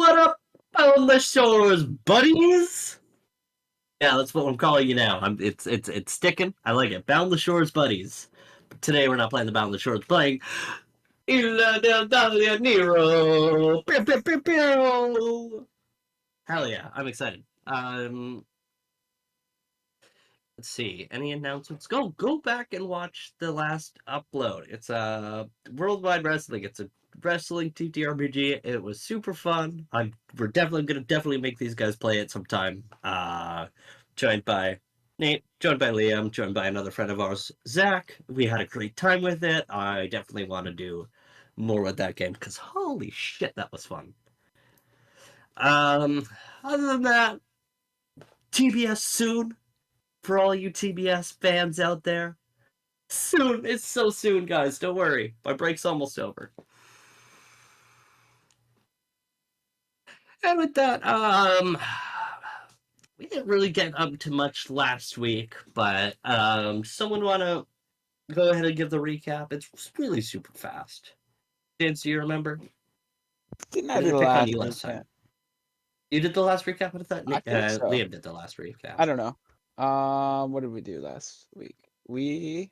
What up, on the shores, buddies? Yeah, that's what I'm calling you now. It's sticking. I like it. Bound the Shores, buddies. But today we're not playing the Bound the Shores. Playing Isla del Dahlia Nero. Pew, pew, pew, pew. Hell yeah, I'm excited. Let's see. Any announcements? Go back and watch the last upload. It's a Worldwide Wrestling. It's a wrestling TTRPG. It was super fun. We're definitely make these guys play it sometime. Joined by Nate, joined by Liam, joined by another friend of ours, Zach. We had a great time with it. I definitely want to do more with that game because holy shit, that was fun. Other than that, TBS soon for all you TBS fans out there. Soon. It's so soon, guys. Don't worry. My break's almost over. And with that, we didn't really get up to much last week, but someone want to go ahead and give the recap? It's really super fast. Dance, do you remember? Didn't I do the last recap? You did the last recap? I thought I think so. Liam did the last recap. I don't know. What did we do last week? We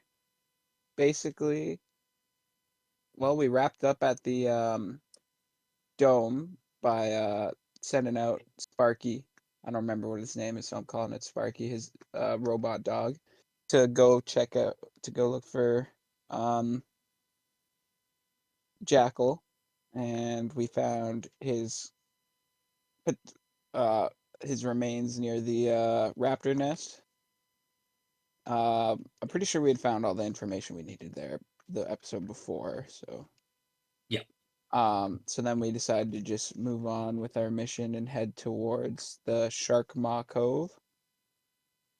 basically, we wrapped up at the dome by sending out Sparky. I don't remember what his name is, so I'm calling it Sparky, his robot dog, to go look for Jackal, and we found his remains near the raptor nest. I'm pretty sure we had found all the information we needed there the episode before, so yeah. So then we decided to just move on with our mission and head towards the Shark Maw Cove.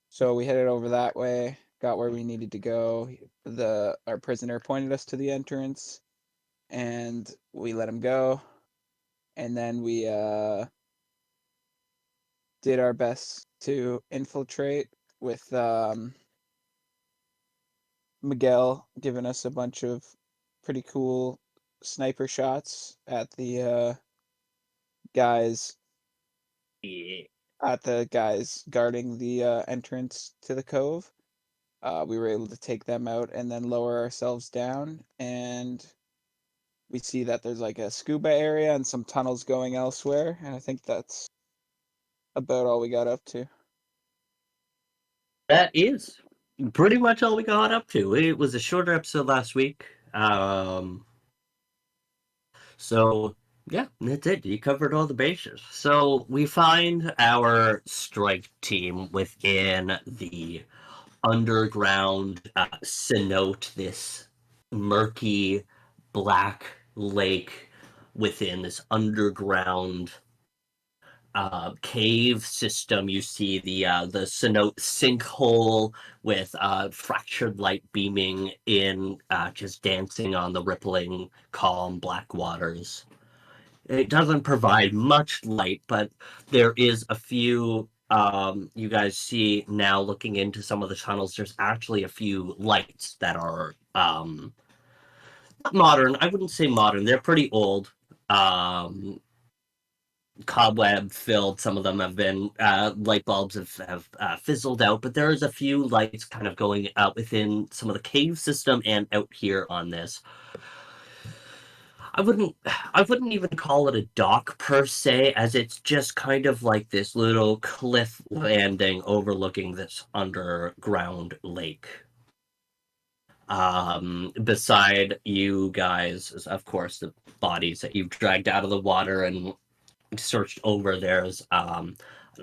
So we headed over that way, got where we needed to go. Our prisoner pointed us to the entrance, and we let him go. And then we did our best to infiltrate with Miguel giving us a bunch of pretty cool sniper shots at the guys. Yeah. At the guys guarding the entrance to the cove. We were able to take them out and then lower ourselves down, and we see that there's like a scuba area and some tunnels going elsewhere, and I think that's about all we got up to. That is pretty much all we got up to. It was a shorter episode last week. So yeah, that's it. You covered all the bases. So we find our strike team within the underground cenote, this murky black lake within this underground cave system. You see the cenote sinkhole with fractured light beaming in, just dancing on the rippling, calm black waters. It doesn't provide much light, but there is a few. You guys see now, looking into some of the tunnels, there's actually a few lights that are modern. I wouldn't say modern. They're pretty old. Cobweb filled. Some of them have been light bulbs have fizzled out, but there is a few lights kind of going out within some of the cave system and out here on this. I wouldn't even call it a dock per se, as it's just kind of like this little cliff landing overlooking this underground lake. Beside you guys is, of course, the bodies that you've dragged out of the water and searched over. There's an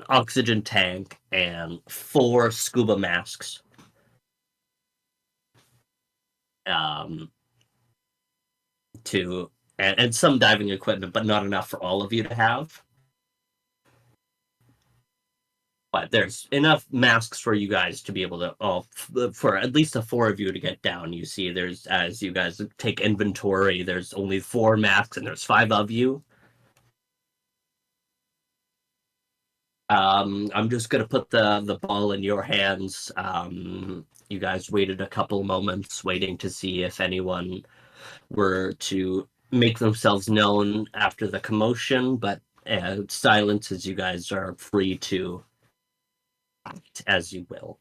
oxygen tank and 4 scuba masks. And some diving equipment, but not enough for all of you to have. But there's enough masks for you guys to be able to, for at least the 4 of you to get down. You see, there's, as you guys take inventory, there's only 4 masks and there's 5 of you. I'm just gonna put the ball in your hands. You guys waited a couple moments waiting to see if anyone were to make themselves known after the commotion, but silence as you guys are free to act as you will.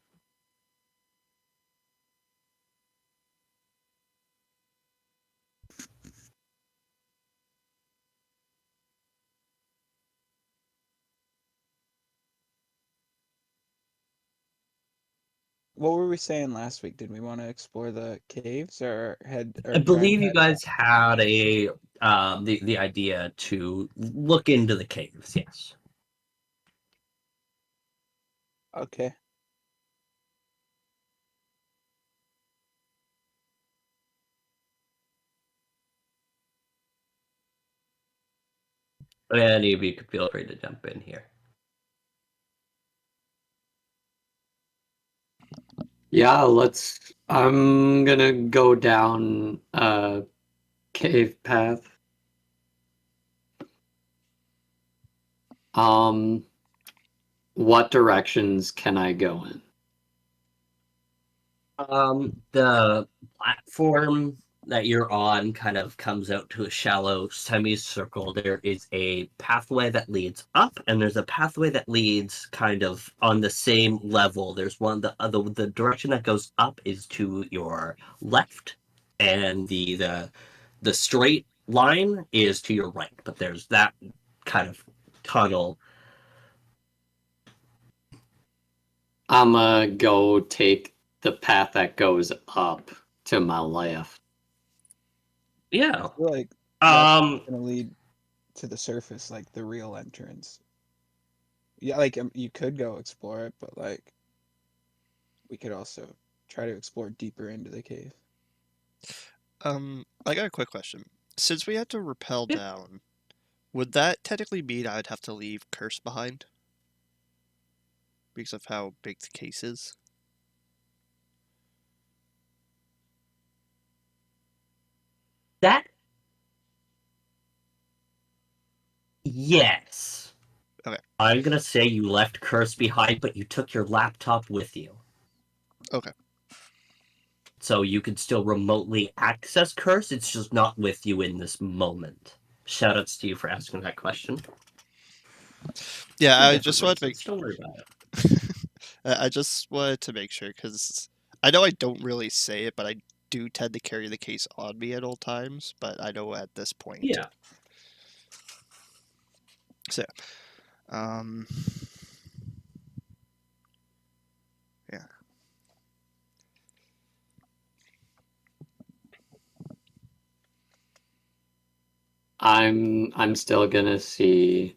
What were we saying last week? Did we want to explore the caves or I try and believe you head back? guys had the idea to look into the caves. Yes. Okay. Any of you can feel free to jump in here. Yeah, I'm gonna go down a cave path. What directions can I go in? The platform that you're on kind of comes out to a shallow semicircle. There is a pathway that leads up, and there's a pathway that leads kind of on the same level. There's one the direction that goes up is to your left, and the straight line is to your right. But there's that kind of tunnel. I'm gonna go take the path that goes up to my left. Yeah. I feel like that's Um. gonna lead to the surface, like the real entrance. Yeah, like you could go explore it, but like we could also try to explore deeper into the cave. I got a quick question. Since we had to rappel Yeah. down, would that technically mean I'd have to leave Curse behind? Because of how big the case is? That Yes. Okay. I'm gonna say you left Curse behind, but you took your laptop with you. Okay. So you can still remotely access Curse, it's just not with you in this moment. Shoutouts to you for asking that question. Yeah, For I different just wanted to reasons, don't worry about it. I just wanted to make sure because I know I don't really say it, but I do tend to carry the case on me at all times. But I know at this point. Yeah. So, um, yeah. I'm still gonna see.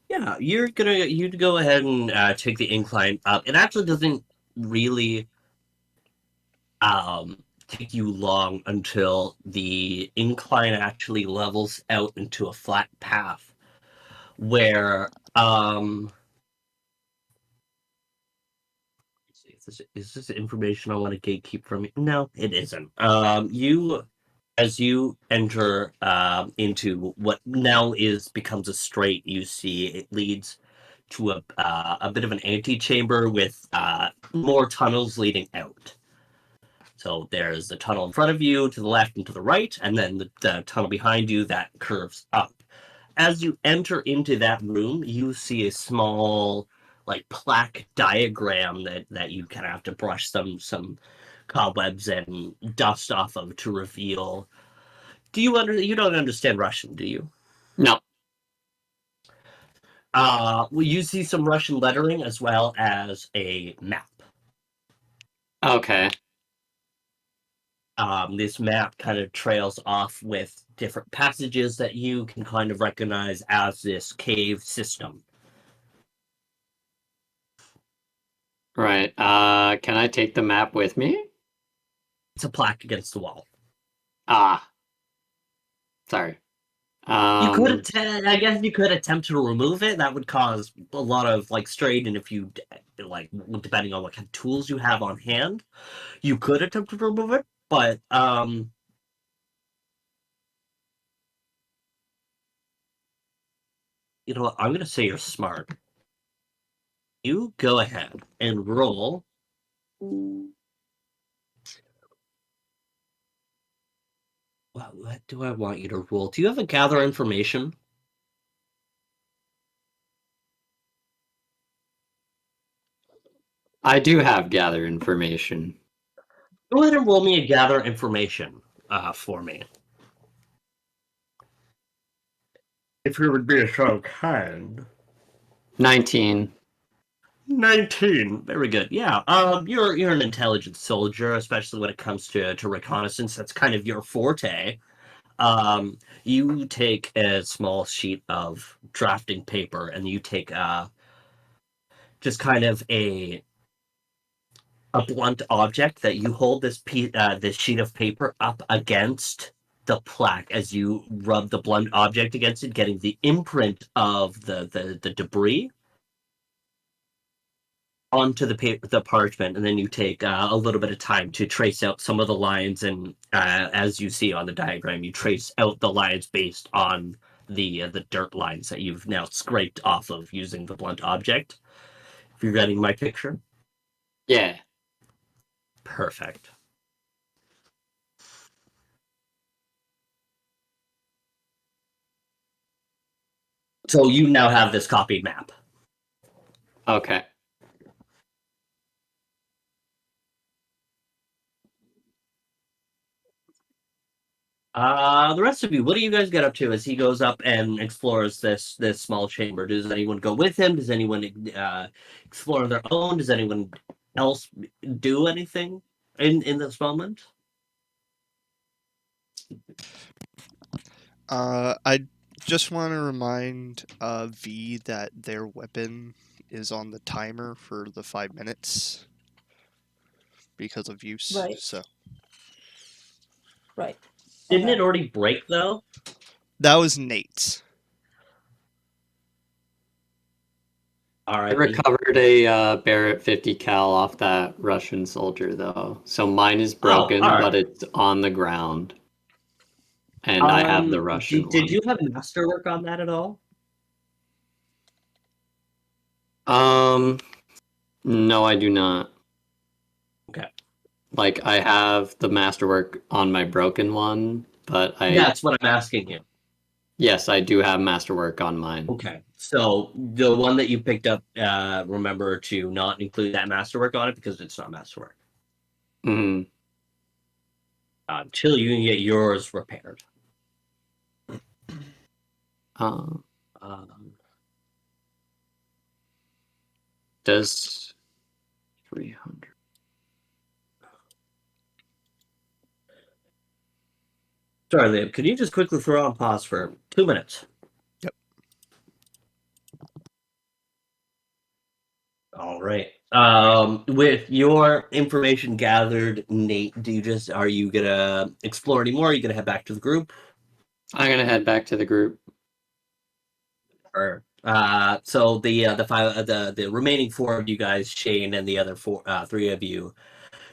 Yeah, you'd go ahead and take the incline up. It actually doesn't really take you long until the incline actually levels out into a flat path where is this information I want to gatekeep from you? No, it isn't. As you enter into what now becomes a straight, you see it leads to a bit of an antechamber with more tunnels leading out. So there's the tunnel in front of you, to the left and to the right, and then the tunnel behind you that curves up. As you enter into that room, you see a small like plaque diagram that you kind of have to brush some cobwebs and dust off of to reveal. You don't understand Russian, do you? No. Well, you see some Russian lettering as well as a map. Okay. This map kind of trails off with different passages that you can kind of recognize as this cave system. Right. Can I take the map with me? It's a plaque against the wall. Ah. Sorry. I guess you could attempt to remove it. That would cause a lot of like strain, and if you like, depending on what kind of tools you have on hand, you could attempt to remove it. But you know what? I'm gonna say you're smart. You go ahead and roll. What do I want you to roll? Do you have a gather information? I do have gather information. Go ahead and roll me a gather information for me. If you would be so kind. 19. 19. Very good. Yeah. You're an intelligent soldier, especially when it comes to reconnaissance. That's kind of your forte. You take a small sheet of drafting paper and you take just kind of a blunt object that you hold this sheet of paper up against the plaque as you rub the blunt object against it, getting the imprint of the debris onto the parchment, and then you take a little bit of time to trace out some of the lines, and as you see on the diagram, you trace out the lines based on the dirt lines that you've now scraped off of using the blunt object. If you're getting my picture, Yeah. perfect. So you now have this copied map. Okay. The rest of you, what do you guys get up to as he goes up and explores this small chamber? Does anyone go with him? Does anyone explore on their own? Does anyone else do anything in this moment? I just want to remind V that their weapon is on the timer for the 5 minutes because of use. Right. So Right. Didn't Okay. it already break though? that was Nate's. All I right. recovered a Barrett 50 cal off that Russian soldier, though. So mine is broken, all right. but it's on the ground. And I have the Russian Did one. you have masterwork on that at all? No, I do not. Okay. Like, I have the masterwork on my broken one, but That's what I'm asking you. yes, I do have masterwork on mine. Okay. So the one that you picked up, remember to not include that masterwork on it because it's not masterwork. Hmm. Until you can get yours repaired. Um, Does does 300. Sorry, Liam, could you just quickly throw on pause for 2 minutes? Yep. All right. With your information gathered, Nate, are you gonna explore anymore? Are you gonna head back to the group? I'm gonna head back to the group. Or so the remaining four of you guys, Shane and the other three of you,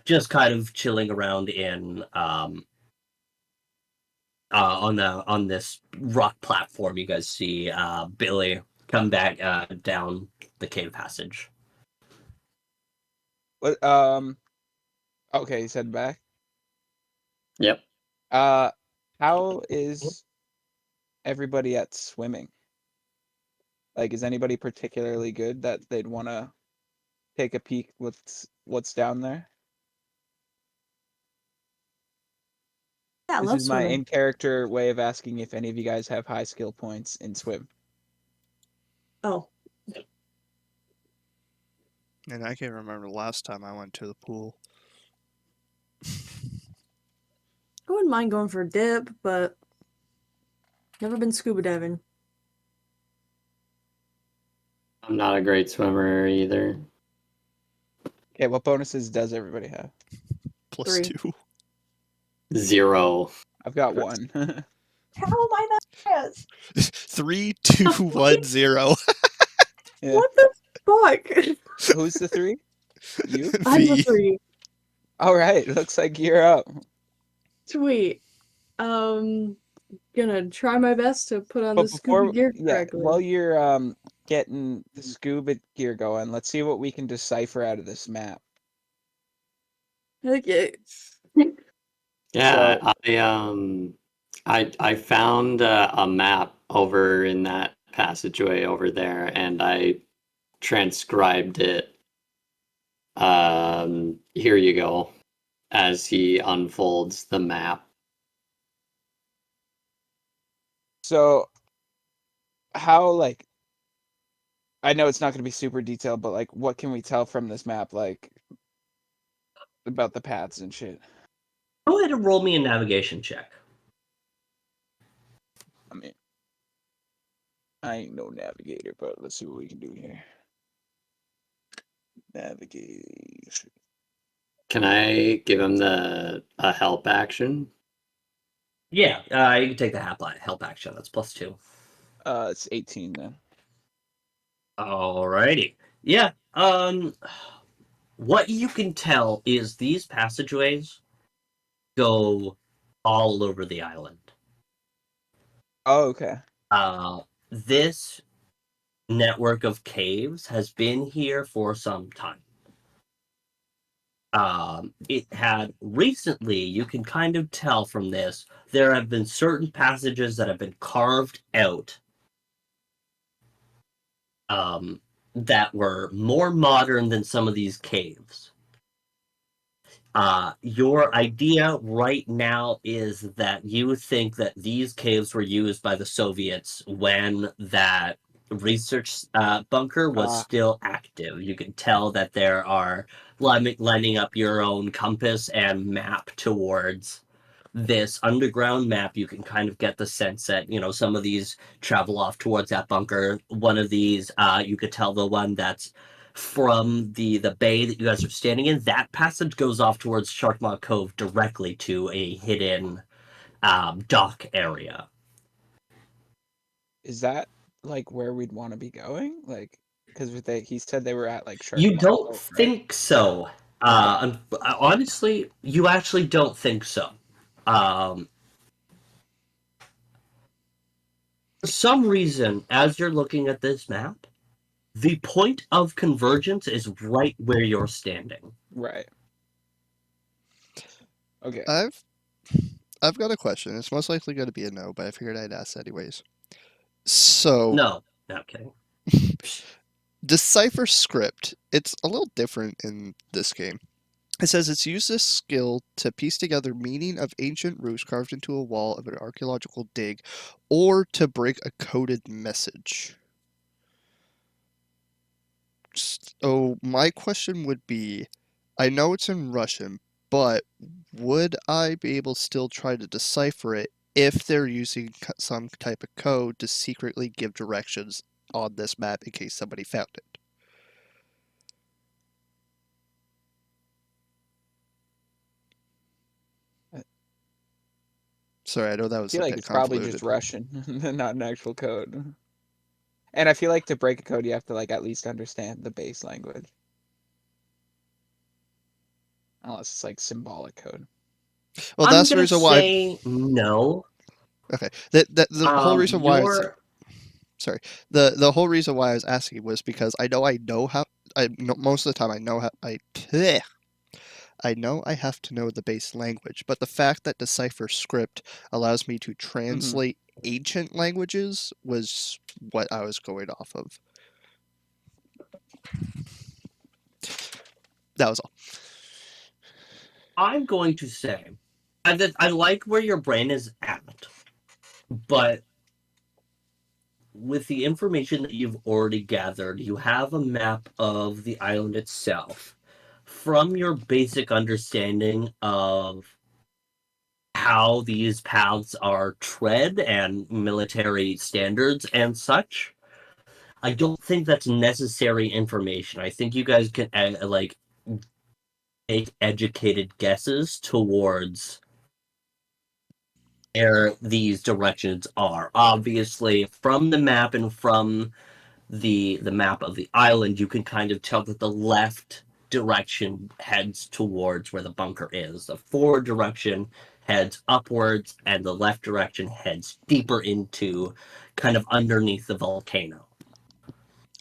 just kind of chilling around in on this rock platform. You guys see Billy come back down the cave passage. What? Okay, he's heading back. Yep. How is everybody at swimming? Like, is anybody particularly good that they'd want to take a peek what's down there? Yeah, I This love is my swimming. in-character way of asking if any of you guys have high skill points in swim. Oh, And I can't remember the last time I went to the pool. I wouldn't mind going for a dip, but never been scuba diving. I'm not a great swimmer either. Okay, what bonuses does everybody have? Plus 3. 2. 0. I've got one. How am I not yes? 3, 2, 1, 0. Yeah. What the fuck? Who's the 3? You? I'm the V. 3. All right, looks like you're up. Sweet. Gonna try my best to put on But the scuba gear correctly. while you're getting the scuba gear going, let's see what we can decipher out of this map. Okay. Yeah, So- I found a map over in that passageway over there, and I transcribed it Here you go. As he unfolds the map. So, how, like, I know it's not going to be super detailed, but, like, what can we tell from this map, like, about the paths and shit? Go ahead and roll me a navigation check. I mean, I ain't no navigator, but let's see what we can do here. Navigation. Can I give him a help action? Yeah, you can take the help action. That's +2. It's 18 then. Alrighty. Yeah. What you can tell is these passageways go all over the island. Oh, okay. This network of caves has been here for some time. It had recently, you can kind of tell from this, there have been certain passages that have been carved out that were more modern than some of these caves. Your idea right now is that you think that these caves were used by the Soviets when that research bunker was still active. You can tell that there are lining up your own compass and map towards this underground map. You can kind of get the sense that, some of these travel off towards that bunker. One of these, you could tell the one that's from the bay that you guys are standing in, that passage goes off towards Sharkmaw Cove directly to a hidden dock area. Is that, like, where we'd want to be going? Like, because he said they were at, like, You Sharkmaw don't Cove, right? think so. Honestly, you actually don't think so. For some reason, as you're looking at this map, the point of convergence is right where you're standing. Right. Okay. I've got a question. It's most likely going to be a no, but I figured I'd ask anyways. So, No, not kidding. decipher script. It's a little different in this game. It says it's used this skill to piece together meaning of ancient roots carved into a wall of an archaeological dig, or to break a coded message. So my question would be, I know it's in Russian, but would I be able to still try to decipher it if they're using some type of code to secretly give directions on this map in case somebody found it? Sorry, I know that I was feel a like bit it's probably convoluted. just Russian, not an actual code. And I feel like to break a code, you have to, like, at least understand the base language. Unless it's, like, symbolic code. Well, I'm that's the gonna reason why. say no. Okay, the whole reason why I was You're sorry. The whole reason why I was asking was because I know how. I know, most of the time I know how I know I have to know the base language, but the fact that Decipher script allows me to translate ancient languages was what I was going off of. That was all. I'm going to say I like where your brain is at, but with the information that you've already gathered, you have a map of the island itself. From your basic understanding of how these paths are tread and military standards and such, I don't think that's necessary information. I think you guys can make educated guesses towards where these directions are. Obviously, from the map and from the map of the island, you can kind of tell that the left direction heads towards where the bunker is. The forward direction heads upwards, and the left direction heads deeper into kind of underneath the volcano.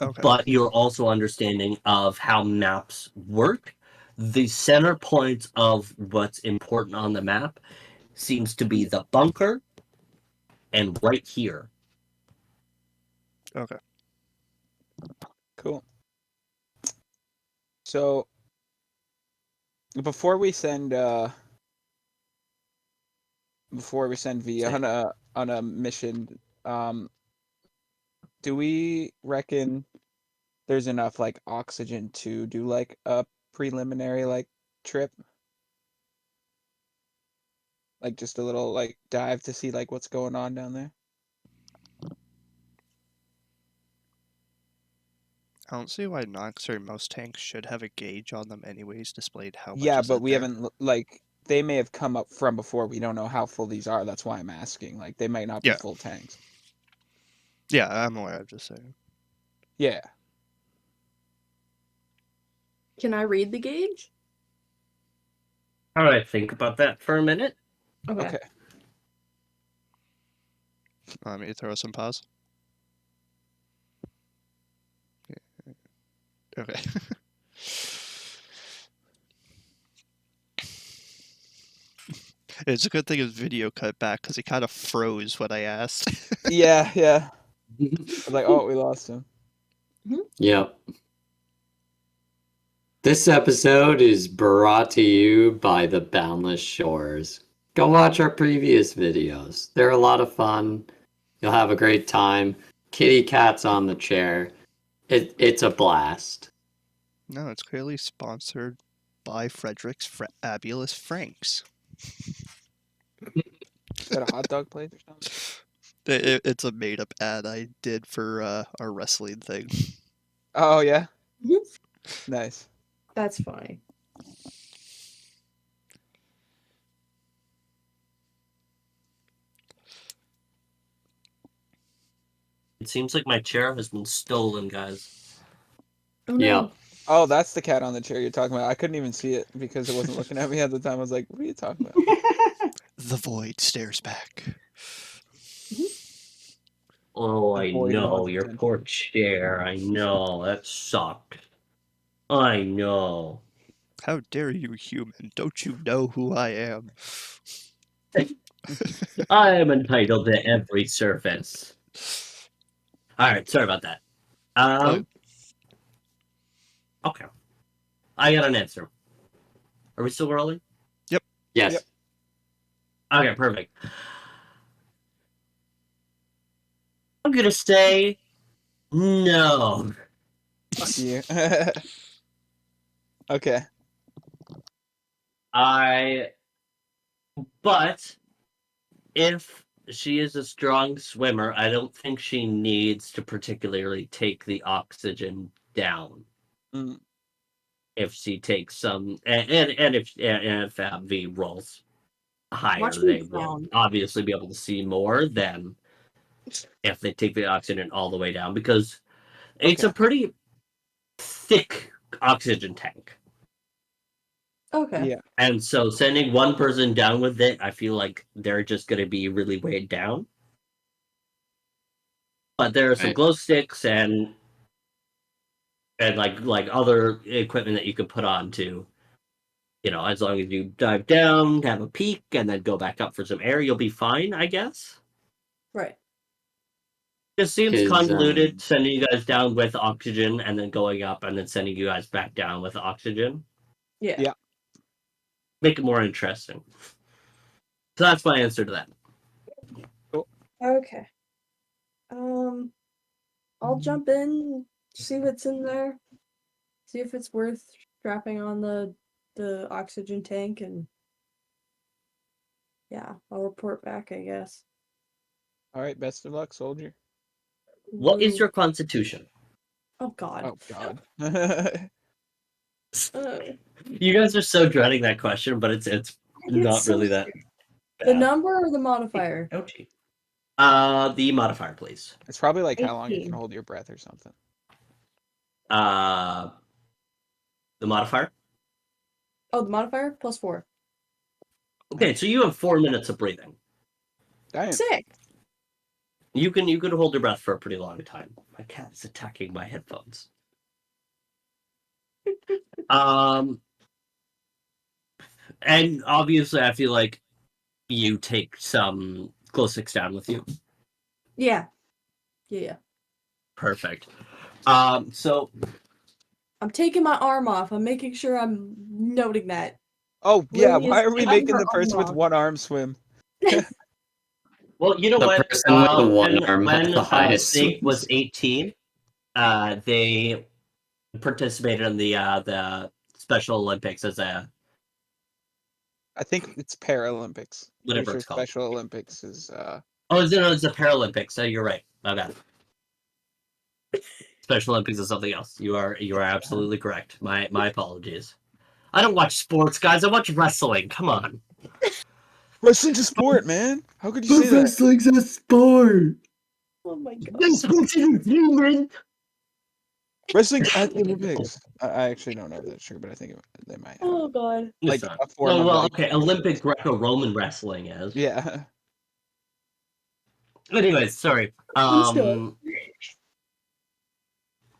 Okay. But you're also understanding of how maps work. The center point of what's important on the map seems to be the bunker and right here. Okay. Cool. So, Before we send V Say- on a mission, do we reckon there's enough like oxygen to do like a preliminary like trip? Like just a little like dive to see like what's going on down there? I don't see why not, considering most tanks should have a gauge on them anyways, displayed how much Yeah, is but in we there. haven't like they may have come up from before. We don't know how full these are. That's why I'm asking. Like they might not be Yeah. full tanks. Yeah, I'm aware. I'm just saying. Yeah. Can I read the gauge? All right, think about that for a minute. Okay. Let me throw some pause. Okay. It's a good thing his video cut back because he kind of froze when I asked. Yeah, yeah. I was like, oh, we lost him. Yep. This episode is brought to you by the Boundless Shores. Go watch our previous videos. They're a lot of fun. You'll have a great time. Kitty cat's on the chair. It's a blast. No, it's clearly sponsored by Frederick's Fabulous Franks. Is that a hot dog place or something? It's a made-up ad I did for our wrestling thing. Oh yeah. Mhm. Nice. That's funny. It seems like my chair has been stolen, guys. Oh no. Yep. Oh, that's the cat on the chair you're talking about. I couldn't even see it because it wasn't looking at me at the time. I was like, what are you talking about? The void stares back. Oh, The I void know, wants your attention. poor chair. I know, that sucked. I know. How dare you, human? Don't you know who I am? I am entitled to every surface. Alright, sorry about that. Okay. I got an answer. Are we still rolling? Yes. Yep. Okay, perfect. I'm gonna say no. Fuck you. Okay. But if she is a strong swimmer, I don't think she needs to particularly take the oxygen down. Mm. If she takes some, and if V rolls higher, Watch me they will drown. obviously be able to see more than if they take the oxygen all the way down, because it's a Okay. pretty thick oxygen tank. Okay. Yeah. And so sending one person down with it, I feel like they're just going to be really weighed down. But there are some Right. glow sticks and like other equipment that you can put on to, as long as you dive down, have a peek, and then go back up for some air, you'll be fine, I guess. Right. Just seems Is convoluted sending you guys down with oxygen and then going up and then sending you guys back down with oxygen. Yeah. Yeah. Make it more interesting. So that's my answer to that. Okay. I'll jump in, see what's in there, see if it's worth strapping on the oxygen tank, and yeah, I'll report back, I guess. All right. Best of luck, soldier. What is Woo. your constitution? Oh God. Oh God. You guys are so dreading that question, but it's It's not so really that The bad. number or the modifier? Ouchie. The modifier, please. It's probably like how long you 18. can hold your breath or something. The modifier. Oh, the modifier +4. Okay, so you have 4 minutes of breathing. Damn. Sick. You can hold your breath for a pretty long time. My cat is attacking my headphones. And obviously, I feel like you take some glow sticks down with you. Yeah. Yeah. Perfect. So I'm taking my arm off. I'm making sure I'm noting that. Oh yeah, Lily why is are we taking making her the person arm with off. one arm swim? Well, you know The what? person with the one arm had When the highest Sig was swim 18, they participated in the Special Olympics as a I think it's Paralympics. Pretty whatever sure it's called. Special Olympics is Oh, no, it's the Paralympics. So you're right. My bad. Special Olympics is something else. You are absolutely correct. My apologies. I don't watch sports, guys. I watch wrestling. Come on. wrestling's a sport, man. How could you say that? Wrestling's a sport. Oh my god. This sports entertainment. Wrestling's at the Olympics. I actually don't know if that's true, but I think they might have Oh god. like It's not. a form Oh of well, like okay. Olympic Greco-Roman wrestling is. yeah. Anyways, sorry. Please don't.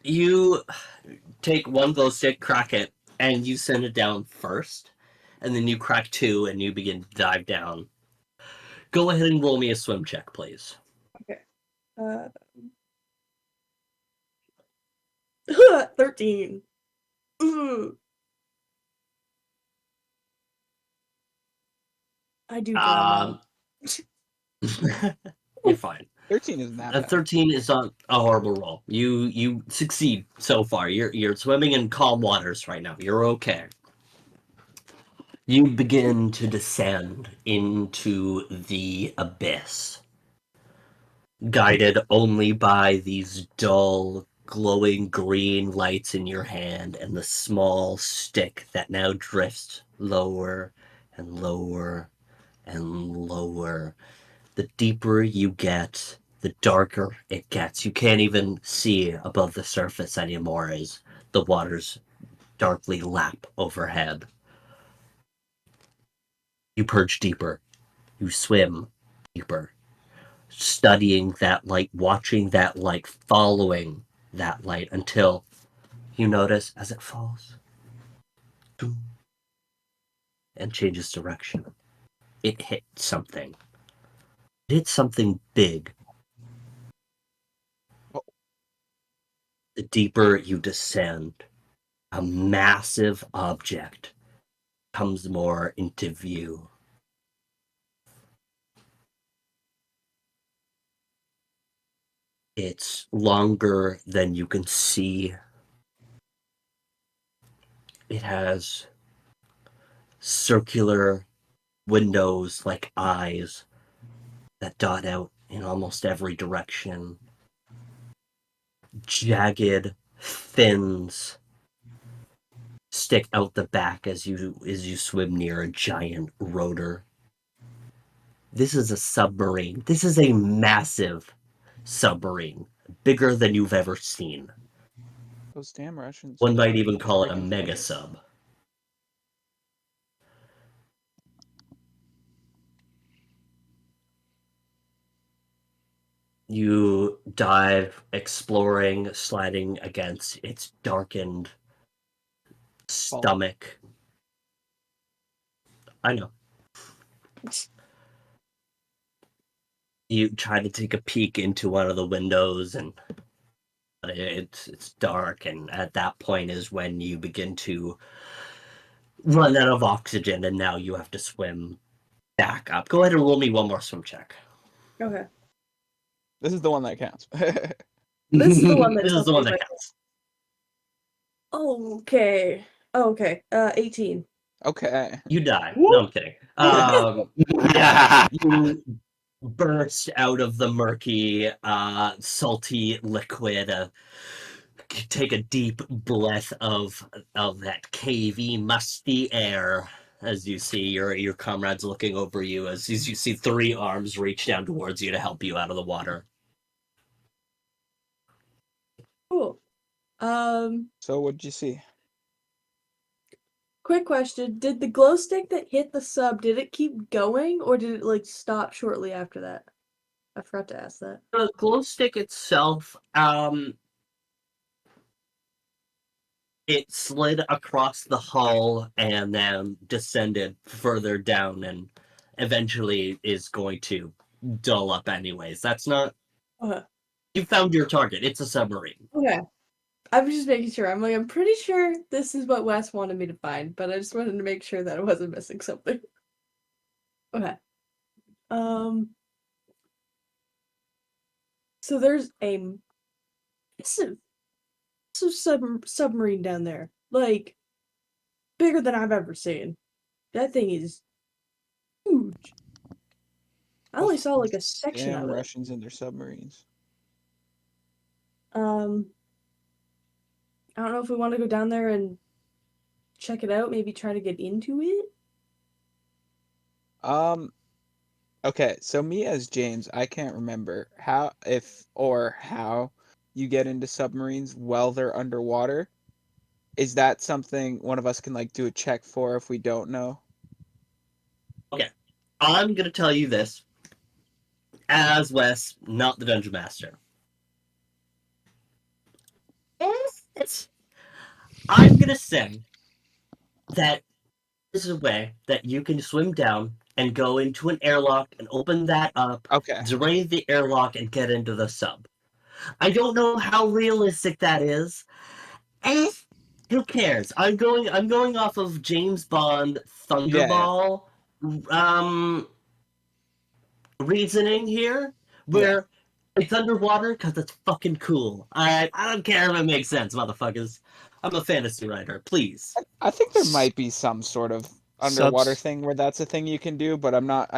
You take one glow stick, crack it, and you send it down first, and then you crack two, and you begin to dive down. Go ahead and roll me a swim check, please. Okay. 13. Ooh. I do drown now. You're fine. 13 isn't that A bad. 13 is not a horrible roll. You succeed so far. You're swimming in calm waters right now. You're okay. You begin to descend into the abyss, guided only by these dull, glowing green lights in your hand and the small stick that now drifts lower and lower and lower. The deeper you get, the darker it gets. You can't even see above the surface anymore as the waters darkly lap overhead. You perch deeper. You swim deeper, studying that light, watching that light, following that light until you notice as it falls and changes direction. It hit something. It hit something big. Oh. The deeper you descend, a massive object comes more into view. It's longer than you can see. It has circular windows like eyes that dot out in almost every direction. Jagged fins stick out the back as you swim near a giant rotor. This is a submarine. This is a massive submarine, bigger than you've ever seen. Those damn Russians. One might even call it a Freaking mega famous. sub. You dive, exploring, sliding against its darkened stomach. I know. You try to take a peek into one of the windows, and it's dark, and at that point is when you begin to run out of oxygen, and now you have to swim back up. Go ahead and roll me one more swim check. Okay. This is the one that counts. This is the one that This is tells the me one if I- that counts. Okay. Okay. 18. Okay. You die. No, I'm kidding. You burst out of the murky, salty liquid. Take a deep breath of that cavey, musty air as you see your comrades looking over you as you see three arms reach down towards you to help you out of the water. Cool. So what'd you see? Quick question. Did the glow stick that hit the sub, did it keep going or did it like stop shortly after that? I forgot to ask that. The glow stick itself, it slid across the hull and then descended further down and eventually is going to dull up anyways. That's not... Okay. You found your target. It's a submarine. Okay. I'm just making sure. I'm pretty sure this is what Wes wanted me to find, but I just wanted to make sure that I wasn't missing something. Okay. So there's a massive, submarine down there, like bigger than I've ever seen. That thing is huge. I only saw like a section Damn of it. Russians and their submarines. I don't know if we want to go down there and check it out. Maybe try to get into it. Okay, so me as James, I can't remember how you get into submarines while they're underwater. Is that something one of us can like do a check for if we don't know? Okay, I'm gonna tell you this as Wes, not the dungeon master. I'm gonna say that this is a way that you can swim down and go into an airlock and open that up, Okay. drain the airlock, and get into the sub. I don't know how realistic that is. Eh, who cares? I'm going off of James Bond Yeah, Thunderball reasoning here, yeah. where it's underwater because it's fucking cool. I don't care if it makes sense, motherfuckers. I'm a fantasy writer. Please. I think there might be some sort of underwater Subs- thing where that's a thing you can do, but I'm not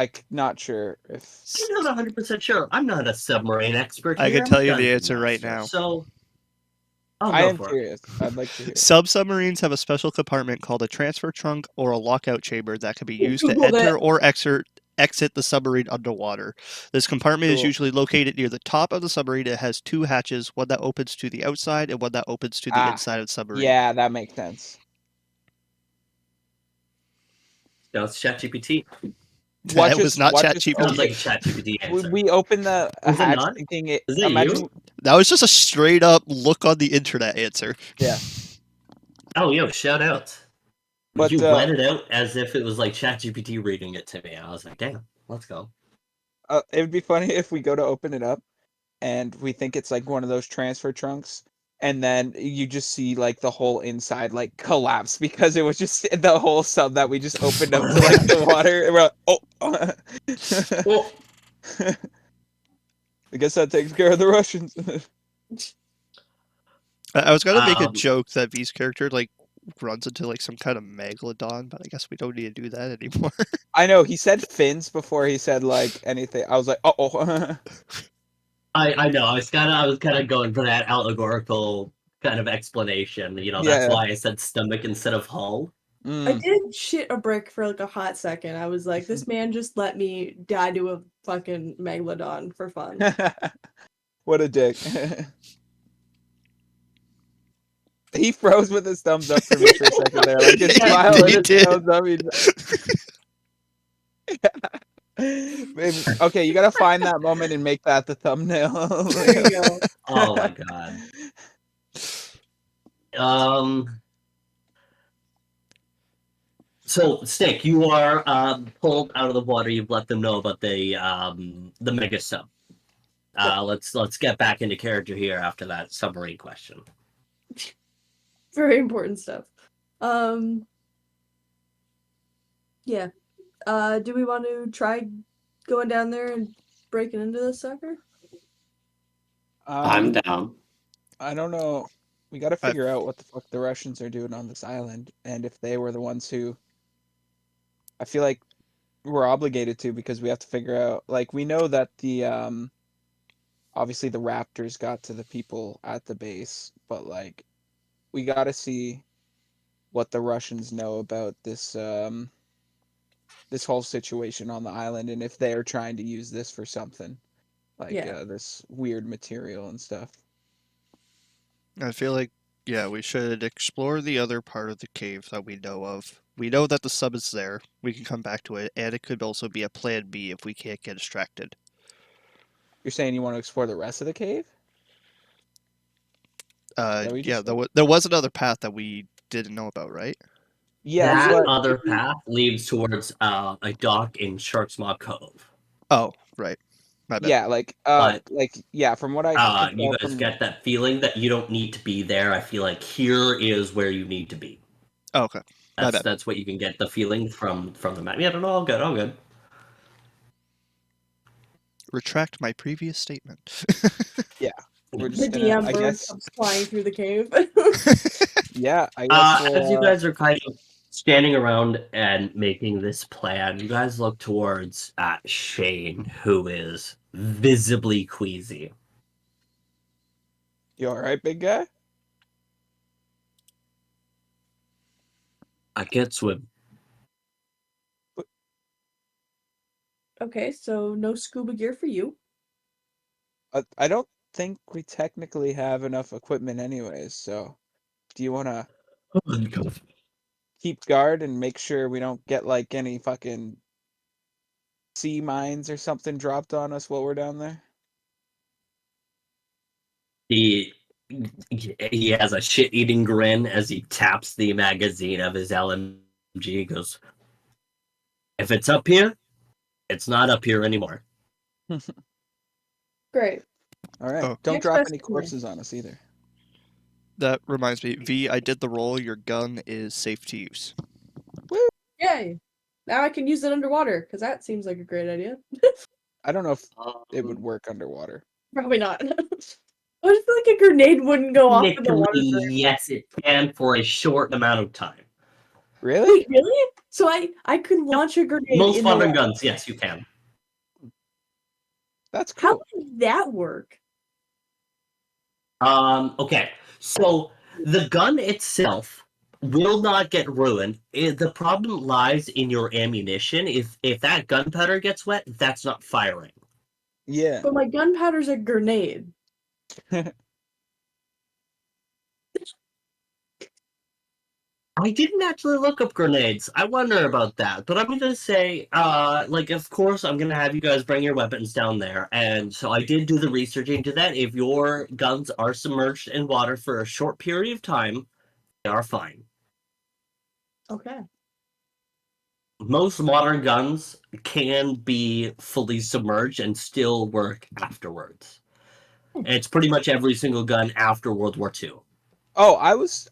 sure if I'm not 100% sure. I'm not a submarine expert I here. can I'm a tell you the dungeon answer right master, now. so I'll I go am for it. curious. I'd like to hear. Submarines have a special compartment called a transfer trunk or a lockout chamber that can be used to Googled enter it. or exit the submarine underwater. This compartment is Cool. usually located near the top of the submarine. It has two hatches, one that opens to the outside and one that opens to the inside of the submarine. Yeah, that makes sense. No, it's ChatGPT. That was not Watch us Sounds like a open. ChatGPT answer. We open the Is it hatch not? thinking it. Is it Imagine. you? That was just a straight up look on the internet answer. Yeah. Oh, yo, shout out. But You read it out as if it was like ChatGPT reading it to me. I was like, damn, let's go. it would be funny if we go to open it up and we think it's like one of those transfer trunks, and then you just see like the whole inside like collapse because it was just the whole sub that we just opened up to like the water. And we're like, oh. Well, I guess that takes care of the Russians. I was gonna make a Um, joke that V's character like runs into like some kind of megalodon, but I guess we don't need to do that anymore. I know he said fins before he said like anything. I was like, oh. I know. I was kind of going for that allegorical kind of explanation. You know, that's Yeah. why I said stomach instead of hull. I Mm. did shit a brick for like a hot second. I was like, this man just let me die to a fucking megalodon for fun. What a dick. He froze with his thumbs up for me for a second there. Like his Yeah, smile he and his did. thumbs up. Maybe, okay, you gotta find that moment and make that the thumbnail. There you go. Oh my god. So Snake, you are pulled out of the water. You've let them know about the mega sub. Let's get back into character here after that submarine question. Very important stuff. Yeah. Do we want to try going down there and breaking into this sucker? I'm down. I don't know. We gotta I- figure out what the fuck the Russians are doing on this island, and if they were the ones who. I feel like we're obligated to because we have to figure out. Like we know that the obviously the raptors got to the people at the base, but like we got to see what the Russians know about this this whole situation on the island and if they are trying to use this for something like Yeah. this weird material and stuff. I feel like, yeah, we should explore the other part of the cave that we know of. We know that the sub is there. We can come back to it, and it could also be a plan B if we can't get distracted. You're saying you want to explore the rest of the cave? That we Yeah, just there was another path that we didn't know about, right? yeah, That but other path leads towards a dock in Shark's Maw Cove. Oh, right. My bad. Yeah, But from what I could you tell guys from get that feeling that you don't need to be there. I feel like here is where you need to be. Oh, okay. My bad. That's what you can get the feeling from the map. Yeah, no, all good, all good. Retract my previous statement. we're The just gonna, DM I bird guess, comes flying through the cave. yeah, I guess As you we'll. guys are kind of standing around and making this plan, you guys look towards Shane, who is visibly queasy. You all right, big guy? I can't swim. Okay, so no scuba gear for you. I don't think we technically have enough equipment anyways. So, do you want to Oh my god. keep guard and make sure we don't get like any fucking sea mines or something dropped on us while we're down there? He he has a shit-eating grin as he taps the magazine of his LMG. He goes, "If it's up here, it's not up here anymore." Great. All right. Oh. Don't Next drop best any plan. corpses on us either. That reminds me, V, I did the roll. Your gun is safe to use. Yay! Now I can use it underwater, because that seems like a great idea. I don't know if it would work underwater. Probably not. I just feel like a grenade wouldn't go off in the water. Technically, yes, it can for a short amount of time. Really? Wait, really? So I could launch a grenade Most in the modern water. guns, yes, you can. That's How cool. does that work? Okay, so the gun itself will not get ruined. The problem lies in your ammunition. If that gunpowder gets wet, that's not firing. Yeah. But my gunpowder's a grenade. I didn't actually look up grenades. I wonder about that, but I'm gonna say, of course, I'm gonna have you guys bring your weapons down there, and so I did do the research into that. If your guns are submerged in water for a short period of time, they are fine. Okay. Most modern guns can be fully submerged and still work afterwards. And it's pretty much every single gun after World War II. Oh,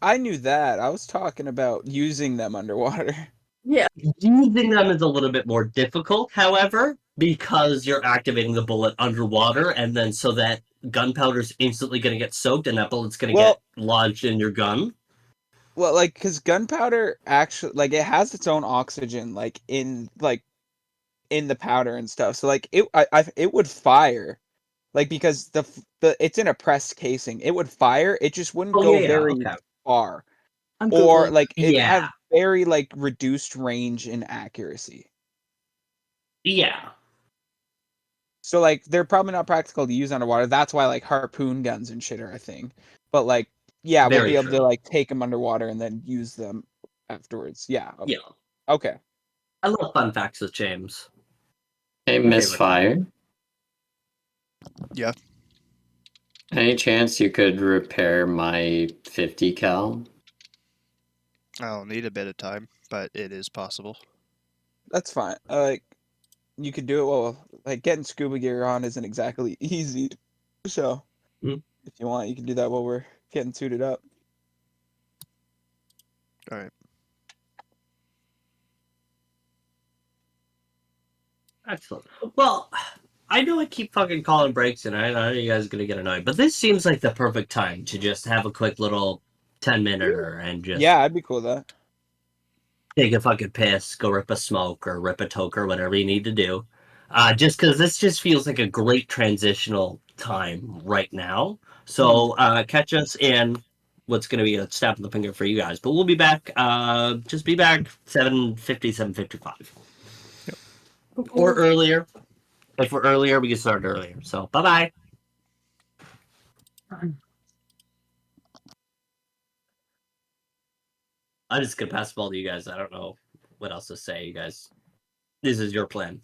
I knew that. I was talking about using them underwater. Yeah. Using them is a little bit more difficult, however, because you're activating the bullet underwater, and then so that gunpowder's instantly going to get soaked and that bullet's going to get lodged in your gun. Well, like, because gunpowder actually, like, it has its own oxygen, like in the powder and stuff. So like it would fire, like because the it's in a pressed casing. It would fire. It just wouldn't Oh, go yeah, very okay. far, I'm or Googling. like it Yeah. had very like reduced range and accuracy. Yeah. So like they're probably not practical to use underwater. That's why like harpoon guns and shit are a thing. But like yeah, we'll Very be able true. to like take them underwater and then use them afterwards. Yeah. Yeah. Okay. I love fun facts with James. Hey, My favorite. Misfire. Yeah. Any chance you could repair my 50 cal? I'll need a bit of time, but it is possible. That's fine. Like you could do it. Well, like getting scuba gear on isn't exactly easy. So Mhm. if you want, you can do that while we're getting suited up. All right. Excellent. Well, I know I keep fucking calling breaks, and I know you guys are gonna get annoyed, but this seems like the perfect time to just have a quick little 10-minute and just Yeah, I'd be cool with that. take a fucking piss, go rip a smoke, or rip a toke, or whatever you need to do. Just because this just feels like a great transitional time right now. So catch us in what's going to be a snap of the finger for you guys. But we'll be back. Just be back 7:50, 7:55. Or earlier. If we're earlier, we can start earlier. So bye-bye. I'm just going to pass the ball to you guys. I don't know what else to say, you guys. This is your plan.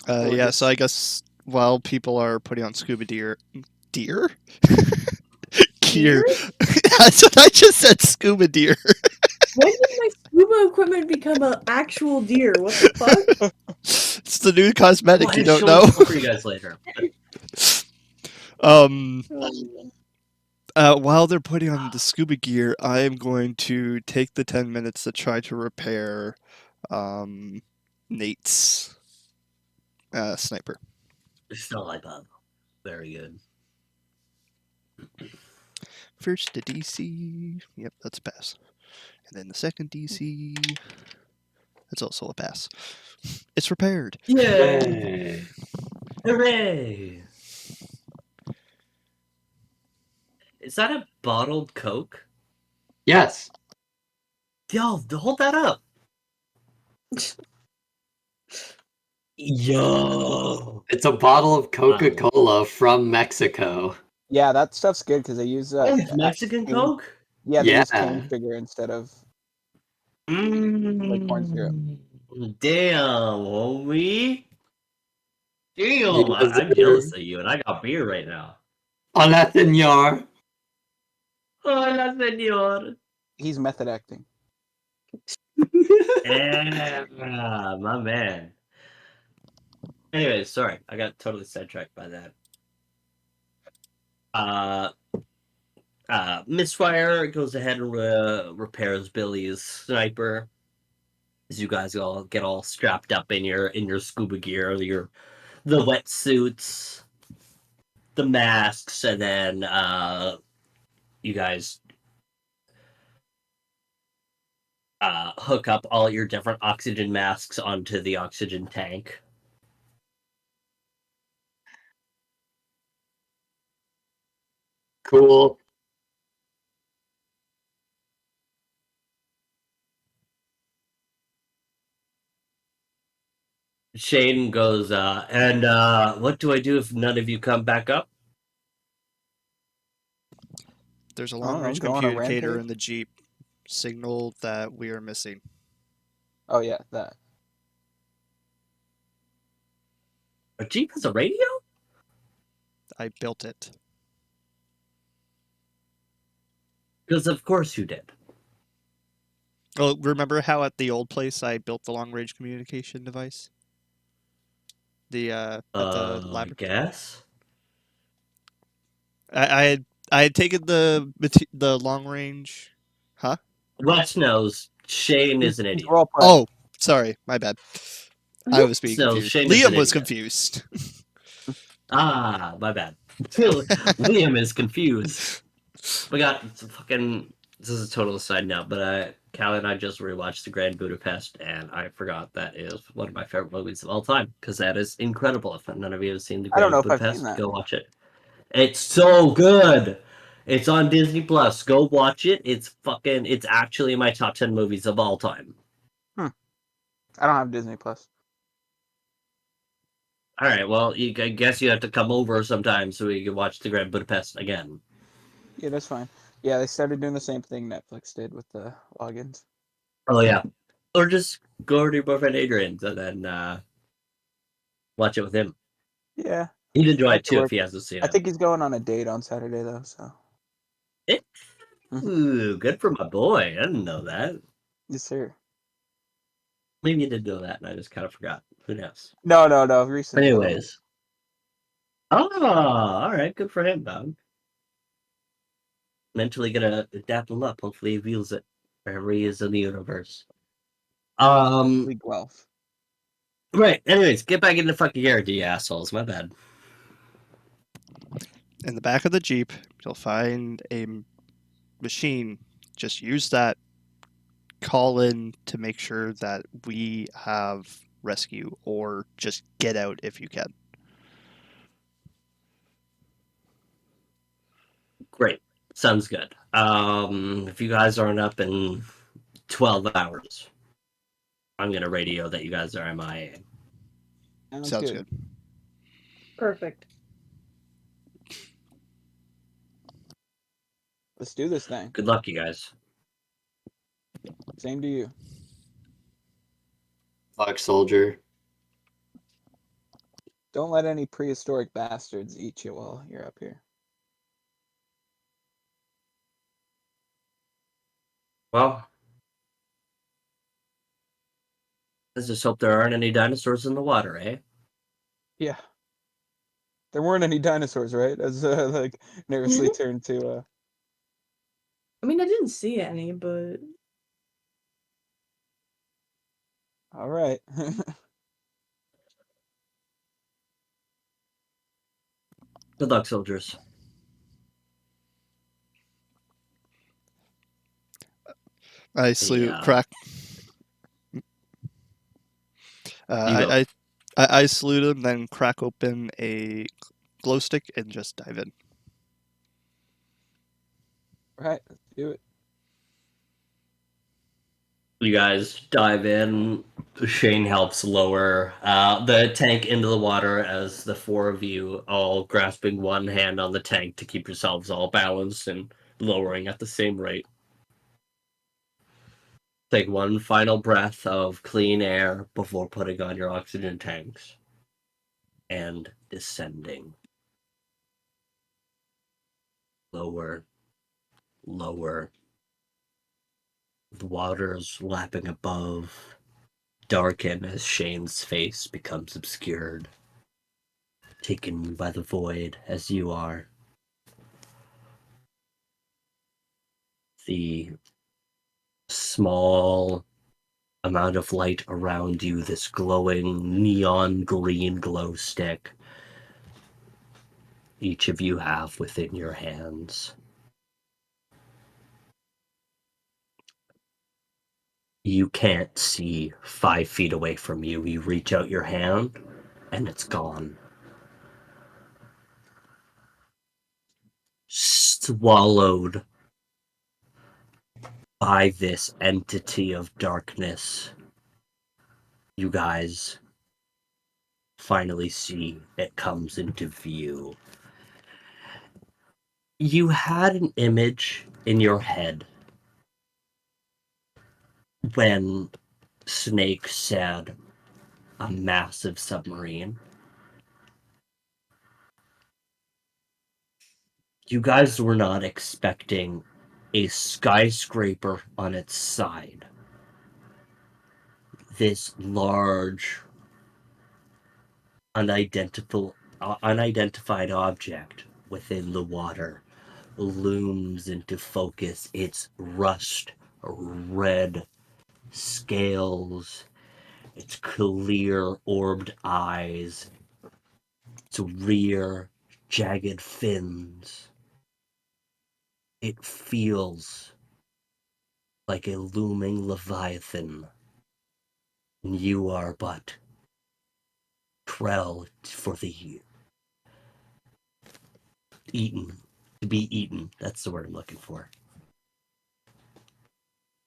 Yeah, so I guess while people are putting on scuba gear? Gear? That's what I just said, scuba deer. When did my scuba equipment become an actual deer? What the fuck? It's the new cosmetic. Well, You I'll don't show know. it for you guys later. Um. While they're putting on the scuba gear, I am going to take the 10 minutes to try to repair Nate's sniper. Still like that. Very good. First, the DC. Yep, that's a pass. And then the second DC. That's also a pass. It's repaired. Yay! Hooray! Is that a bottled Coke? Yes. Yo, hold that up. Yo. It's a bottle of Coca-Cola from Mexico. Yeah, that stuff's good because they use Oh, it's Mexican cane- Coke? Yeah, they use Yeah. cane sugar instead of like corn syrup. Damn, homie. Damn, Yes, I'm sir. jealous of you, and I got beer right now. Hola, señor. Hola, señor. He's method acting. Yeah, my man. Anyways, sorry, I got totally sidetracked by that. Misfire goes ahead and repairs Billy's sniper. As you guys all get all strapped up in your scuba gear, the wetsuits, the masks, and then you guys hook up all your different oxygen masks onto the oxygen tank. Cool. Shane goes, and what do I do if none of you come back up? There's a I don't know, long-range go on a communicator rampage? in the Jeep. Signal that we are missing. Oh yeah, that. A Jeep has a radio? I built it. Because of course you did. Well, remember how at the old place I built the long-range communication device? The at the I lab. guess. I had taken the long range. Huh? Wes knows Shane is an He's idiot. role playing. Oh, sorry, my bad. I was being So confused. Shane is an Liam was idiot. confused. Ah, my bad. Liam is confused. We got fucking. This is a total aside now, but Callie and I just rewatched The Grand Budapest, and I forgot that is one of my favorite movies of all time because that is incredible. If none of you have seen The I don't Grand know if I've seen Budapest, that. go watch it. It's so good. It's on Disney Plus. Go watch it. It's actually my top 10 movies of all time. I don't have Disney Plus. All right, well, I guess you have to come over sometime so we can watch The Grand Budapest again. Yeah, that's fine. Yeah, they started doing the same thing Netflix did with the logins. Oh yeah, or just go over to your boyfriend Adrian's and then watch it with him. Yeah, He'd enjoy I it could too if work. he hasn't seen I it. think he's going on a date on Saturday though, so. Ooh, good for my boy. I didn't know that. Yes, sir. Maybe you did know that, and I just kind of forgot. Who knows? No. Recently. Anyways. Oh, all right. Good for him, dog. Mentally gonna adapt him up. Hopefully he feels it wherever he is in the universe. Probably Guelph. Right. Anyways, get back into fucking gear, you assholes. My bad. In the back of the Jeep, you'll find a machine. Just use that. Call in to make sure that we have rescue, or just get out if you can. Great. Sounds good. If you guys aren't up in 12 hours, I'm gonna radio that you guys are MIA. Sounds good. Perfect. Let's do this thing. Good luck, you guys. Same to you. Fuck, soldier. Don't let any prehistoric bastards eat you while you're up here. Well, Let's just hope there aren't any dinosaurs in the water, eh? Yeah. There weren't any dinosaurs, right? As like nervously turned to I mean, I didn't see any, but all right. Good luck, soldiers. I salute Yeah. crack. You I, go. I I salute him, then crack open a glow stick and just dive in. Right, let's do it. You guys dive in. Shane helps lower the tank into the water as the four of you all grasping one hand on the tank to keep yourselves all balanced and lowering at the same rate. Take one final breath of clean air before putting on your oxygen tanks and descending. Lower, lower. The waters lapping above darken as Shane's face becomes obscured, taken by the void as you are. The small amount of light around you, this glowing neon green glow stick, each of you have within your hands. You can't see 5 feet away from you. You reach out your hand, and it's gone. Swallowed by this entity of darkness, you guys finally see it comes into view. You had an image in your head when Snake said a massive submarine. You guys were not expecting a skyscraper on its side. This large, unidentified object within the water looms into focus, its rust red scales, its clear orbed eyes, its rear jagged fins. It feels like a looming leviathan, and you are but Krell for the eaten, to be eaten. That's the word I'm looking for.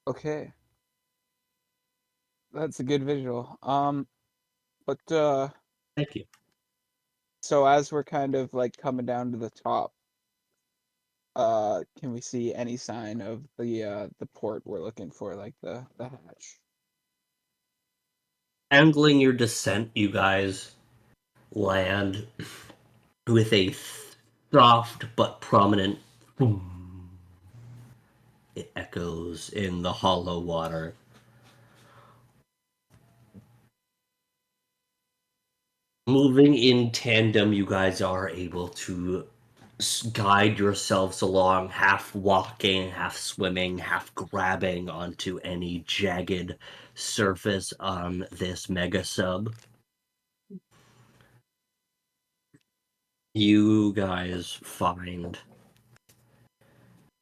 Okay. That's a good visual. But Thank you. so as we're kind of like coming down to the top, can we see any sign of the port we're looking for, like the hatch? Angling your descent, you guys land with a soft but prominent boom. It echoes in the hollow water. Moving in tandem, you guys are able to guide yourselves along, half walking, half swimming, half grabbing onto any jagged surface on this mega sub. You guys find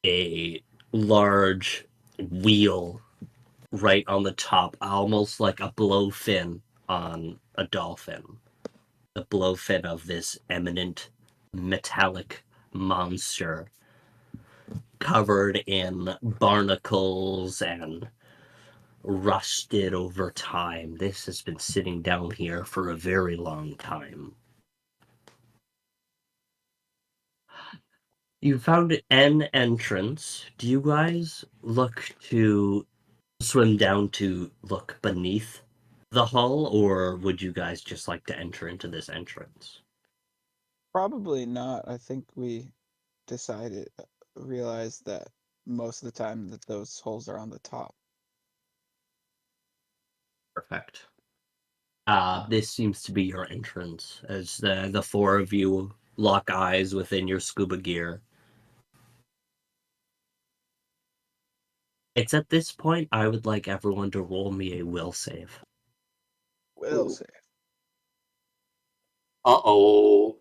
a large wheel right on the top, almost like a blowfin on a dolphin. The blowfin of this eminent metallic monster covered in barnacles and rusted over time. This has been sitting down here for a very long time. You found an entrance. Do you guys look to swim down to look beneath the hull, or would you guys just like to enter into this entrance? Probably not. I think we realized that most of the time that those holes are on the top. Perfect. This seems to be your entrance as the four of you lock eyes within your scuba gear. It's at this point I would like everyone to roll me a will save. Will Ooh. save. Uh-oh.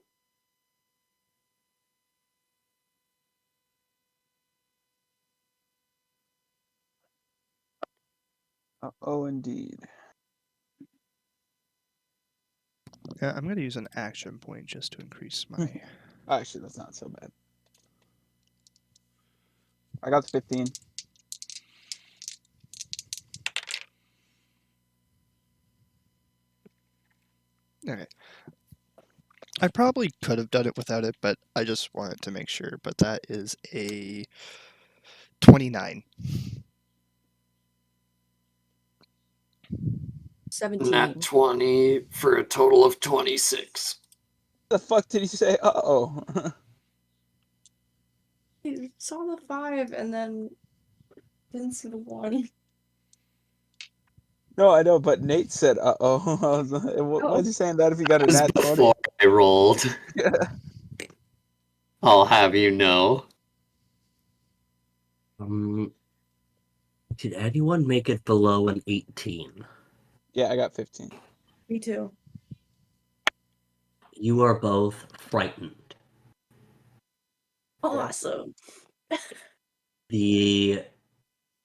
Oh, indeed. Yeah, I'm gonna use an action point just to increase my. Actually, that's not so bad. I got 15. Okay. I probably could have done it without it, but I just wanted to make sure. But that is a 29. 17. Nat 20 for a total of 26. The fuck did he say? Uh-oh. I saw the 5 and then didn't see the 1. No, I know, but Nate said uh-oh. Why is he saying that if he got a That was nat 20? before I rolled. I'll have you know. Did anyone make it below an 18? Yeah, I got 15. Me too. You are both frightened. Awesome. The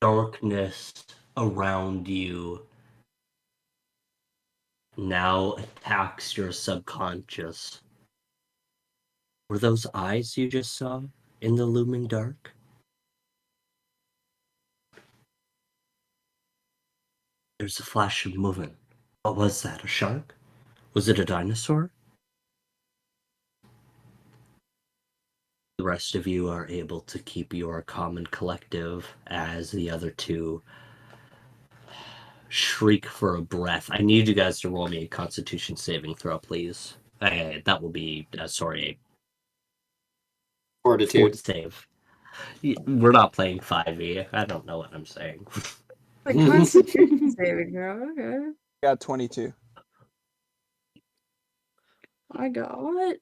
darkness around you now attacks your subconscious. Were those eyes you just saw in the looming dark? There's a flash of movement. What was that? A shark? Was it a dinosaur? The rest of you are able to keep your calm and collective as the other two shriek for a breath. I need you guys to roll me a Constitution saving throw, please. That will be, sorry, a Fortitude. fort save. We're not playing 5e. I don't know what I'm saying. The Constitution saving throw. Okay. I got 22. I got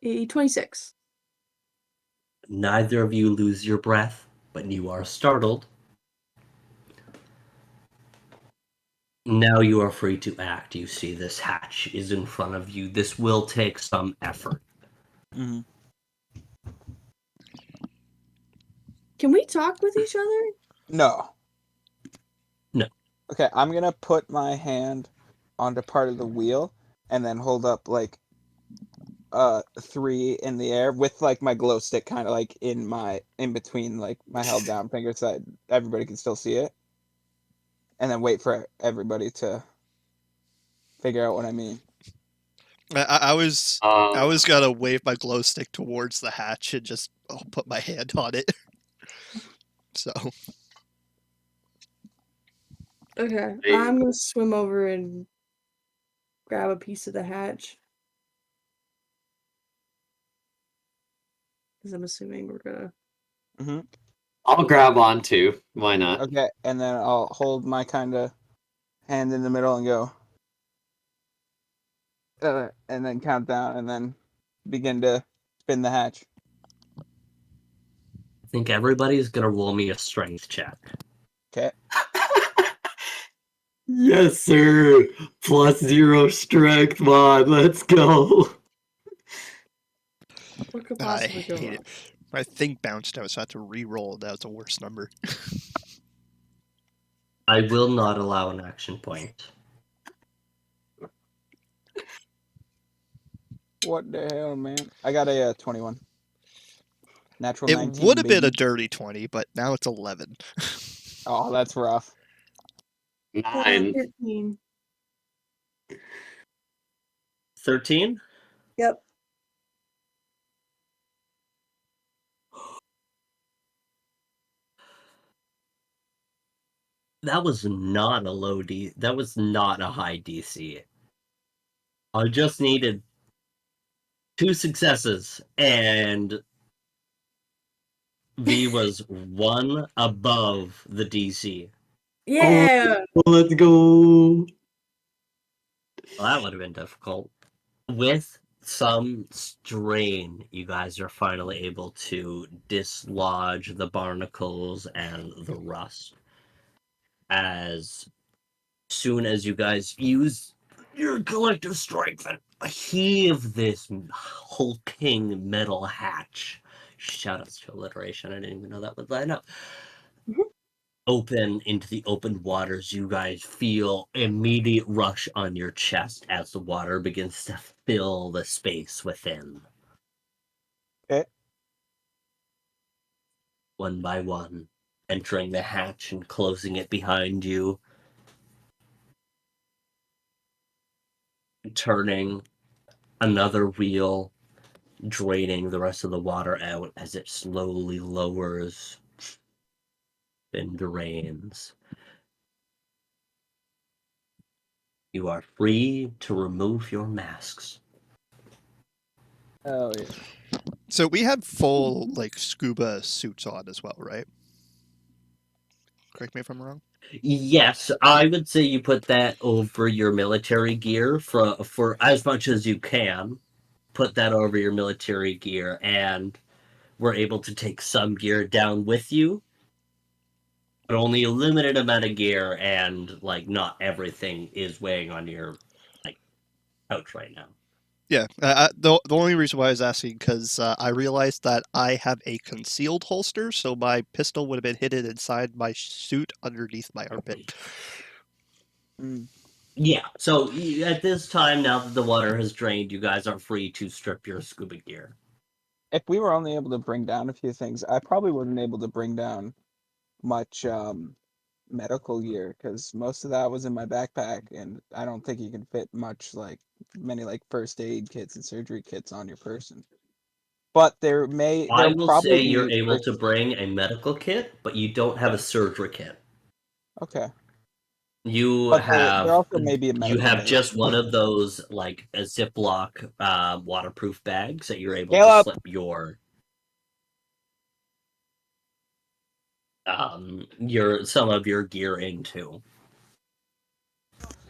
a 26. Neither of you lose your breath, but you are startled. Now you are free to act. You see this hatch is in front of you. This will take some effort. Mm-hmm. Can we talk with each other? No. No. Okay, I'm gonna put my hand onto part of the wheel and then hold up like 3 in the air with like my glow stick kind of like in between like my held down finger so that everybody can still see it. And then wait for everybody to figure out what I mean. I was Uh, gonna wave my glow stick towards the hatch and just put my hand on it. So Okay. Hey. I'm gonna swim over and grab a piece of the hatch. Because I'm assuming we're gonna. Mm-hmm. I'll grab on too. Why not? Okay, and then I'll hold my kind of hand in the middle and go, and then count down, and then begin to spin the hatch. I think everybody's gonna roll me a strength check. Okay. Yes, sir. +0 strength mod. Let's go. What could I possibly go hate wrong? it. My thing bounced out, so I had to re-roll. That was a worse number. I will not allow an action point. What the hell, man? I got a 21. Natural It 19, would have been a baby. dirty 20, but now it's 11. Oh, that's rough. 9. 13. 13? Yep. That was not a low D. That was not a high DC. I just needed 2 successes, and V was 1 above the DC. Yeah. Oh, let's go. Well, that would have been difficult. With some strain, you guys are finally able to dislodge the barnacles and the rust. As soon as you guys use your collective strength and heave this hulking metal hatch, shout outs to alliteration, I didn't even know that would line up, open into the open waters, you guys feel immediate rush on your chest as the water begins to fill the space within. Okay. One by one, entering the hatch and closing it behind you, turning another wheel, draining the rest of the water out as it slowly lowers and drains. You are free to remove your masks. Oh yeah. So we had full like scuba suits on as well, right? Correct me if I'm wrong. Yes, I would say you put that over your military gear for as much as you can. Put that over your military gear, and we're able to take some gear down with you, but only a limited amount of gear, and like not everything is weighing on your like couch right now. Yeah. The only reason why I was asking because I realized that I have a concealed holster, so my pistol would have been hidden inside my suit underneath my armpit. Mm. Yeah, so at this time, now that the water has drained, you guys are free to strip your scuba gear. If we were only able to bring down a few things, I probably wasn't able to bring down much medical gear because most of that was in my backpack, and I don't think you can fit many like first aid kits and surgery kits on your person. But I there'll will probably say you're be able to bring a medical kit, but you don't have a surgery kit. Okay. You But there have also may be a you medical have bay. just one of those like a Ziploc waterproof bags that you're able to Caleb! slip your some of your gear into.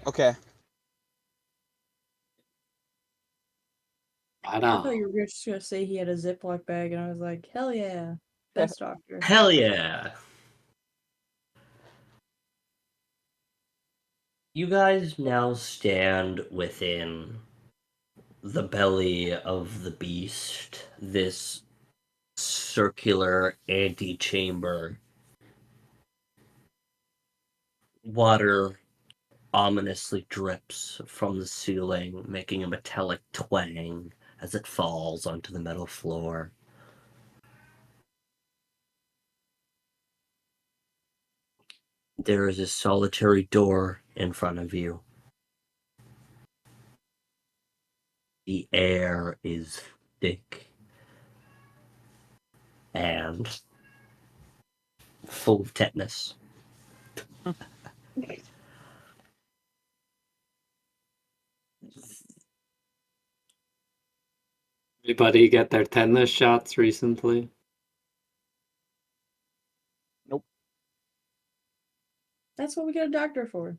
Okay. Right I thought on. you were just gonna say he had a Ziploc bag, and I was like, hell yeah, best doctor. Hell yeah. You guys now stand within the belly of the beast, this circular antechamber. Water ominously drips from the ceiling, making a metallic twang as it falls onto the metal floor. There is a solitary door in front of you. The air is thick and full of tetanus. Anybody get their tetanus shots recently? Nope. That's what we got a doctor for.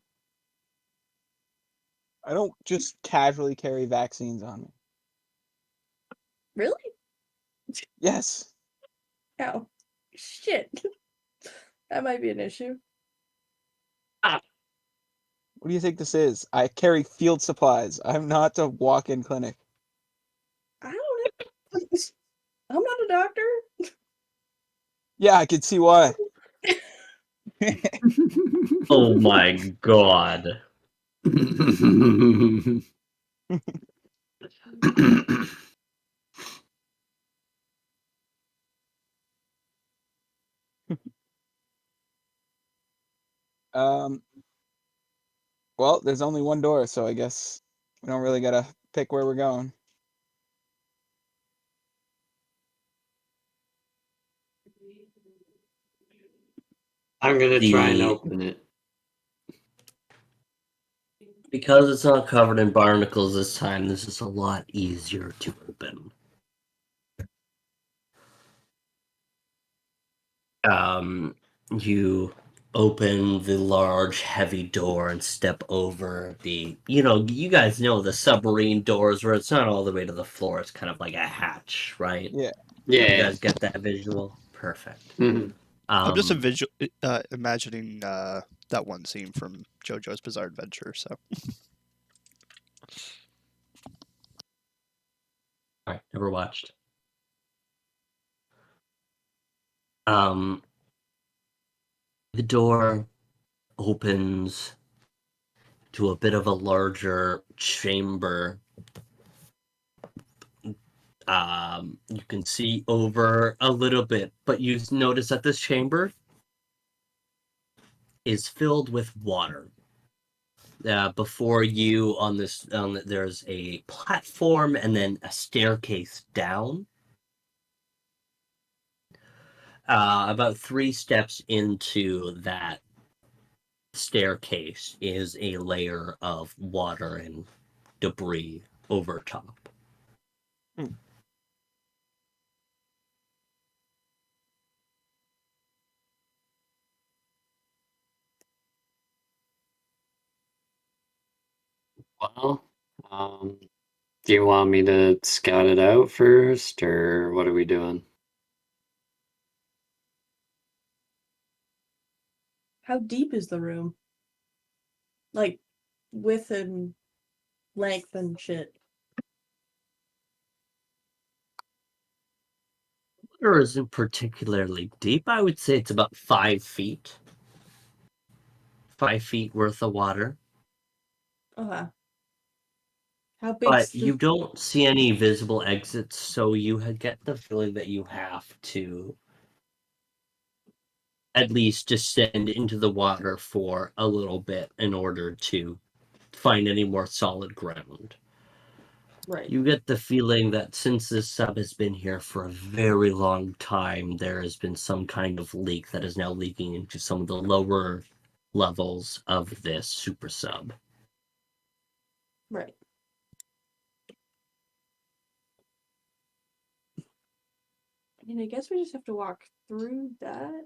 I don't just casually carry vaccines on me. Really? Yes. Ow. Shit. That might be an issue. What do you think this is? I carry field supplies. I'm not a walk-in clinic. I don't know. I'm not a doctor. Yeah, I can see why. Oh my god. Um, well, there's only one door, so I guess we don't really gotta pick where we're going. I'm gonna try and The open it. Because it's not covered in barnacles this time, this is a lot easier to open. You open the large, heavy door and step over the. You guys know the submarine doors where it's not all the way to the floor. It's kind of like a hatch, right? Yeah. You Yeah. guys get that visual? Perfect. Mhm. I'm just Um, imagining that one scene from JoJo's Bizarre Adventure. So all right, never watched. Um, the door opens to a bit of a larger chamber. You can see over a little bit, but you notice that this chamber is filled with water. Before you there's a platform and then a staircase down. About 3 steps into that staircase is a layer of water and debris over top. Well, do you want me to scout it out first, or what are we doing? How deep is the room? Like, width and length and shit. Water isn't particularly deep. I would say it's about 5 feet. 5 feet worth of water. Okay. How big's But the... you don't see any visible exits, so you get the feeling that you have to at least descend into the water for a little bit in order to find any more solid ground. Right. You get the feeling that since this sub has been here for a very long time, there has been some kind of leak that is now leaking into some of the lower levels of this super sub. Right. I mean, I guess we just have to walk through that.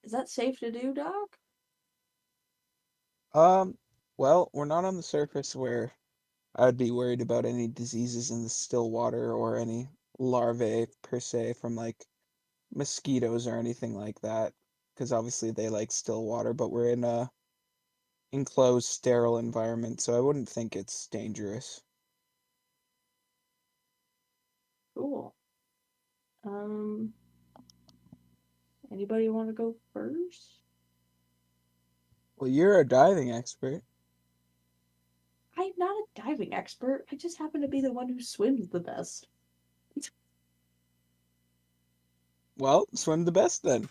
Is that safe to do, Doc? Well, we're not on the surface where I would be worried about any diseases in the still water or any larvae per se from like mosquitoes or anything like that, because obviously they like still water, but we're in a enclosed, sterile environment, so I wouldn't think it's dangerous. Cool. Anybody want to go first? Well, you're a diving expert. I'm not a diving expert. I just happen to be the one who swims the best. Well, swim the best then.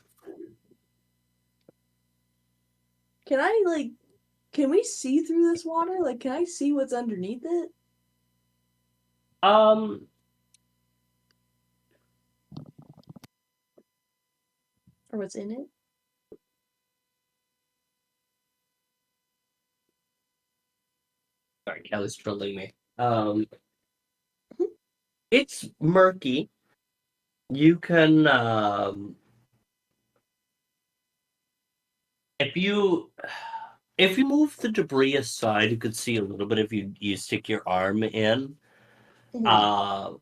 Can we see through this water? Like, can I see what's underneath it? Um, Or what's in it? sorry, Kelly's trolling me. It's murky. You can, if you move the debris aside, you could see a little bit if you stick your arm in. Uh,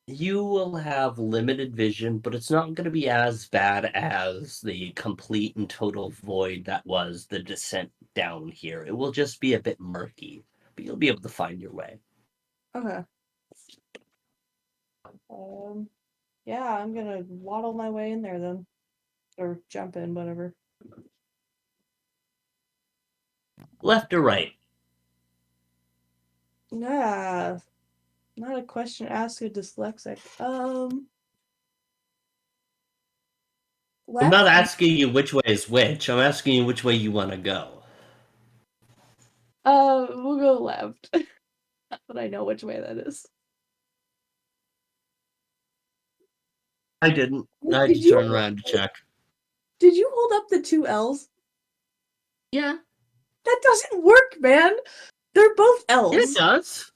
you will have limited vision, but it's not going to be as bad as the complete and total void that was the descent down here. It will just be a bit murky, but you'll be able to find your way. Okay. Yeah, I'm gonna waddle my way in there then. Or jump in, whatever. Left or right? Nah, not a question asked a dyslexic. I'm not Left? asking you which way is which. I'm asking you which way you want to go. We'll go left. But I know which way that is. I didn't. Wait, I had to turn around to check. Did you hold up the 2 L's? Yeah, That doesn't work, man! They're both it L's. does.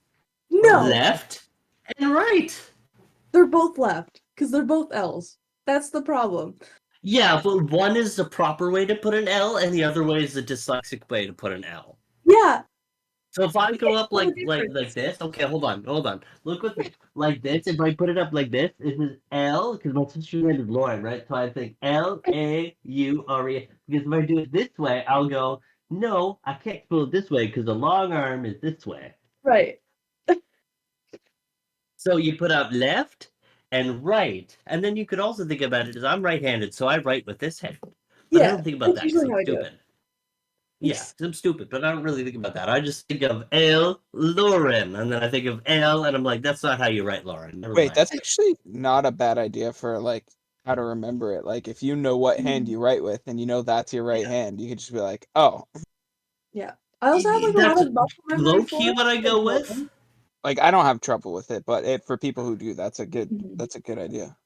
No, Left and right. they're both left, because they're both L's. That's the problem. Yeah, but one is the proper way to put an L, and the other way is the dyslexic way to put an L. Yeah. So if I go up What a like difference. this, okay, hold on. Look with me, like this. If I put it up like this is L, because my sister's name is Lauren, right? So I think Laure. Because if I do it this way, I'll go, no, I can't spell it this way because the long arm is this way. Right. So you put up left and right, and then you could also think about it as I'm right-handed, so I write with this hand. But I Yeah. don't think about That's that because usually I'm how I do it. stupid. Yeah, 'cause I'm stupid, but I don't really think about that. I just think of L. Lauren, and then I think of L, and I'm like, that's not how you write Lauren. Never Wait, mind. that's actually not a bad idea for like how to remember it. Like if you know what hand you write with and you know that's your right hand, you could just be like, oh, Yeah. I also have like a lot That's of muscle memory low for key it. what I like go with. Lauren. like I don't have trouble with it, but for people who do, that's a good Mhm. idea.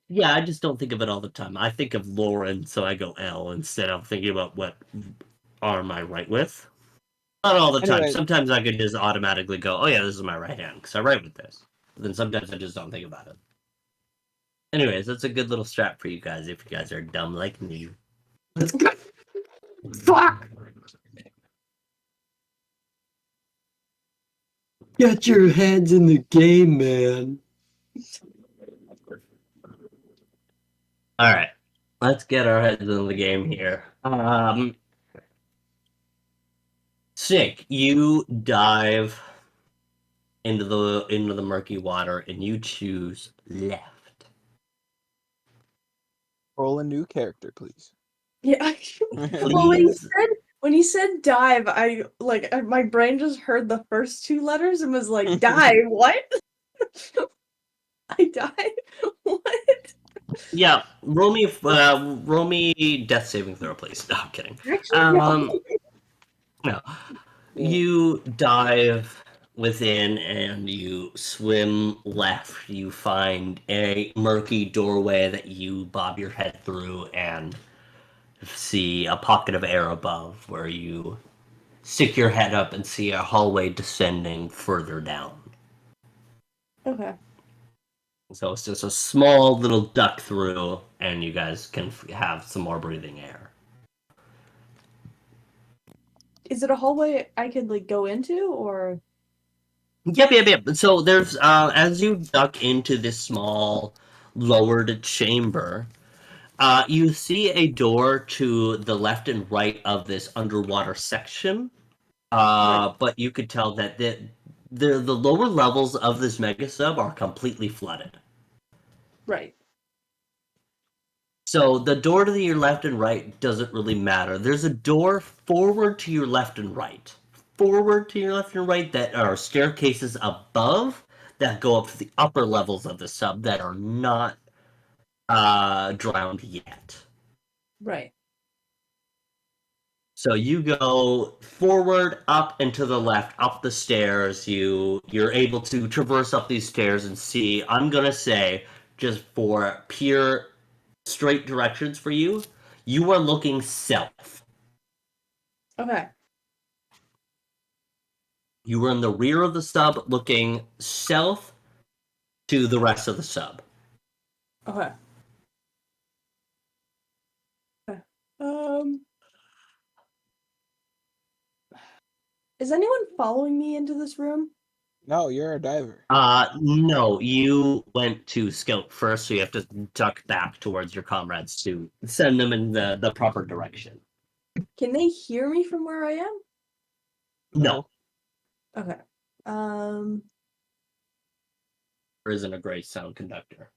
Yeah, I just don't think of it all the time. I think of Lauren, so I go L instead of thinking about what arm I write with. Not all the time. Anyway, Sometimes I could just automatically go, oh yeah, this is my right hand, because I write with this. But then sometimes I just don't think about it. Anyways, that's a good little strap for you guys if you guys are dumb like me. Let's go. Fuck! Get your heads in the game, man. All right, let's get our heads in the game here. Sick. You dive into the murky water and you choose left. roll a new character, please. Yeah. Well, Please. when you said dive, my brain just heard the first two letters and was like, dive, what? I dive? What? Yeah, roll me death saving throw, please. No, I'm kidding. Actually, no. No. You dive within and you swim left. You find a murky doorway that you bob your head through and see a pocket of air above where you stick your head up and see a hallway descending further down. Okay. So it's just a small little duck through, and you guys can have some more breathing air. Is it a hallway I could like go into or? Yep. So there's as you duck into this small lowered chamber, you see a door to the left and right of this underwater section. Right. But you could tell that the lower levels of this mega sub are completely flooded. Right. So the door to your left and right doesn't really matter. There's a door forward to your left and right. Forward to your left and right that are staircases above that go up to the upper levels of the sub that are not drowned yet. Right. So you go forward, up, and to the left, up the stairs. You're able to traverse up these stairs and see. I'm gonna say, just for pure straight directions for you, you are looking south. Okay. You were in the rear of the sub, looking south to the rest of the sub. Okay. Okay. Is anyone following me into this room? No, you're a diver. No, you went to scout first, so you have to duck back towards your comrades to send them in the proper direction. Can they hear me from where I am? No, Okay. there isn't a great sound conductor.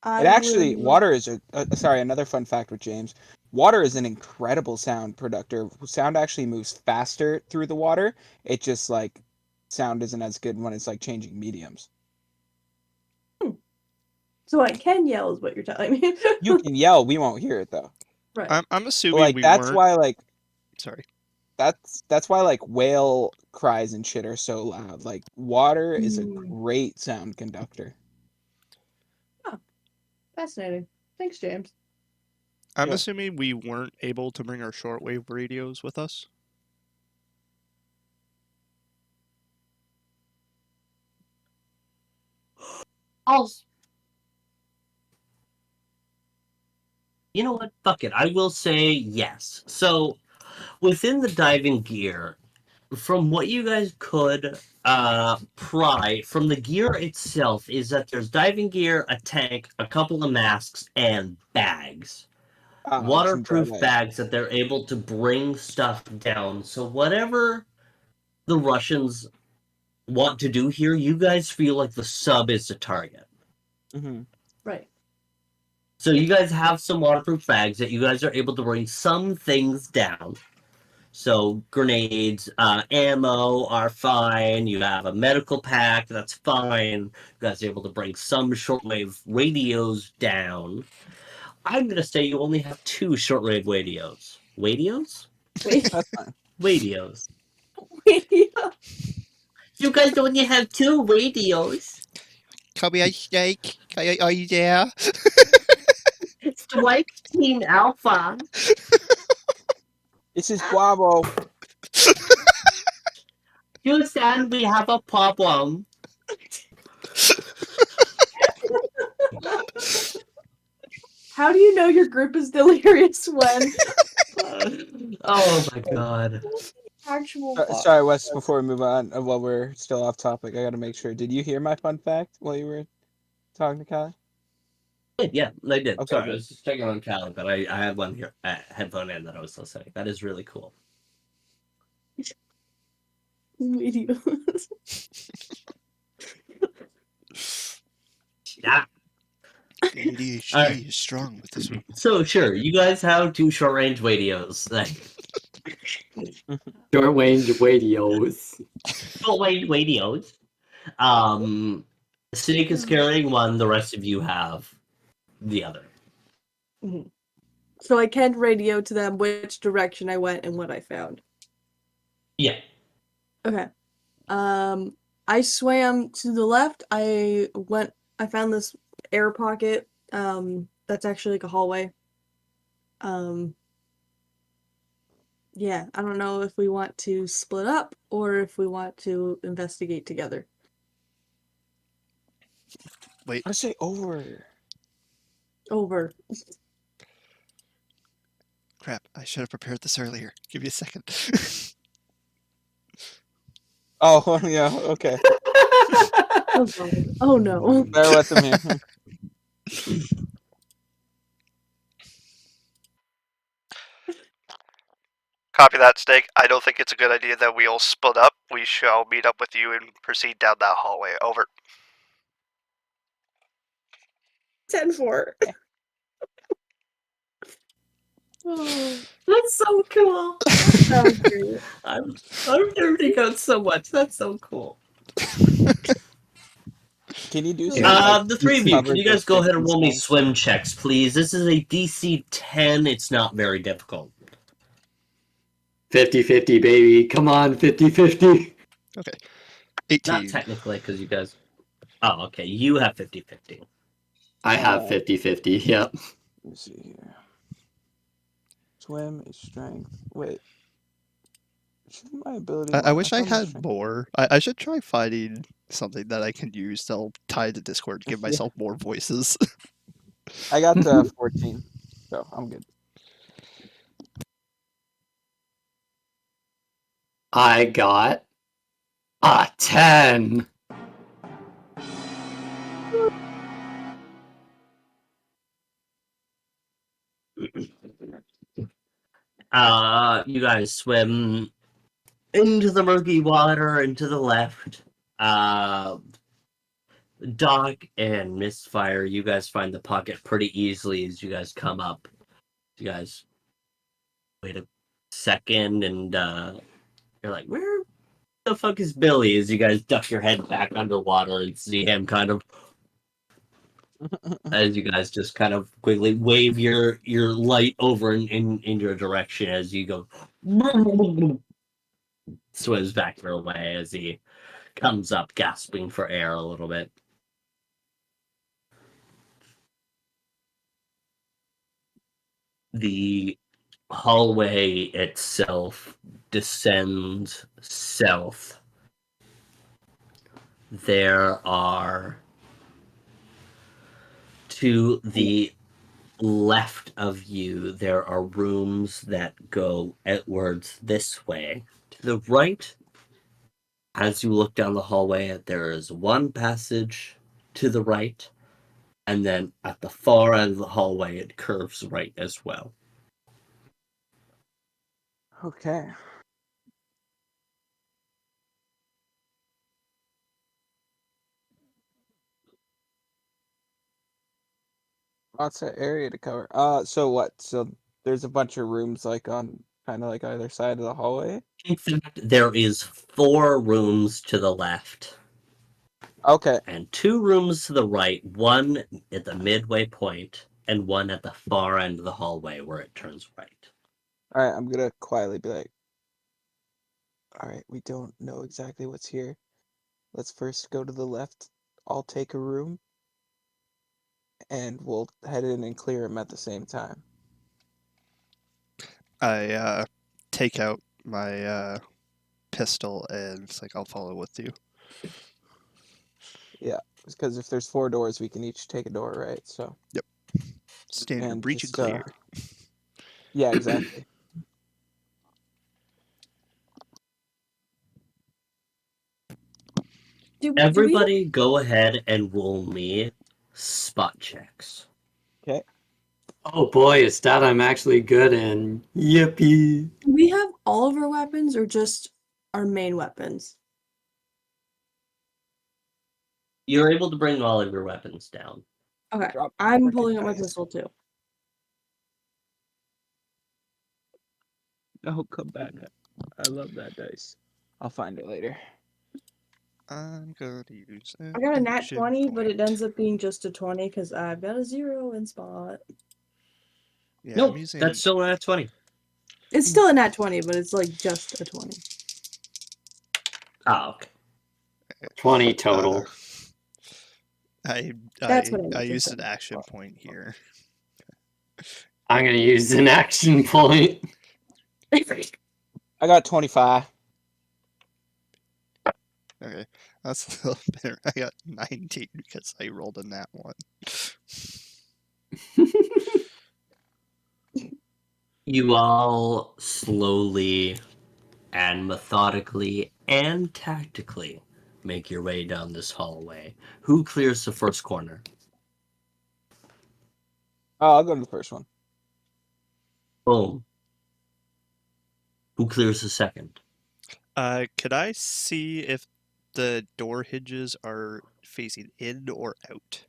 I It actually, will. water is sorry, another fun fact with James. Water is an incredible sound conductor. Sound actually moves faster through the water. It just like sound isn't as good when it's like changing mediums. So I can yell, is what you're telling me. You can yell, we won't hear it though. Right. I'm But, assuming like we that's weren't. why like Sorry. that's why like whale cries and shit are so loud. Like water is a Mm. great sound conductor. Fascinating. Thanks, James. I'm Yeah. assuming we weren't able to bring our shortwave radios with us. Also, You know what? Fuck it. I will say yes. So, within the diving gear, from what you guys could pry from the gear itself, is that there's diving gear, a tank, a couple of masks, and bags. Some dry Waterproof bags. bags that they're able to bring stuff down. So, whatever the Russians want to do here, you guys feel like the sub is the target. Mm-hmm. Right. So you guys have some waterproof bags that you guys are able to bring some things down. So grenades, ammo are fine. You have a medical pack, that's fine. You guys are able to bring some shortwave radios down. I'm gonna say you only have 2 shortwave radios. Radios? Wait. That's fine. Radios. Yeah. You guys only have 2 radios. Come here, Snake. Are you there? Strike Team Alpha. This is Guavo. Houston, we have a problem. How do you know your group is delirious when Oh my god. actual Sorry, Wes. Before we move on, while we're still off topic, I got to make sure. Did you hear my fun fact while you were talking to Kylie? Yeah, I did. Okay, Sorry, I good. was just checking on Callie, but I had one here, headphone in that I was listening. That is really cool. videos? Yeah. ADHD Alright. is strong with this one. So sure, you guys have 2 short range radios. Like Short range radios. short range radios. Snake is carrying one. The rest of you have the other. Mhm. So I can radio to them which direction I went and what I found. Yeah. Okay. I swam to the left. I found this air pocket. That's actually like a hallway. Yeah, I don't know if we want to split up or if we want to investigate together. Wait, I say over. Over. crap. I should have prepared this earlier. Give me a second. Oh, yeah, okay. Oh god. Oh no. Bear with him here. Copy that, Snake. I don't think it's a good idea that we all split up. We shall meet up with you and proceed down that hallway. Over. 10-4. Oh, that's so cool. That was great. I'm nerding out so much. That's so cool. Can you do some, The 3 of you, can you coverage guys of go ahead and roll me 50 swim checks, please? This is a DC 10. It's not very difficult. 50-50, baby. Come on, 50-50. Okay. Not 18. technically, because you guys... Oh, okay. You have 50-50. I have 50-50, yep. Let me see here. Swim is strength. Wait. Shouldn't my ability I one- wish I thought my had strength- more. I should try finding something that I can use that'll tie to Discord to give Yeah. myself more voices. I got 14, so I'm good. I got a 10. You guys swim into the murky water and to the left. Doc and Mistfire, you guys find the pocket pretty easily as you guys come up. You guys wait a second and you're like, where the fuck is Billy? As you guys duck your head back underwater and see him kind of as you guys just kind of quickly wave your light over in your direction as you go swims back your way as he comes up gasping for air a little bit. The hallway itself descends south. There are to the left of you, there are rooms that go outwards this way. To the right, as you look down the hallway, there is one passage to the right, and then at the far end of the hallway, it curves right as well. Okay. Lots of area to cover. So what? So there's a bunch of rooms like on kind of like either side of the hallway? In fact, there is 4 rooms to the left Okay. and 2 rooms to the right, one at the midway point and one at the far end of the hallway where it turns right. All right, I'm gonna quietly be like, all right, we don't know exactly what's here. Let's first go to the left. I'll take a room, and we'll head in and clear them at the same time. I take out my pistol and it's like I'll follow with you. Yeah, because if there's 4 doors, we can each take a door, right? So. Standard And breach and just, clear. Yeah, exactly. Do we have Everybody go ahead and roll me spot checks. Okay. Oh boy, a stat I'm actually good in. Yippee! do we have all of our weapons or just our main weapons? You're able to bring all of your weapons down. Okay, Drop the I'm frickin' pulling up my dice. pistol too. Oh, come back. I love that dice. I'll find it later. I'm gonna use an I got a nat action 20, but it point. ends up being just a 20 because I've got a 0 in spot. Yeah, Nope, I'm using that's still at 20. It's still a nat 20, but it's like just a 20. Oh, okay. 20 total. That's what I meant I to used say. an action point here. I'm gonna use an action point. I got 25. Okay, that's a little better. I got 19 because I rolled a nat 1. You all slowly and methodically and tactically make your way down this hallway. Who clears the first corner? Oh, I'll go to the first one. Boom. Who clears the second? Could I see if the door hinges are facing in or out?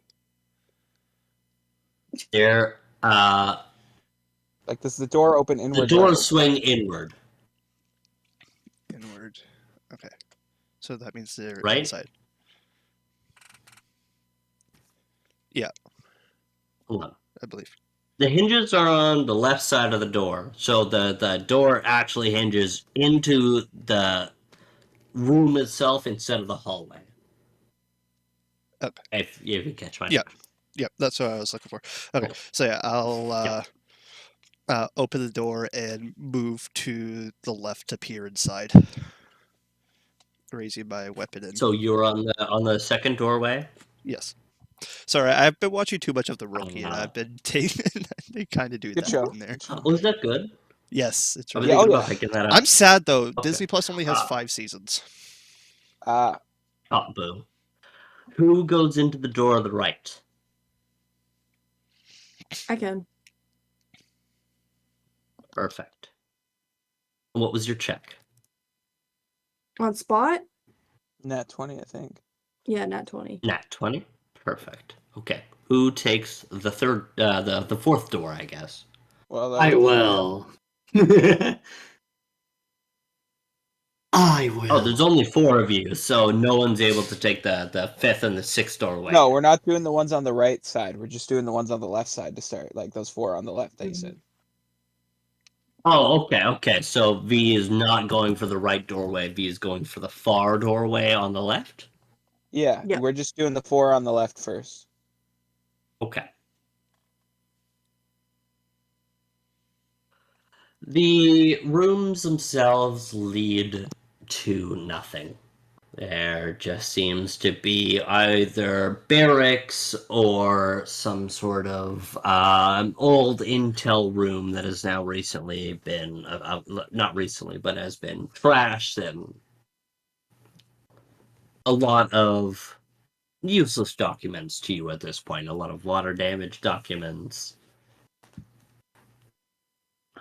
There, Like, does the door open the inwards or doors outwards? swing inward, Inward. Okay, so that means they're right? inside. Yeah, Hold on. I believe. The hinges are on the left side of the door, so the door actually hinges into the room itself instead of the hallway. Okay. If you catch my Yeah. drift. Yep, that's what I was looking for. Okay, Cool. so yeah, I'll Yep. open the door and move to the left to peer inside, raising my weapon in. So you're on the second doorway. Yes. Sorry, I've been watching too much of The Rookie, and Uh, I've been taking. They kind of do Good that show. in there. Good show. Was that good? Yes, it's I was really. Yeah, oh thinking yeah. about picking that up. I'm sad though. Okay. Disney Plus only has Ah. 5 seasons. Oh, boo. Who goes into the door on the right? I can. Perfect. What was your check? On spot? Nat 20, I think. Yeah, nat 20. Nat 20. Perfect. Okay. Who takes the third, the fourth door? I guess. Well, that I would be will. I will. Oh, there's only 4 of you, so no one's able to take the fifth and the sixth doorway. No, we're not doing the ones on the right side. We're just doing the ones on the left side to start. Like those 4 on the left that you said. Oh, okay. So V is not going for the right doorway. V is going for the far doorway on the left. Yeah, Yeah. we're just doing the 4 on the left first. Okay. The rooms themselves lead to nothing. There just seems to be either barracks or some sort of old intel room that has now recently been, not recently, but has been trashed, and a lot of useless documents to you at this point. A lot of water damage documents.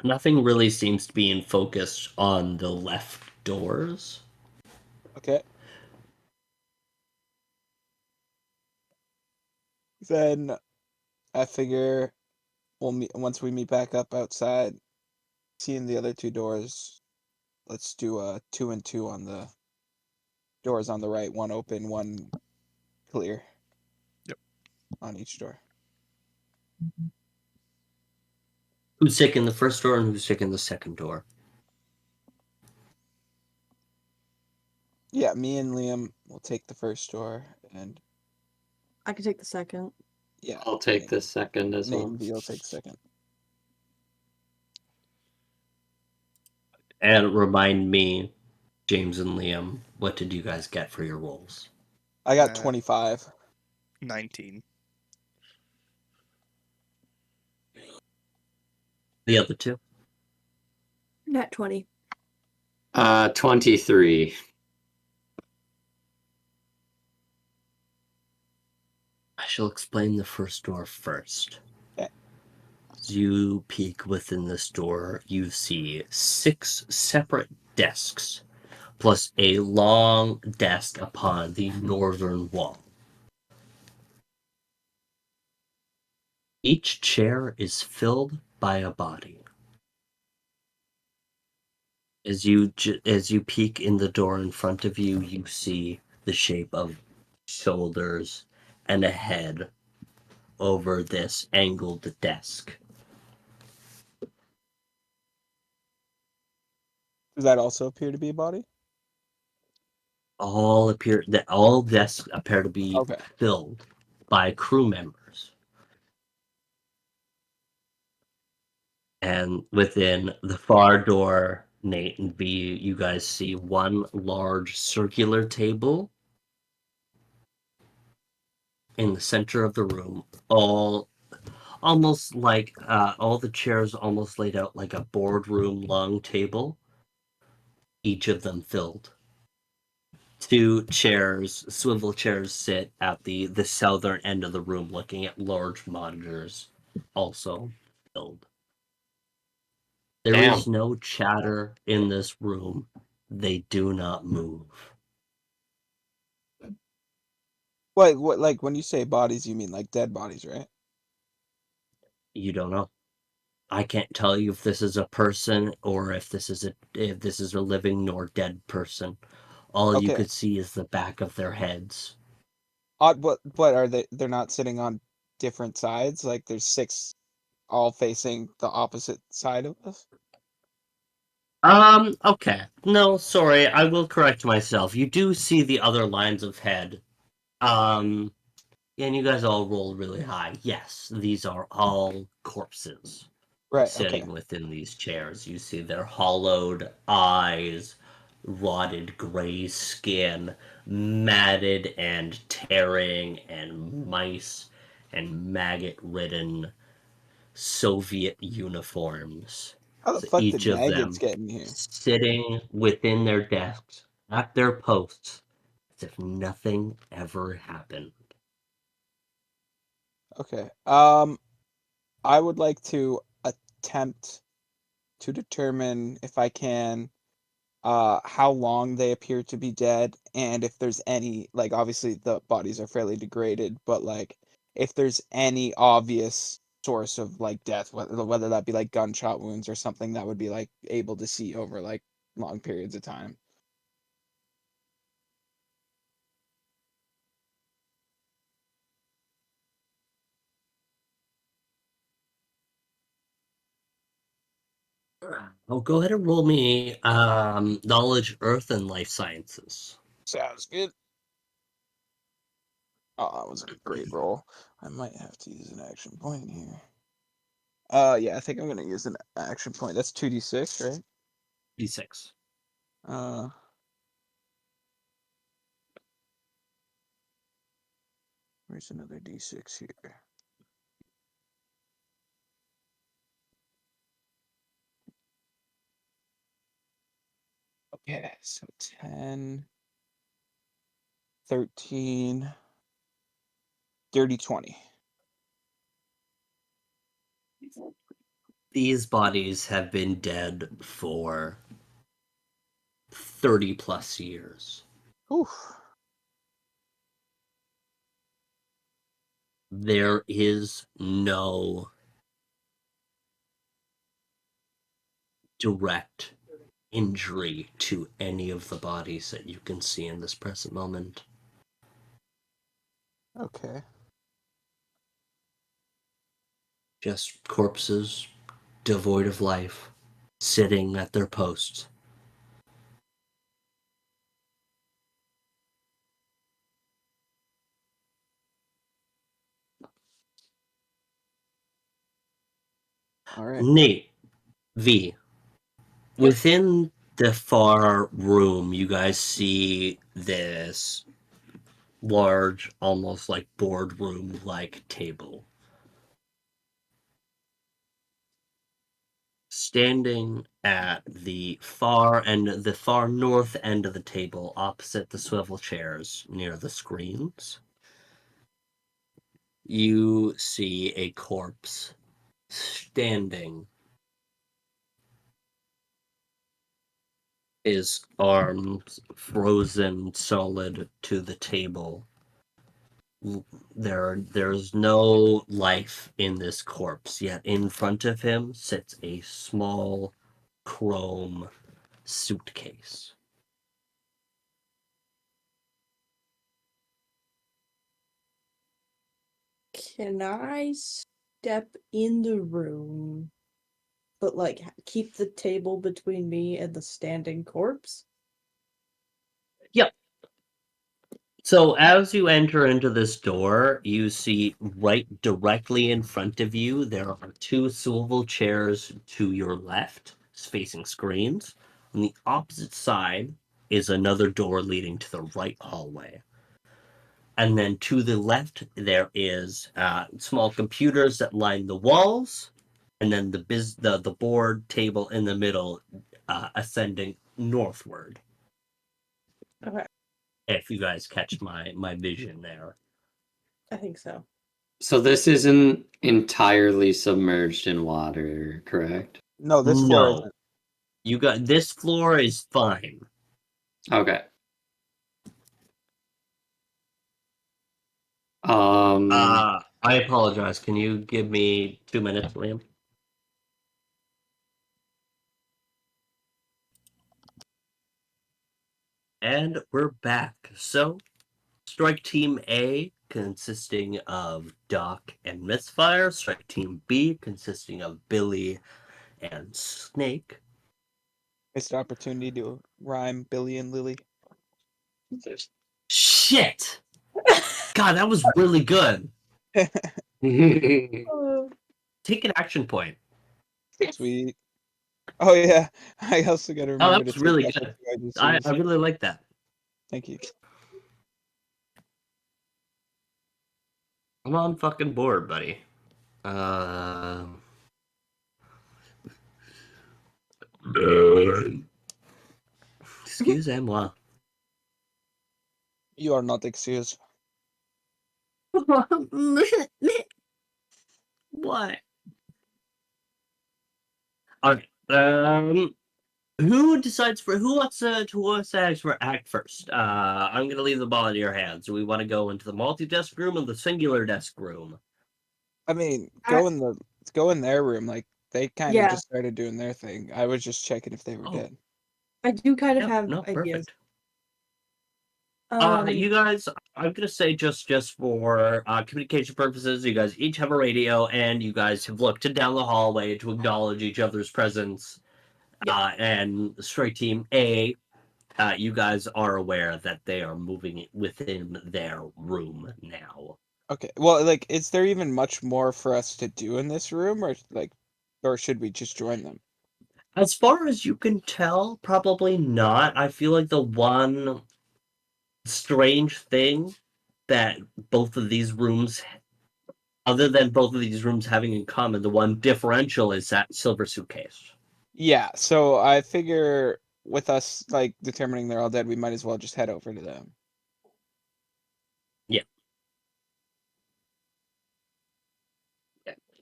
Nothing really seems to be in focus on the left doors. Okay. Then I figure we'll meet once we meet back up outside, seeing the other two doors. Let's do a 2 and 2 on the doors on the right. One open, one clear. Yep. On each door. Who's taking the first door and who's taking the second door? Yeah, me and Liam will take the first door, and I can take the second. yeah, I'll take the second as Nate well. and V will take second. And remind me, James and Liam, what did you guys get for your rolls? I got Uh, 25. 19. The other two? Nat 20. 23. I shall explain the first door first. Okay. As you peek within this door, you see 6 separate desks, plus a long desk upon the northern wall. Each chair is filled by a body. As you peek in the door in front of you, you see the shape of shoulders and a head over this angled desk. Does that also appear to be a body? All desks appear to be Okay. filled by crew members. And within the far door, Nate and V, you guys see one large circular table in the center of the room, all almost like all the chairs almost laid out like a boardroom long table, each of them filled. 2 chairs, swivel chairs, sit at the southern end of the room looking at large monitors, also filled. There Damn. is no chatter in this room. They do not move. What like when you say bodies, you mean like dead bodies, right? You don't know. I can't tell you if this is a person or if this is a living nor dead person. All you Okay. could see is the back of their heads. Odd, what are they? They're not sitting on different sides. Like there's 6 all facing the opposite side of us. Okay. No, sorry, I will correct myself. You do see the other lines of head. And you guys all rolled really high. Yes, these are all corpses Right. Okay. sitting within these chairs. You see their hollowed eyes, rotted gray skin, matted and tearing, and mice and maggot-ridden Soviet uniforms. How the So fuck did each of maggots them get in here? sitting within their desks at their posts as if nothing ever happened. Okay. I would like to attempt to determine if I can how long they appear to be dead, and if there's any, like, obviously the bodies are fairly degraded, but like if there's any obvious source of like death, whether that be like gunshot wounds or something that would be like able to see over like long periods of time. Oh, go ahead and roll me knowledge, earth, and life sciences. Sounds good. Oh, that was a great roll. I might have to use an action point here. Yeah, I think I'm gonna use an action point. That's 2d6, right? D6. Uh Where's another D6 here? Okay, so 10, 13, dirty 20. These bodies have been dead for 30 plus years. Whew. There is no direct injury to any of the bodies that you can see in this present moment. Okay. Just corpses, devoid of life, sitting at their posts. All right. Nate, V, within the far room, you guys see this large, almost like boardroom-like table. Standing at the far north end of the table, opposite the swivel chairs near the screens, you see a corpse standing, his arms frozen solid to the table. There's no life in this corpse, yet in front of him sits a small chrome suitcase. Can I step in the room, but like keep the table between me and the standing corpse? Yep. So as you enter into this door, you see right directly in front of you, there are two swivel chairs to your left, facing screens. On the opposite side is another door leading to the right hallway. And then to the left, there is small computers that line the walls, and then the board table in the middle, ascending northward. Okay, If you guys catch my vision there. I think so. So this isn't entirely submerged in water, correct? No, this floor No, isn't. you got this floor is fine. Okay. I apologize. Can you give me 2 minutes, Liam? And we're back. So, Strike Team A consisting of Doc and Misfire. Strike Team B consisting of Billy and Snake. Missed opportunity to rhyme Billy and Lily. Shit! God, that was really good. Take an action point. Sweet. Oh yeah, I also got to Oh, remember that to was take really extra good. PIDCs. I really like that. Thank you. I'm on fucking board, buddy. Excusez-moi. You are not excused. What? Okay. Who decides who wants to act first? I'm gonna leave the ball in your hands. Do we want to go into the multi-desk room or the singular desk room? I mean, I- go in their room. Like they kind of Yeah. just started doing their thing. I was just checking if they were Oh. dead. I do kind of Yep, have no, ideas. perfect. Um, You guys, I'm gonna say just for communication purposes, you guys each have a radio, and you guys have looked down the hallway to acknowledge each other's presence. Yeah. And Strike Team A, you guys are aware that they are moving within their room now. Okay. Well, like, is there even much more for us to do in this room, or should we just join them? As far as you can tell, probably not. I feel like the one strange thing that both of these rooms, other than both of these rooms having in common, the one differential is that silver suitcase. Yeah, so I figure with us like determining they're all dead, we might as well just head over to them.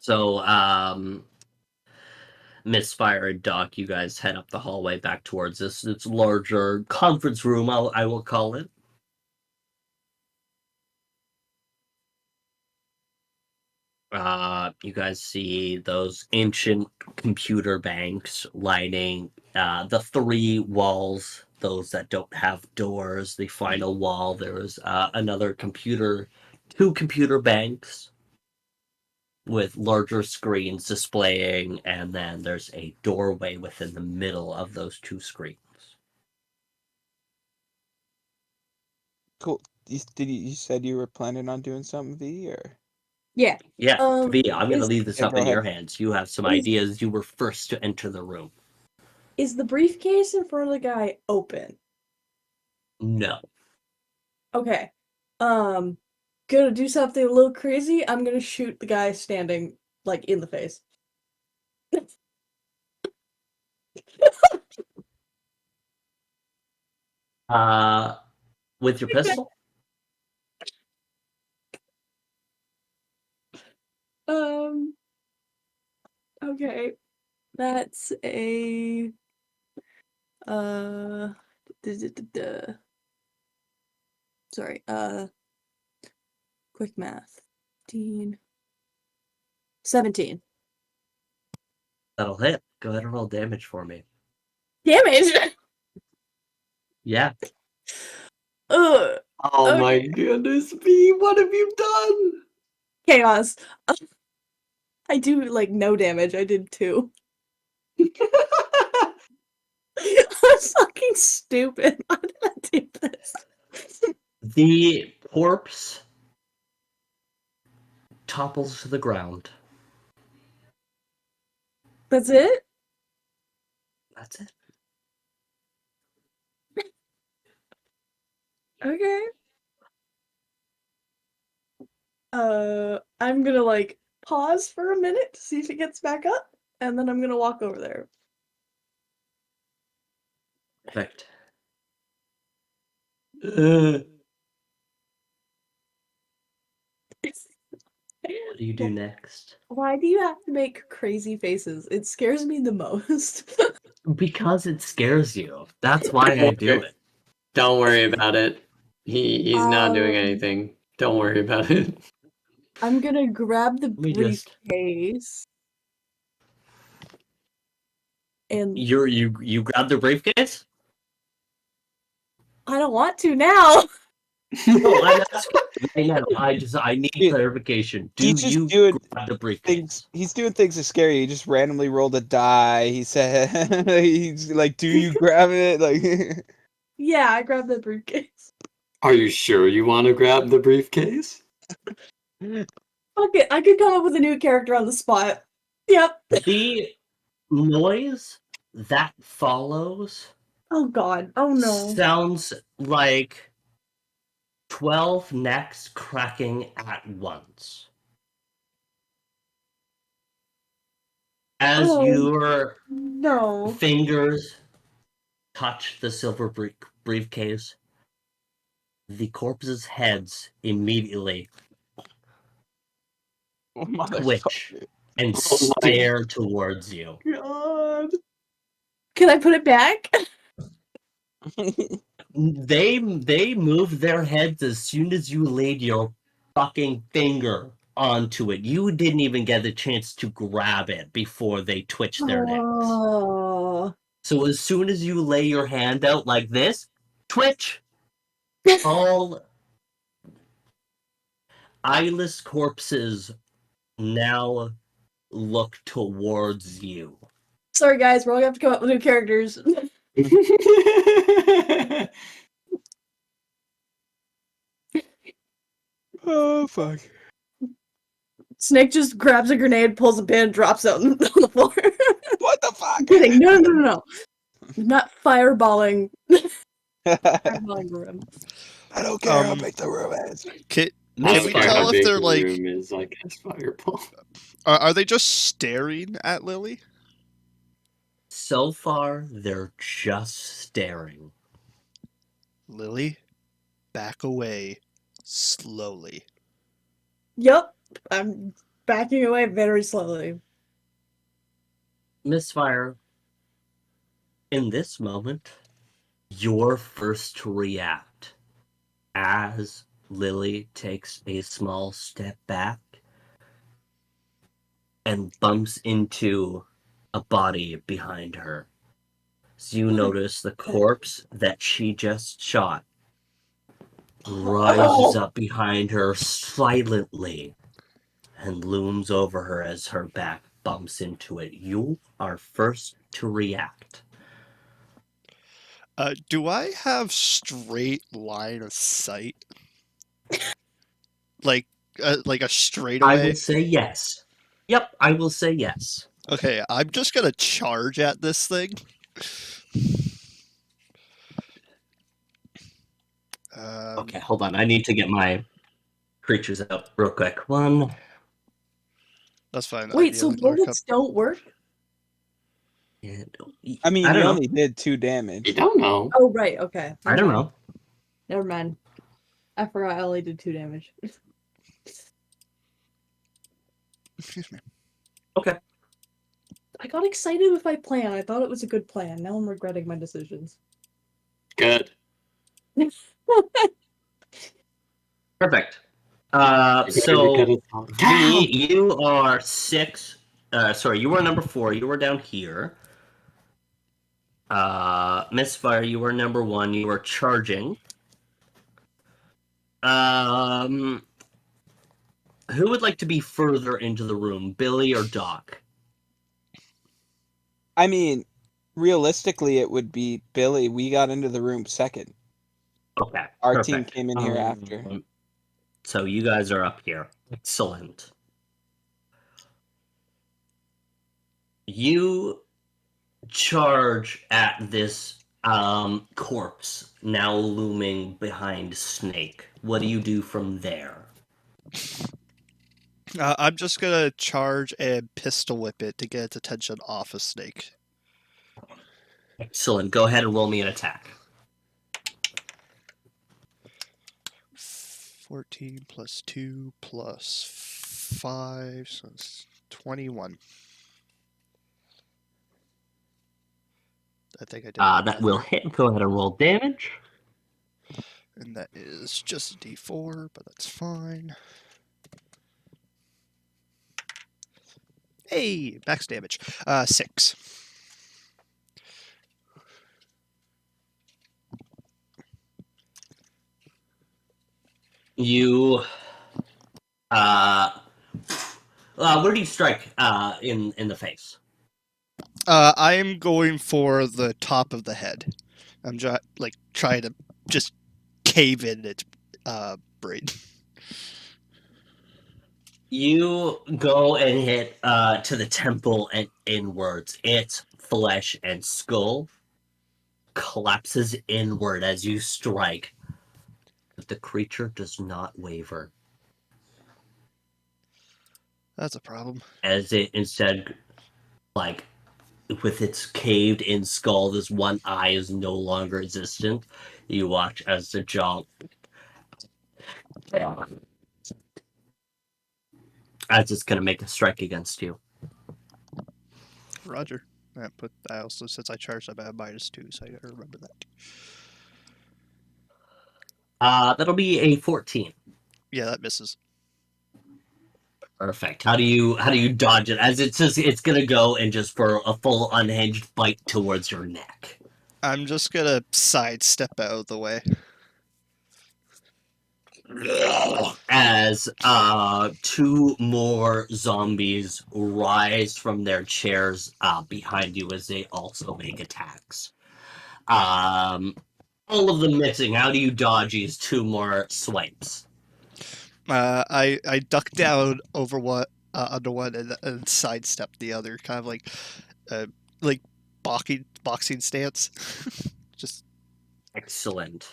So, Misfire and Doc, you guys head up the hallway back towards this larger conference room, I will call it. You guys see those ancient computer banks lining the three walls, those that don't have doors. The final wall, there is two computer banks with larger screens displaying, and then there's a doorway within the middle of those two screens. Cool. You said you were planning on doing something, V, or? Yeah. Yeah, V, I'm going to leave this Yeah, up go in your ahead. hands. You have some Is- ideas. You were first to enter the room. Is the briefcase in front of the guy open? No. Okay. Gonna do something a little crazy. I'm gonna shoot the guy standing like in the face. With your pistol? Okay. That's a uh sorry, quick math. 17. That'll hit. Go ahead and roll damage for me. Damage. Yeah. Oh my Okay. goodness, V, what have you done? Chaos. I do like no damage. I did 2. I'm fucking stupid. Why did I do this? The corpse topples to the ground. That's it? That's it. Okay. I'm gonna like pause for a minute to see if it gets back up, and then I'm gonna walk over there. Perfect. What do you do next? Why do you have to make crazy faces? It scares me the most. Because it scares you. That's why I do it. Don't worry about it. He's not doing Um, anything. Don't worry about it. I'm gonna grab the me just- briefcase. And You grab the briefcase? I don't want to now. No, I'm asking right now. I need Yeah. clarification. Do He's just you doing grab the briefcase? He's doing things to scare you. He just randomly rolled a die. He said, he's like, do you grab it? Like, Yeah, I grabbed the briefcase. Are you sure you want to grab the briefcase? Fuck it, I could come up with a new character on the spot. Yep. The noise that follows Oh god. Oh no. sounds like 12 necks cracking at once. As Oh. your No. fingers touch the silver briefcase, the corpses' heads immediately twitch motherfucker. and Oh my- stare towards you. God. Can I put it back? They moved their heads as soon as you laid your fucking finger onto it. You didn't even get a chance to grab it before they twitched their necks. Oh. So as soon as you lay your hand out like this, twitch. All eyeless corpses now look towards you. Sorry guys, we're all gonna have to come up with new characters. Oh, fuck. Snake just grabs a grenade, pulls a pin, drops it on the floor. What the fuck? I'm kidding. No. I'm not fireballing. Fireballing room. I don't care how Um, big the room is. Can I Miss don't we care tell how if big they're the like room is. I cast fireball. are they just staring at Lily? So far, they're just staring. Lily, back away slowly. Yep, I'm backing away very slowly. Misfire, in this moment, you're first to react as Lily takes a small step back and bumps into a body behind her. So you notice the corpse that she just shot rises up behind her silently and looms over her as her back bumps into it. You are first to react. Do I have straight line of sight? Like a I will straightaway? say yes. Yep, I will say yes. Okay, I'm just gonna charge at this thing. Okay, hold on. I need to get my creatures out real quick. One. That's fine. Wait, The so other one bullets don't work? And, I mean, I you don't only know. did 2 You damage. don't know. Oh, right, okay. I don't know. Never mind. I forgot I only did 2 damage. Excuse me. Okay. I got excited with my plan. I thought it was a good plan. Now I'm regretting my decisions. Good. Perfect. You're So good at V, you are 6. Sorry, you were number 4. You were down here. Misfire, you were number 1. You were charging. Who would like to be further into the room, Billy or Doc? I mean, realistically, it would be Billy. We got into the room second. Okay, Our perfect. team came in here after. So you guys are up here. Excellent. You charge at this corpse now looming behind Snake. What do you do from there? I'm just gonna charge and pistol whip it to get its attention off of Snake. Excellent. Go ahead and roll me an attack. 14 plus 2 plus 5, so it's 21. I think I did. That will hit. Go ahead and roll damage. And that is just a d4, but that's fine. Hey, max damage. 6. You where do you strike in the face? I am going for the top of the head. I'm trying to just cave in its brain. You go and hit to the temple and inwards. Its flesh and skull collapses inward as you strike. But the creature does not waver. That's a problem. As it instead, like, with its caved in skull, this one eye is no longer existent. You watch as the jaw, as it's gonna make a strike against you. Roger. I also, since I charged, I have -2, so I gotta remember that. That'll be a 14. Yeah, that misses. Perfect. How do you dodge it? As it's gonna go and just for a full unhinged bite towards your neck. I'm just gonna sidestep out of the way. As 2 more zombies rise from their chairs behind you as they also make attacks. All of them missing. How do you dodge these 2 more swipes? I duck down over under one and sidestep the other, kind of like boxing stance. Just Excellent.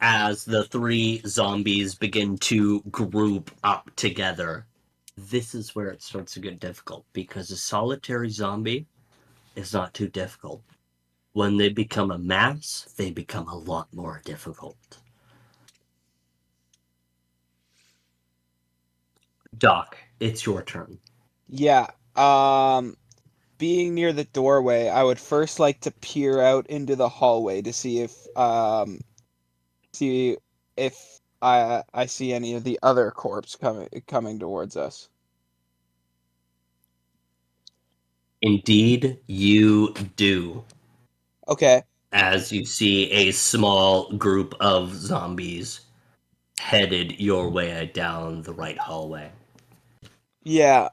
as the 3 zombies begin to group up together. This is where it starts to get difficult, because a solitary zombie is not too difficult. When they become a mass, they become a lot more difficult. Doc, it's your turn. Yeah. Being near the doorway, I would first like to peer out into the hallway to see if I see any of the other corpse coming towards us. Indeed, you do. Okay. As you see a small group of zombies headed your way down the right hallway. Yeah.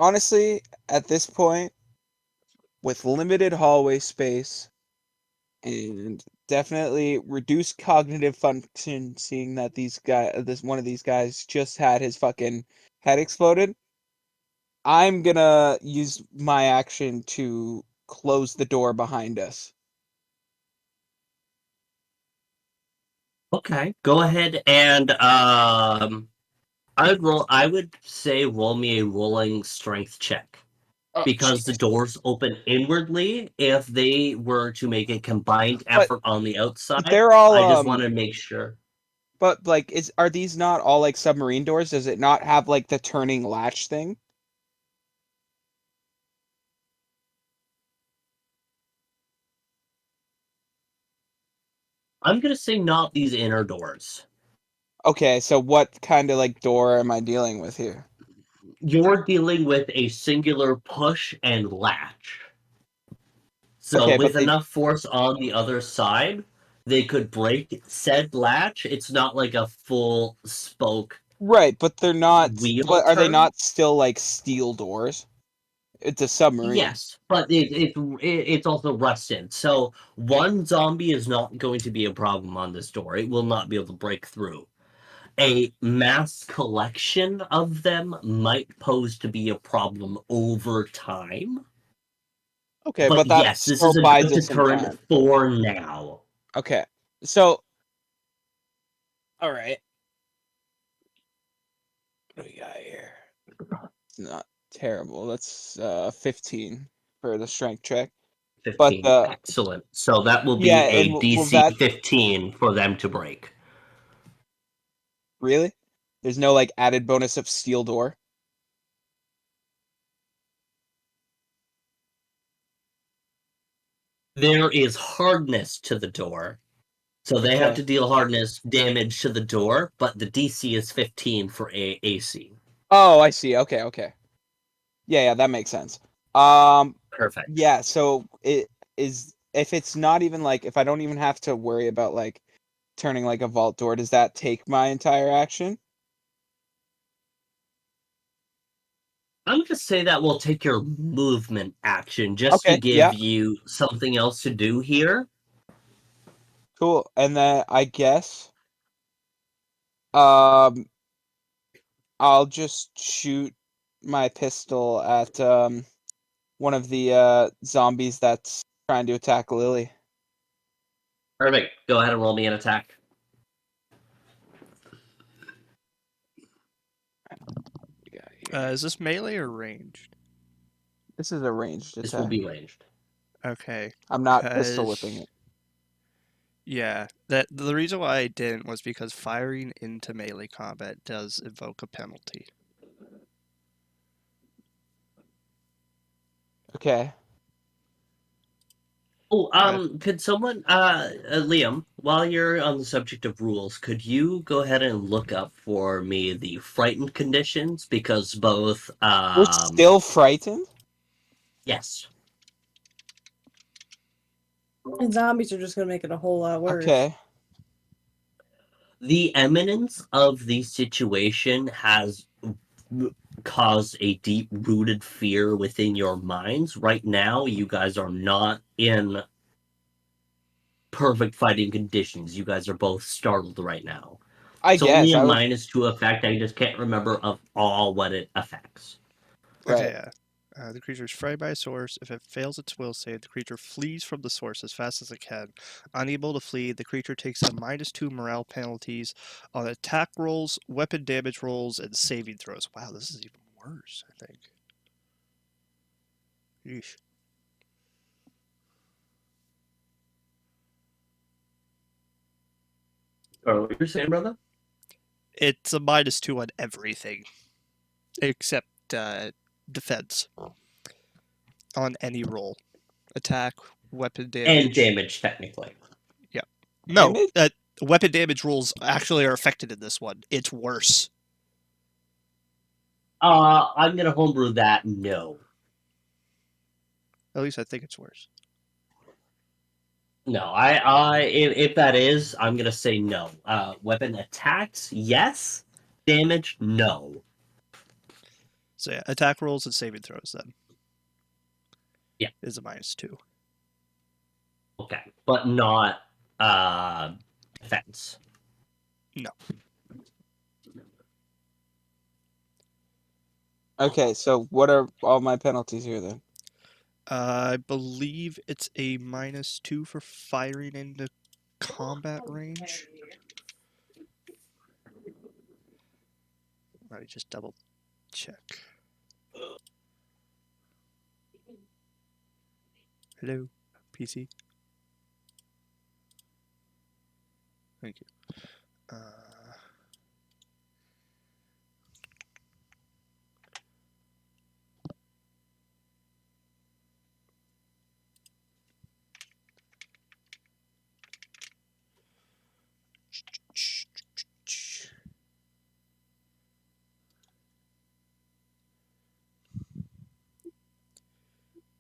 Honestly, at this point, with limited hallway space and definitely reduced cognitive function, seeing that one of these guys just had his fucking head exploded, I'm gonna use my action to close the door behind us. Okay, go ahead and I would say roll me a rolling strength check. Oh, Because the Jesus. doors open inwardly, if they were to make a combined But effort on the outside, they're all I just want to make sure. but like are these not all like submarine doors? Does it not have like the turning latch thing? I'm going to say not these inner doors. Okay, so what kind of like door am I dealing with here? You're dealing with a singular push and latch. So Okay, but with enough force on the other side, they could break said latch. It's not like a full spoke right, but they're not. wheel But are they turn. not still like steel doors? It's a submarine. Yes, but it's also rusted. So one zombie is not going to be a problem on this door. It will not be able to break through. A mass collection of them might pose to be a problem over time. Okay, But but that yes, this still is a buys good us some deterrent time. for now. Okay, so all right, what do we got here? It's not terrible. That's 15 for the strength check. But 15. Excellent. So that will yeah, be and a will DC that 15 for them to break. really? There's no like added bonus of steel door. There is hardness to the door. So they have Okay. to deal hardness damage to the door, but the DC is 15 for AC. Oh, I see. Okay, okay. Yeah, that makes sense. Um, Perfect. yeah, so it is if it's not even like if I don't even have to worry about like turning like a vault door, does that take my entire action? I'm going to say that will take your movement action just to Okay, yeah, give you something else to do here. cool. And then I guess um I'll just shoot my pistol at one of the zombies that's trying to attack Lily. Perfect. Go ahead and roll me an attack. We got here. Is this melee or ranged? This is a ranged This will attack. be ranged. Okay, I'm not pistol whipping because it. yeah, that the reason why I didn't was because firing into melee combat does evoke a penalty. Okay. Oh, Okay. could someone, Liam, while you're on the subject of rules, could you go ahead and look up for me the frightened conditions? Because both, We're still frightened? yes. And zombies are just gonna make it a whole lot worse. Okay. The eminence of the situation has caused a deep-rooted fear within your minds. Right now, you guys are not in perfect fighting conditions. You guys are both startled right now. I It's only guess a I would -2 effect. I just can't remember of all what it affects. Okay, right. yeah. The creature is fried by a source. If it fails its will save, the creature flees from the source as fast as it can. Unable to flee, the creature takes a -2 morale penalties on attack rolls, weapon damage rolls, and saving throws. Wow, this is even worse, I think. Yeesh. Or what you're saying, brother? It's a -2 on everything except defense on any roll. Attack, weapon damage. And damage, technically. No, Damage? weapon damage rolls actually are affected in this one. It's worse. I'm gonna homebrew that. No. At least I think it's worse. No, if that is, I'm gonna say no. Weapon attacks, yes. Damage, no. So yeah, attack rolls and saving throws then. Yeah. Is a -2. Okay, but not defense. No. Okay, so what are all my penalties here then? I believe it's a -2 for firing into combat range. Let me just double check. Hello, PC. Thank you.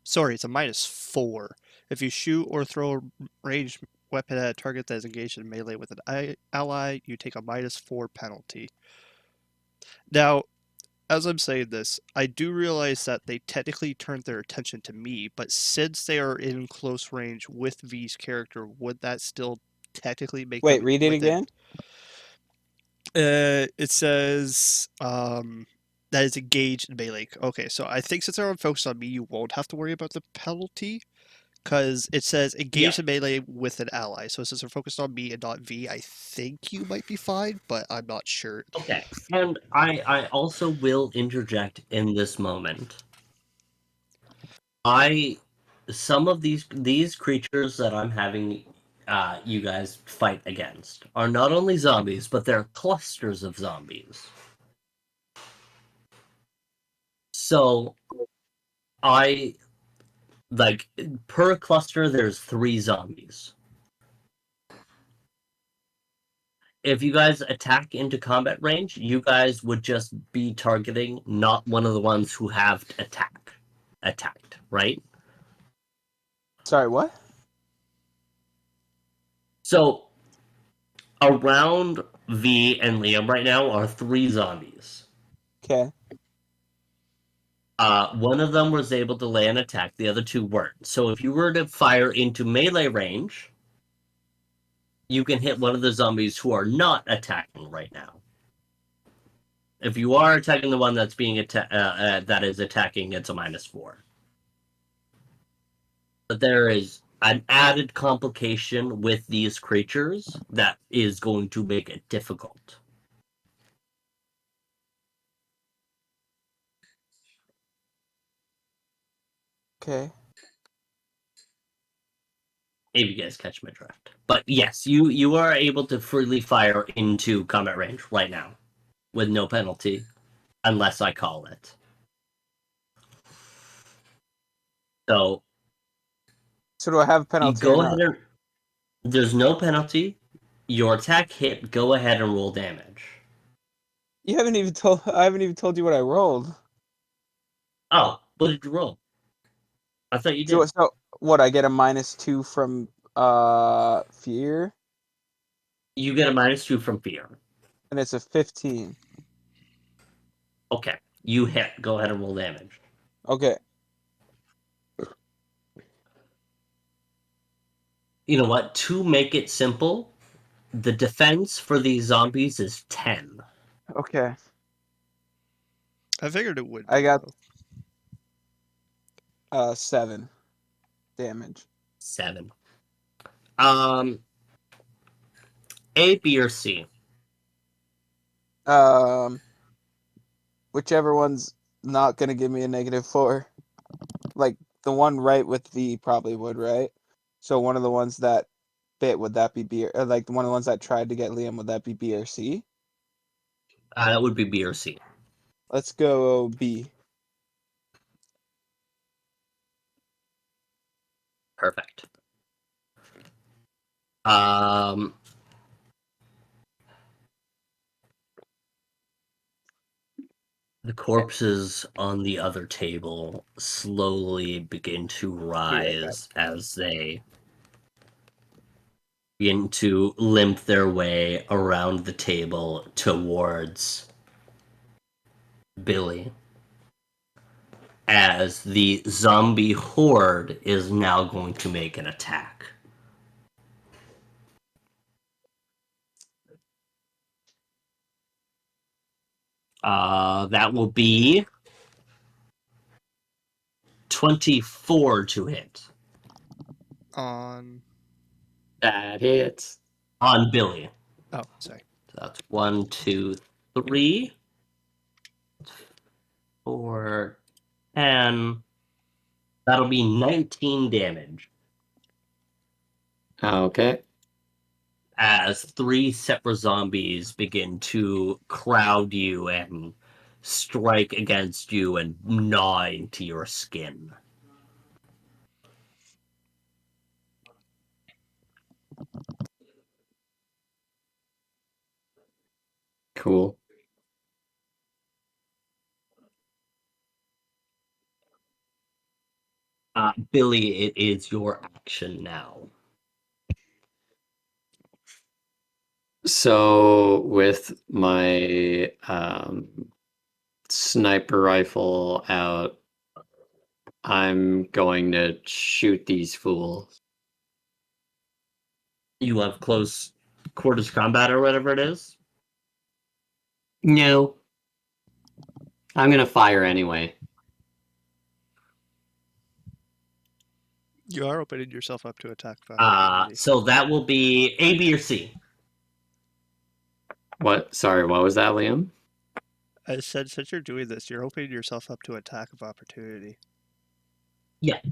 Sorry, it's a -4. If you shoot or throw a ranged weapon at a target that is engaged in melee with an ally, you take a -4 penalty. Now, as I'm saying this, I do realize that they technically turned their attention to me, but since they are in close range with V's character, would that still technically make Wait, them read it within? again. It says that is engaged in melee. Okay, so I think since they're focused on me, you won't have to worry about the penalty. Because it says engaged in melee with an ally. So since they're focused on me and not V, I think you might be fine, but I'm not sure. Okay, and I also will interject in this moment. Some of these creatures that I'm having you guys fight against are not only zombies, but they're clusters of zombies. So per cluster there's 3 zombies. If you guys attack into combat range, you guys would just be targeting not one of the ones who have attacked, right? Sorry, what? So around V and Liam right now are 3 zombies. Okay. One of them was able to lay an attack, the other 2 weren't. So if you were to fire into melee range, you can hit one of the zombies who are not attacking right now. If you are attacking the one that's being that is attacking, it's a -4. But there is an added complication with these creatures that is going to make it difficult. Okay. If you guys catch my drift. But yes, you are able to freely fire into combat range right now with no penalty, unless I call it. So So do I have a you penalty or go not? ahead and there's no penalty. Your attack hit. Go ahead and roll damage. I haven't even told you what I rolled. Oh, what did you roll? I thought you So, did. so what? I get a -2 from fear, You get a -2 from fear. and it's a 15. Okay, you hit. Go ahead and roll damage. Okay. You know what? To make it simple, the defense for these zombies is 10. Okay. I figured it would. I got- though. 7 damage. 7. A, B, or C? Whichever one's not gonna give me a -4. Like the one right with V probably would, right? So one of the ones that bit, would that be B? Or like one of the ones that tried to get Liam, would that be B or C? That would be B or C. Let's go B. Perfect. The corpses on the other table slowly begin to rise as they begin to limp their way around the table towards Billy, as the zombie horde is now going to make an attack. That will be 24 to hit On. That hits. on Billy. Oh, sorry. So that's 1, 2, 3, 4, 10. That'll be 19 damage Okay. as 3 separate zombies begin to crowd you and strike against you and gnaw into your skin. Cool. Billy, it is your action now. So with my sniper rifle out, I'm going to shoot these fools. You have close quarters combat or whatever it is? No. I'm going to fire anyway. You are opening yourself up to attack of opportunity. So that will be A, B, or C. What? Sorry, what was that, Liam? I said, since you're doing this, you're opening yourself up to attack of opportunity. Yeah.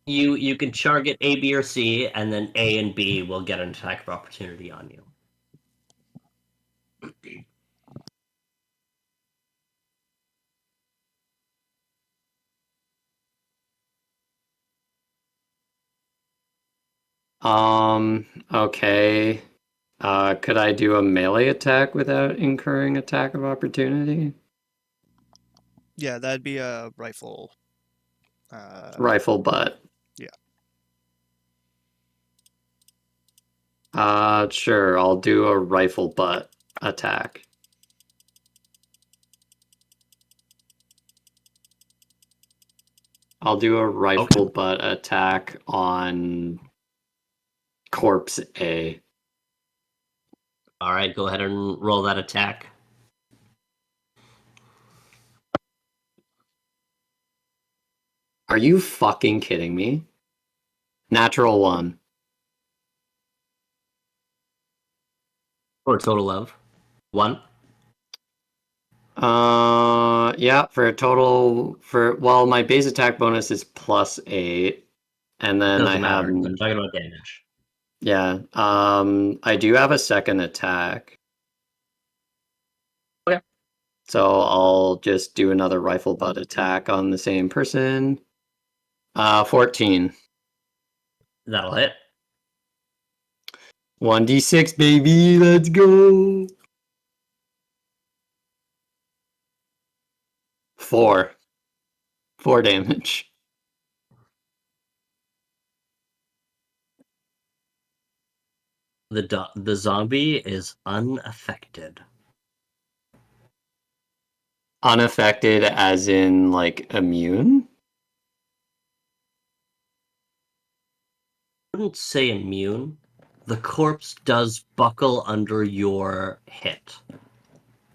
You can target A, B, or C, and then A and B will get an attack of opportunity on you. Okay. Could I do a melee attack without incurring attack of opportunity? Yeah, that'd be a rifle. Rifle butt. Yeah. Sure, I'll do a rifle butt attack. I'll do a rifle butt attack on corpse A. All right, go ahead and roll that attack. Are you fucking kidding me? Natural 1. For a total of 1. Yeah, for a total well, my base attack bonus is +8, and then Doesn't I have matter. I'm talking about damage. yeah. I do have a second attack. Okay. So I'll just do another rifle butt attack on the same person. 14. That'll hit. 1d6, baby, let's go. 4 damage. The zombie is unaffected. Unaffected as in, like, immune? I wouldn't say immune. The corpse does buckle under your hit,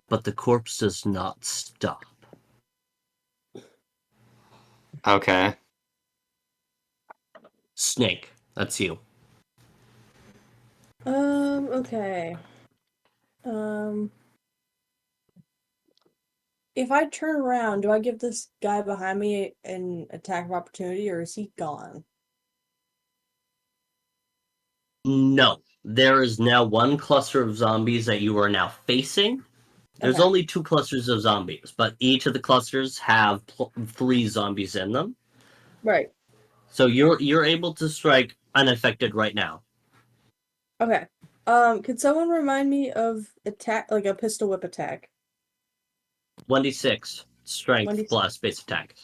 but the corpse does not stop. Okay. Snake, that's you. Okay. If I turn around, do I give this guy behind me an attack of opportunity, or is he gone? No. There is now one cluster of zombies that you are now facing. There's Okay. only 2 clusters of zombies, but each of the clusters have 3 zombies in them. Right. So you're able to strike unaffected right now. Okay. Could someone remind me of attack, like a pistol whip attack? 1d6 strength 1d6. plus base attack.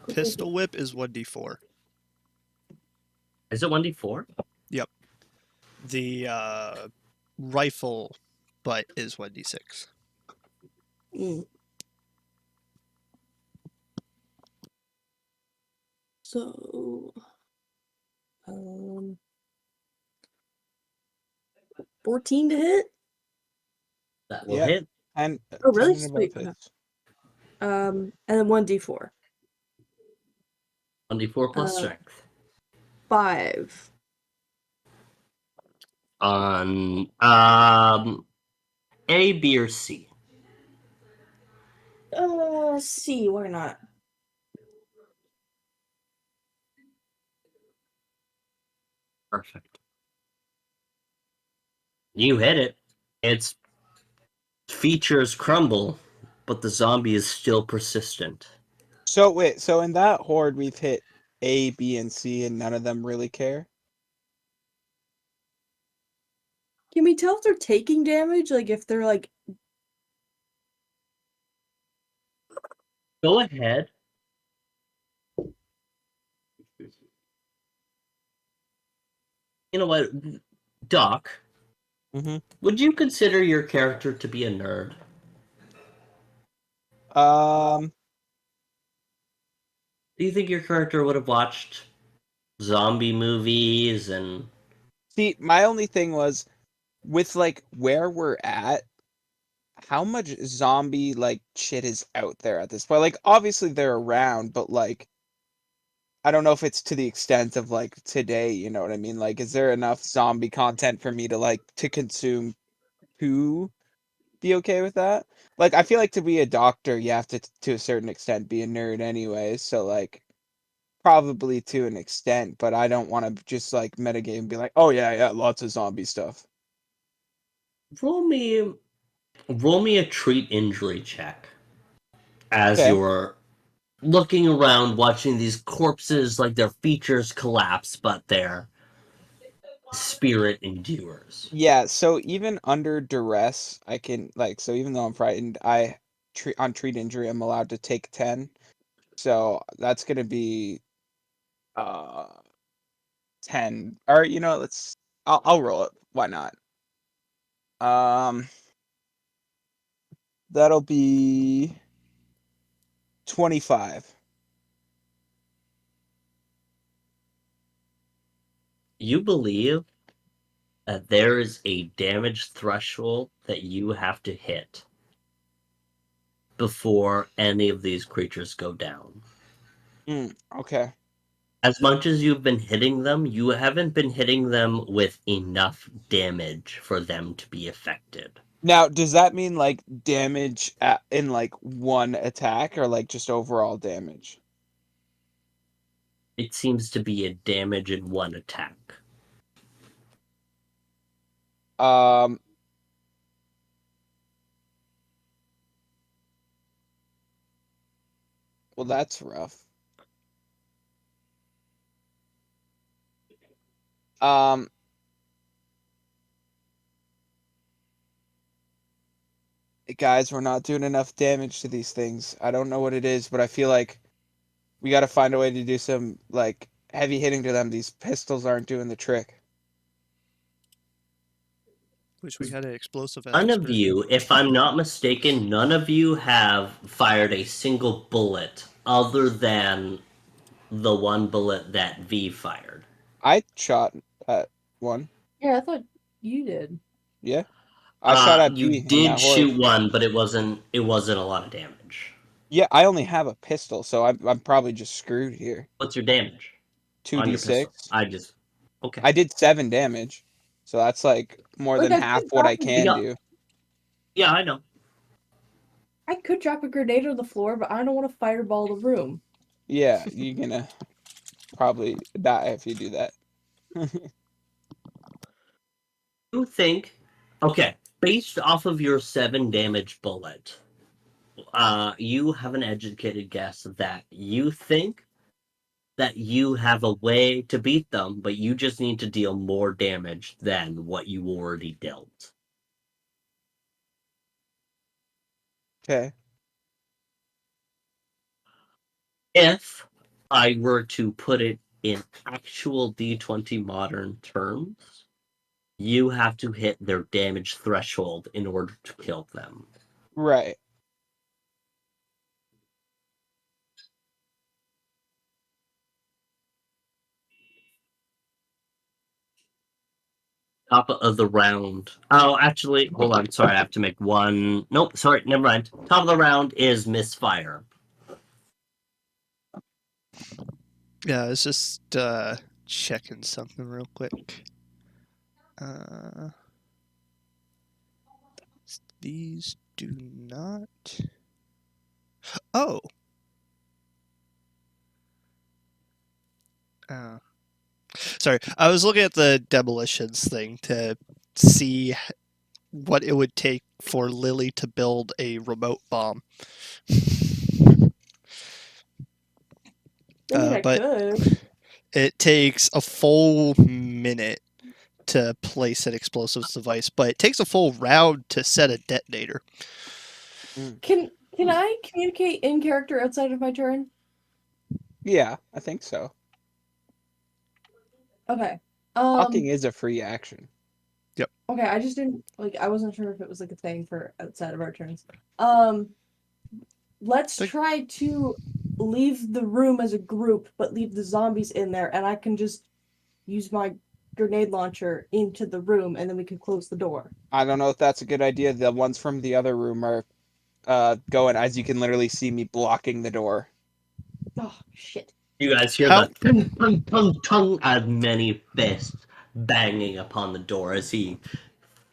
Pistol whip is 1d4. Is it 1d4? Yep. The rifle butt is 1d6. Mm. So, 14 to hit. That will Yep. hit. And Oh, really? 10 and Sweet. above hits. And then 1d4. 1d4 plus strength. 5. On A, B, or C. C. Why not? Perfect. You hit it. Its features crumble, but the zombie is still persistent. So wait, so in that horde we've hit A, B, and C, and none of them really care. Can we tell if they're taking damage? Like if they're like Go ahead. You know what, Doc? Mm-hmm. Would you consider your character to be a nerd? Do you think your character would have watched zombie movies and... See, my only thing was with like where we're at, how much zombie like shit is out there at this point? Like obviously they're around, but like I don't know if it's to the extent of like today, you know what I mean? Like is there enough zombie content for me to like to consume to be okay with that? Like I feel like to be a doctor, you have to a certain extent be a nerd anyway, so like probably to an extent, but I don't want to just like metagame and be like, "Oh yeah, lots of zombie stuff." Roll me a treat injury check as Okay. you're looking around, watching these corpses, like their features collapse, but their spirit endures. Yeah, so even under duress, I can like so even though I'm frightened, I treat injury, I'm allowed to take 10. So that's gonna be uh 10. Or you know, I'll roll it. Why not? Um that'll be 25. You believe that there is a damage threshold that you have to hit before any of these creatures go down. Okay. As much as you've been hitting them, you haven't been hitting them with enough damage for them to be affected. Now, does that mean like damage in like one attack or like just overall damage? It seems to be a damage in one attack. Um well that's rough. Um Guys, we're not doing enough damage to these things. I don't know what it is, but I feel like we got to find a way to do some like heavy hitting to them. These pistols aren't doing the trick. Wish we had an explosive None of expert. you, if I'm not mistaken, none of you have fired a single bullet other than the one bullet that V fired. I shot at one. Yeah, I thought you did. Yeah. I shot at You B in did that horde. shoot one, but it wasn't a lot of damage. Yeah, I only have a pistol, so I'm probably just screwed here. What's your damage? on your pistol? 2d6. Okay. I did 7 damage, so that's like more Like, than I half could what drop I a can Yeah. do. Yeah, I know. I could drop a grenade on the floor, but I don't want to fireball the room. Yeah, you're gonna probably die if you do that. You think, okay, based off of your 7 damage bullet, you have an educated guess that you think that you have a way to beat them, but you just need to deal more damage than what you already dealt. Okay. If I were to put it in actual D20 modern terms, you have to hit their damage threshold in order to kill them. Right. Top of the round. Oh, actually, hold on. Sorry, I have to make one. Nope, sorry, never mind. Top of the round is misfire. Yeah, I was just checking something real quick. These do not. Oh. Sorry, I was looking at the demolitions thing to see what it would take for Lily to build a remote bomb. I mean, I But could. it takes a full minute to place an explosives device, but it takes a full round to set a detonator. Can I communicate in character outside of my turn? Yeah, I think so. Okay. Talking is a free action. Okay, I just didn't I wasn't sure if it was like a thing for outside of our turns. Let's Think- try to leave the room as a group, but leave the zombies in there, and I can just use my grenade launcher into the room, and then we can close the door. I don't know if that's a good idea. The ones from the other room are going, as you can literally see me blocking the door. Oh shit! You guys hear How- the tung, tung, tung, tung as many fists banging upon the door as he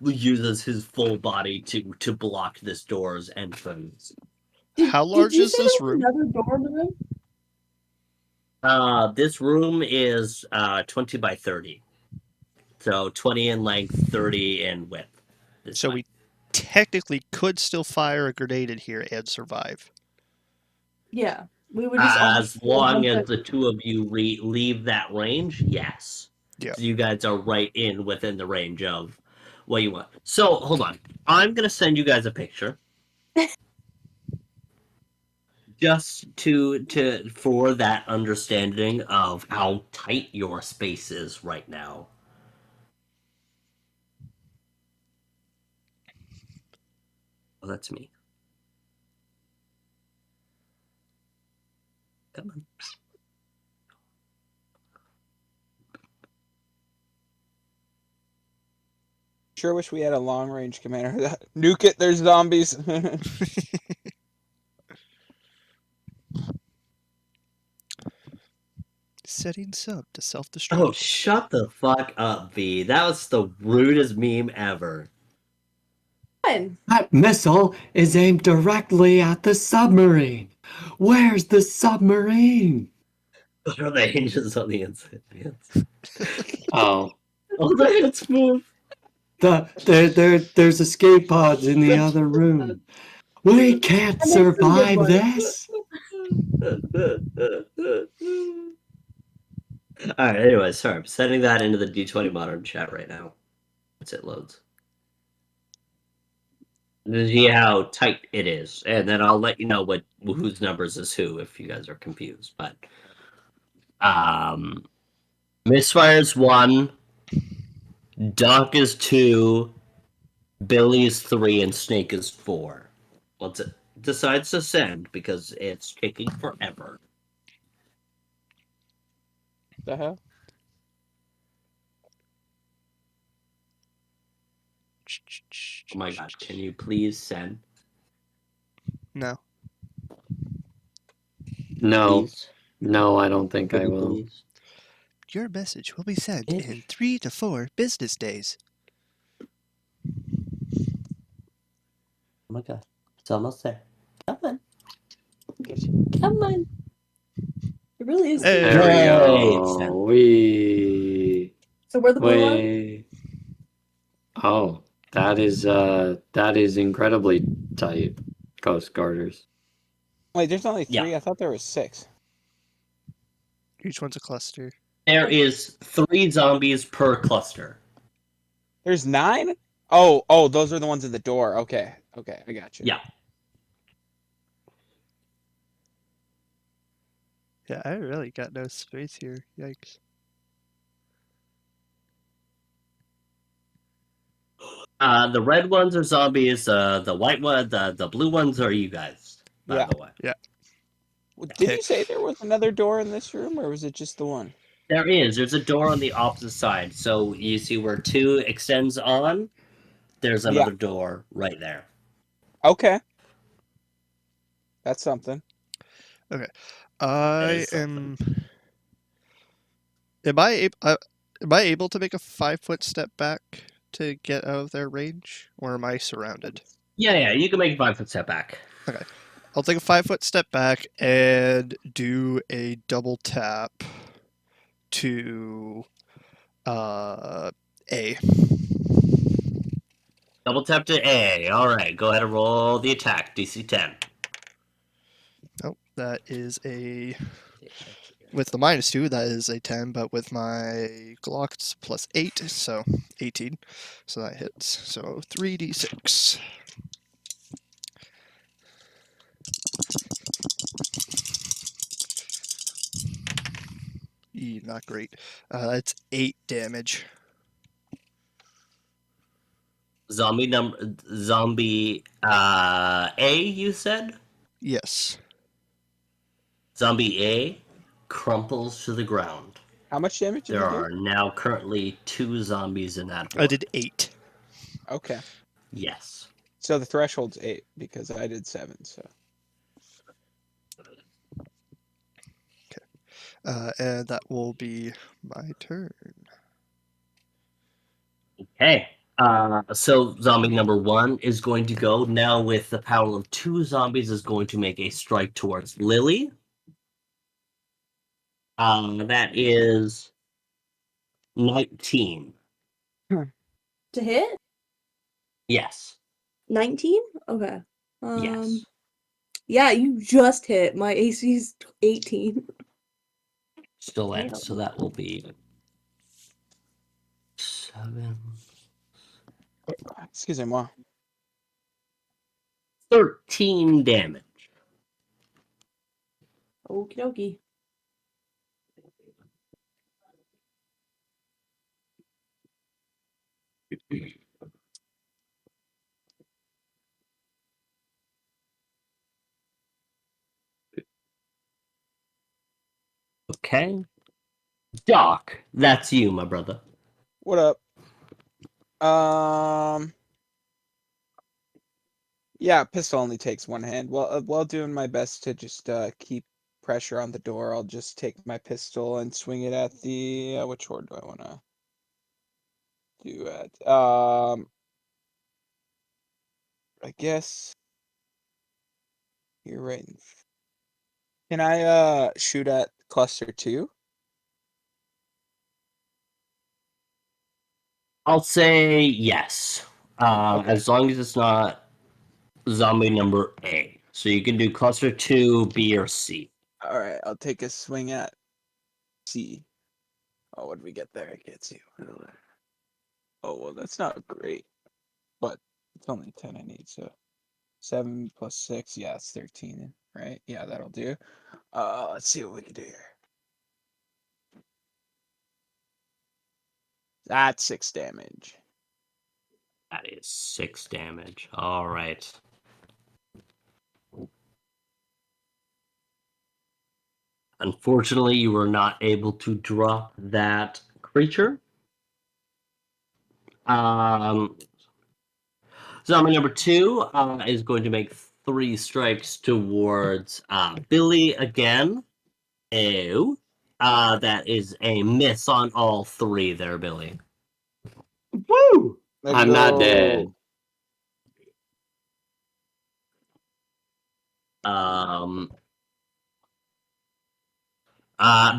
uses his full body to block this door's entrance. How Did large you is say this there was room? another door in the room? This room is 20 by 30. So 20 in length, 30 in width. So we technically could still fire a grenade in here and survive. Yeah, we would just all have As to long jump as in. the two of you leave that range, yes. Yeah. So you guys are right in within the range of what you want. So hold on. I'm gonna send you guys a picture. Just to for that understanding of how tight your space is right now. Oh, that's me. Come on. Sure wish we had a long range commander. Nuke it, there's zombies. Setting sub to self-destruct. Oh, shut the fuck up, V. That was the rudest meme ever. Fine. That missile is aimed directly at the submarine. Where's the submarine? What are the hinges on the inside? Oh, Oh, that's move. there's escape pods in the other room. We can't I made some good survive ones. this. Alright, anyway, sorry. I'm sending that into the D20 modern chat right now. Once it loads. To see how tight it is. And then I'll let you know whose numbers is who if you guys are confused. But Misfire's 1, Doc is 2, Billy's 3, and Snake is 4. Once it decides to send because it's taking forever. The hell? Oh my god, can you please send? No. No, Please? no, I don't think Could I you will. please? Your message will be sent Ish. in 3 to 4 business days. Oh my god. It's almost there. Come on. Come on. It really is. Hey. There we Yay, go. it's done. So where the blue one? Oh, that is incredibly tight, Coast Guarders. Wait, there's only Yeah. 3? I thought there was 6. Each one's a cluster. There is 3 zombies per cluster. There's 9? Oh, those are the ones at the door. Okay, I got you. Yeah. Yeah, I really got no space here. Yikes. The red ones are zombies. The white one, the blue ones are you guys. By Yeah. the way, Well, did Okay. you say there was another door in this room, or was it just the one? there's a door on the opposite side. So you see where 2 extends on. There's Yeah. another door right there. Okay. That's something. I is am. Am I able to make a 5-foot step back to get out of their range, or am I surrounded? Yeah. You can make a 5-foot step back. I'll take a 5-foot step back and do a double tap to A. Double tap to A. All right. Go ahead and roll the attack. DC 10. Oh, that is a. With the -2, that is a 10, but with my Glock, it's +8, so 18. So that hits. So 3d6. Not great. That's 8 damage. Zombie A, you said? Yes. Zombie A crumples to the ground. How much damage did There you are now currently 2 zombies in that horde. I did 8. do? Okay. Yes. So the threshold's 8 because I did 7. So And that will be my turn. Okay. So zombie number 1 is going to go now with the power of 2 zombies is going to make a strike towards Lily. That is 19. To hit? Yes. 19? Okay. Yes. Yeah, you just hit. My AC's 18. Still in, so that will be 7. excusez-moi. 13 damage. Okie dokie. Okay. Doc, that's you, my brother. What up? Yeah, pistol only takes 1 hand. Well, while doing my best to just keep pressure on the door, I'll just take my pistol and swing it at the which horde do I want to do at? I guess you're right. Can I shoot at cluster 2? I'll say yes. Okay. As long as it's not zombie number A. So you can do cluster 2, B, or C. All right, I'll take a swing at C. Oh, what did we get there? I can't see. Oh, well, that's not great, but it's only 10 I need, so 7 plus 6, yeah, it's 13, right? Yeah, that'll do. Let's see what we can do here. That's 6 damage. That is 6 damage. All right. Unfortunately, you were not able to drop that creature. Zombie number 2 is going to make 3 strikes towards Billy again. Ew. That is a miss on all three there, Billy. Woo! Let's I'm not go. dead.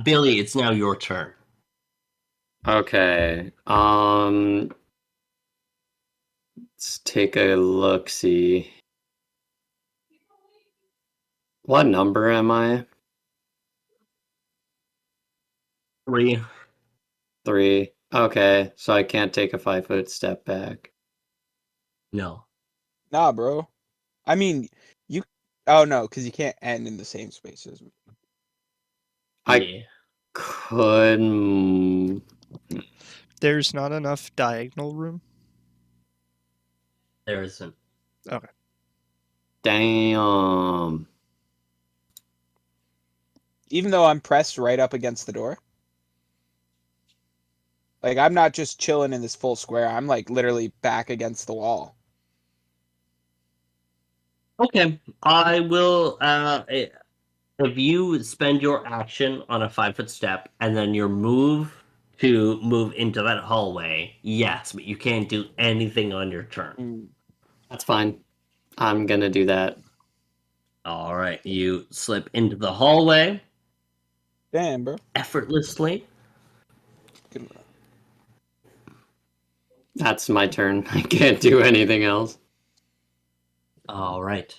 Billy, it's now your turn. Okay. Let's take a look. See. What number am I? 3. 3. Okay, so I can't take a 5-foot step back. No. Nah, bro. I mean, you. Oh no, because you can't end in the same space as me. I Yeah. could. There's not enough diagonal room. There isn't. Okay. Damn. Even though I'm pressed right up against the door. Like, I'm not just chilling in this full square. I'm like literally back against the wall. Okay. I will. If you spend your action on a 5-foot step and then your move to move into that hallway, yes, but you can't do anything on your turn. That's fine. I'm gonna do that. All right. You slip into the hallway Damn, bro. effortlessly. Good. That's my turn. I can't do anything else. All right.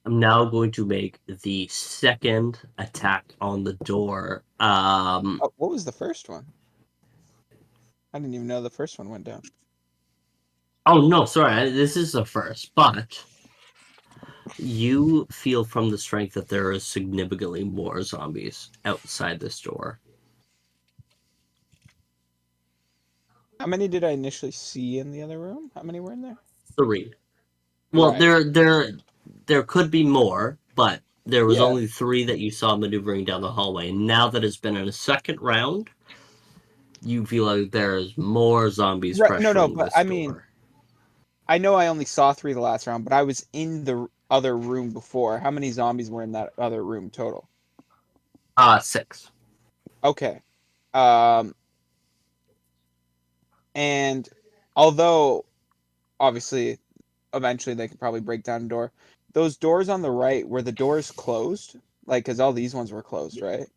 I'm now going to make the second attack on the door. Oh, what was the first one? I didn't even know the first one went down. Oh no, sorry. This is the first, but you feel from the strength that there is significantly more zombies outside this door. How many did I initially see in the other room? How many were in there? 3. Well, Right. there could be more, but there was Yeah. only 3 that you saw maneuvering down the hallway. Now that it's been in a second round, you feel like there's more zombies Right. No, pressuring but this I mean, door. I know I only saw 3 the last round, but I was in the other room before. How many zombies were in that other room total? 6. Okay. Um, and although obviously eventually they could probably break down a door, those doors on the right, were the doors closed? Like, because all these ones were closed, right?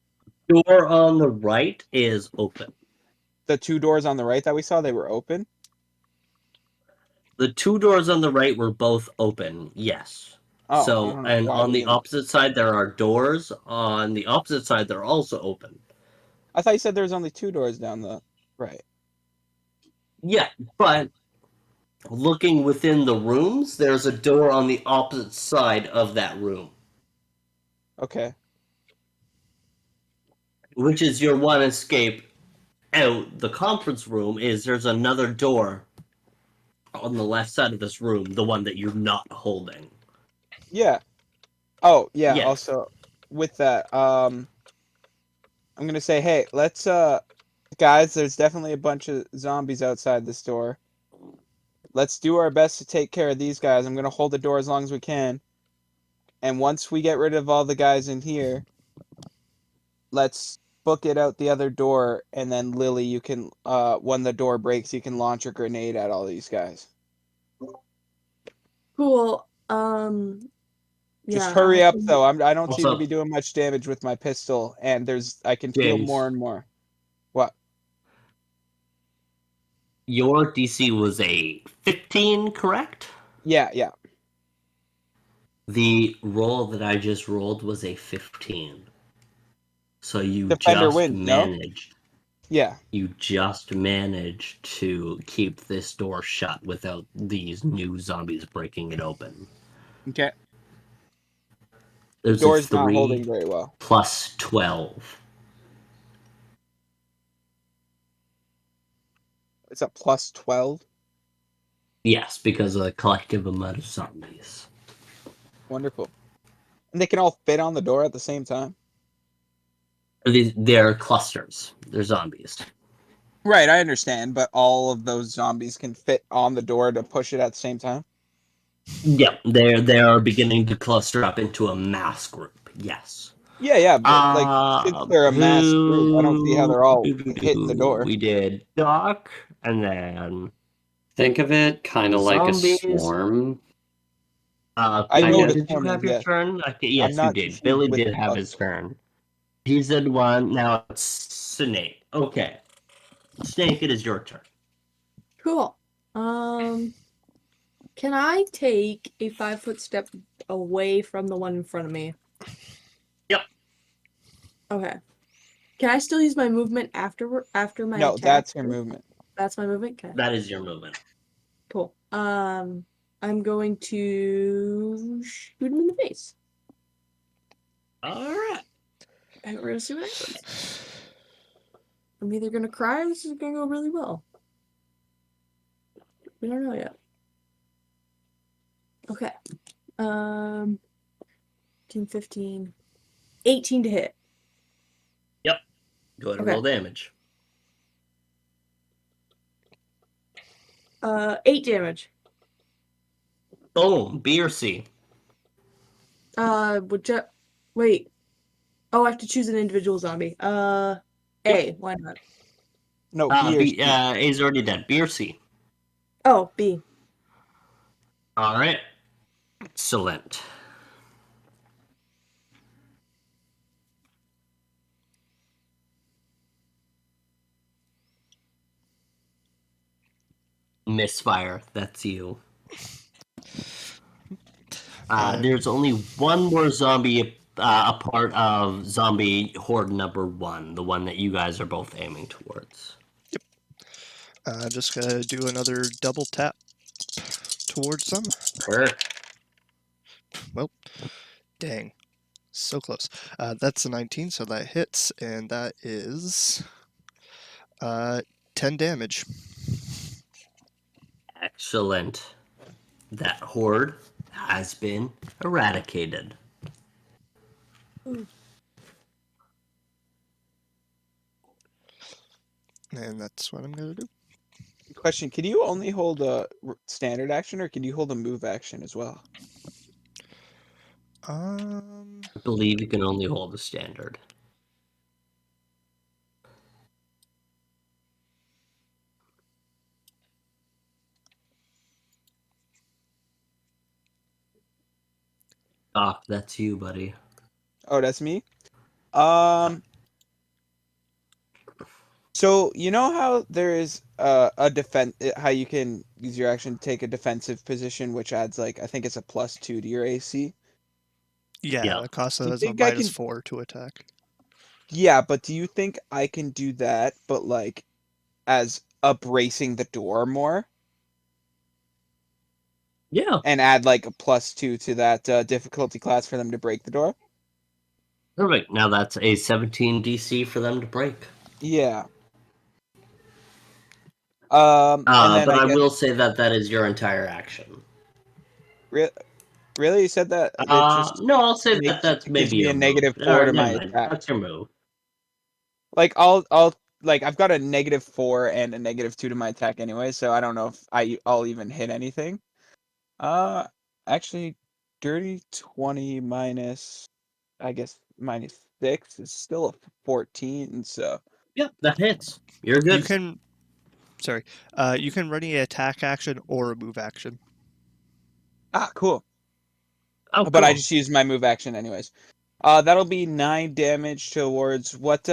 Door on the right is open. The 2 doors on the right that we saw, they were open? The 2 doors on the right were both open, yes. Oh, I So, don't know and why on we the didn't. opposite side, there are doors. On the opposite side, they're also open. I thought you said there was only 2 doors down the right. Yeah, but looking within the rooms, there's a door on the opposite side of that room, Okay. which is your one escape out. The conference room is there's another door on the left side of this room, the one that you're not holding. Yeah. Oh, yeah, Yes. also with that, I'm gonna say, hey, let's guys, there's definitely a bunch of zombies outside this door. Let's do our best to take care of these guys. I'm gonna hold the door as long as we can. And once we get rid of all the guys in here, let's book it out the other door, and then Lily, you can when the door breaks, you can launch a grenade at all these guys. Cool. Just Yeah. hurry up though. I don't seem to Also, be doing much damage with my pistol, and I can feel James, more and more. What? your DC was a 15, correct? Yeah. The roll that I just rolled was a 15. So Defender wins, no? Yeah. you just managed to keep this door shut without these new zombies breaking it open. Okay. There's a Door's not 3 holding very well. plus 12. It's a plus 12. Yes, because of the collective amount of zombies. Wonderful. And they can all fit on the door at the same time? They're clusters. They're zombies. Right, I understand, but all of those zombies can fit on the door to push it at the same time? Yep, they are beginning to cluster up into a mass group. Yes. Yeah, but like since they're a mass group, I don't see how they're all hitting the door. We did Doc, and then Think of it kind of like a Zombies. swarm. I know Billy, what a did you swarm have is, your yes. turn? Okay, I'm yes, you not too did. sure Billy with did have us. his turn. He said one. Now it's Snake. Okay, Snake, it is your turn. Cool. Can I take a 5-foot step away from the one in front of me? Yep. Okay. Can I still use my movement after my No, attack? that's your movement. That's my movement? Okay. That is your movement. Cool. I'm going to shoot him in the face. All right. And we're gonna see what happens. I'm either gonna cry or this is gonna go really well. We don't know yet. Okay. 10, 15, 18 to hit. Yep. Go ahead and Okay. roll damage. 8 damage. Boom. B or C. Wait. Oh, I have to choose an individual zombie. A. Why not? No, B or B. C. A's already dead. B or C. Oh, B. All right. Excellent. Misfire. That's you. There's only one more zombie, a part of zombie horde number 1, the one that you guys are both aiming towards. Just gonna do another double tap towards them. Sure. Well, dang. So close. That's a 19, so that hits, and that is 10 damage. Excellent. That horde has been eradicated. And that's what I'm gonna do. Question: can you only hold a standard action, or can you hold a move action as well? I believe you can only hold a standard. Doc, that's you, buddy. Oh, that's me. So you know how there is a defense, how you can use your action to take a defensive position, which adds like I think it's a +2 to your AC. Yeah, Yeah. that costs Do you us a think I can- -4 to attack. Yeah, but do you think I can do that, but like as bracing the door more Yeah. and add like a +2 to that difficulty class for them to break the door? Perfect. Now that's a 17 DC for them to break. Yeah. And then But I I guess will say that that is your entire action. really you said that it just No, I'll say that that's it gives maybe me your a move. -4 Or, to my never mind. attack. That's your move. Like I'll like I've got a -4 and a -2 to my attack anyway, so I don't know if I'll even hit anything. Actually, dirty 20 minus, I guess -6 is still a 14. So Yep, that hits. You're You good. can, sorry, you can ready an attack action or a move action. cool. Oh, But I cool. just used my move action anyways. That'll be 9 damage towards what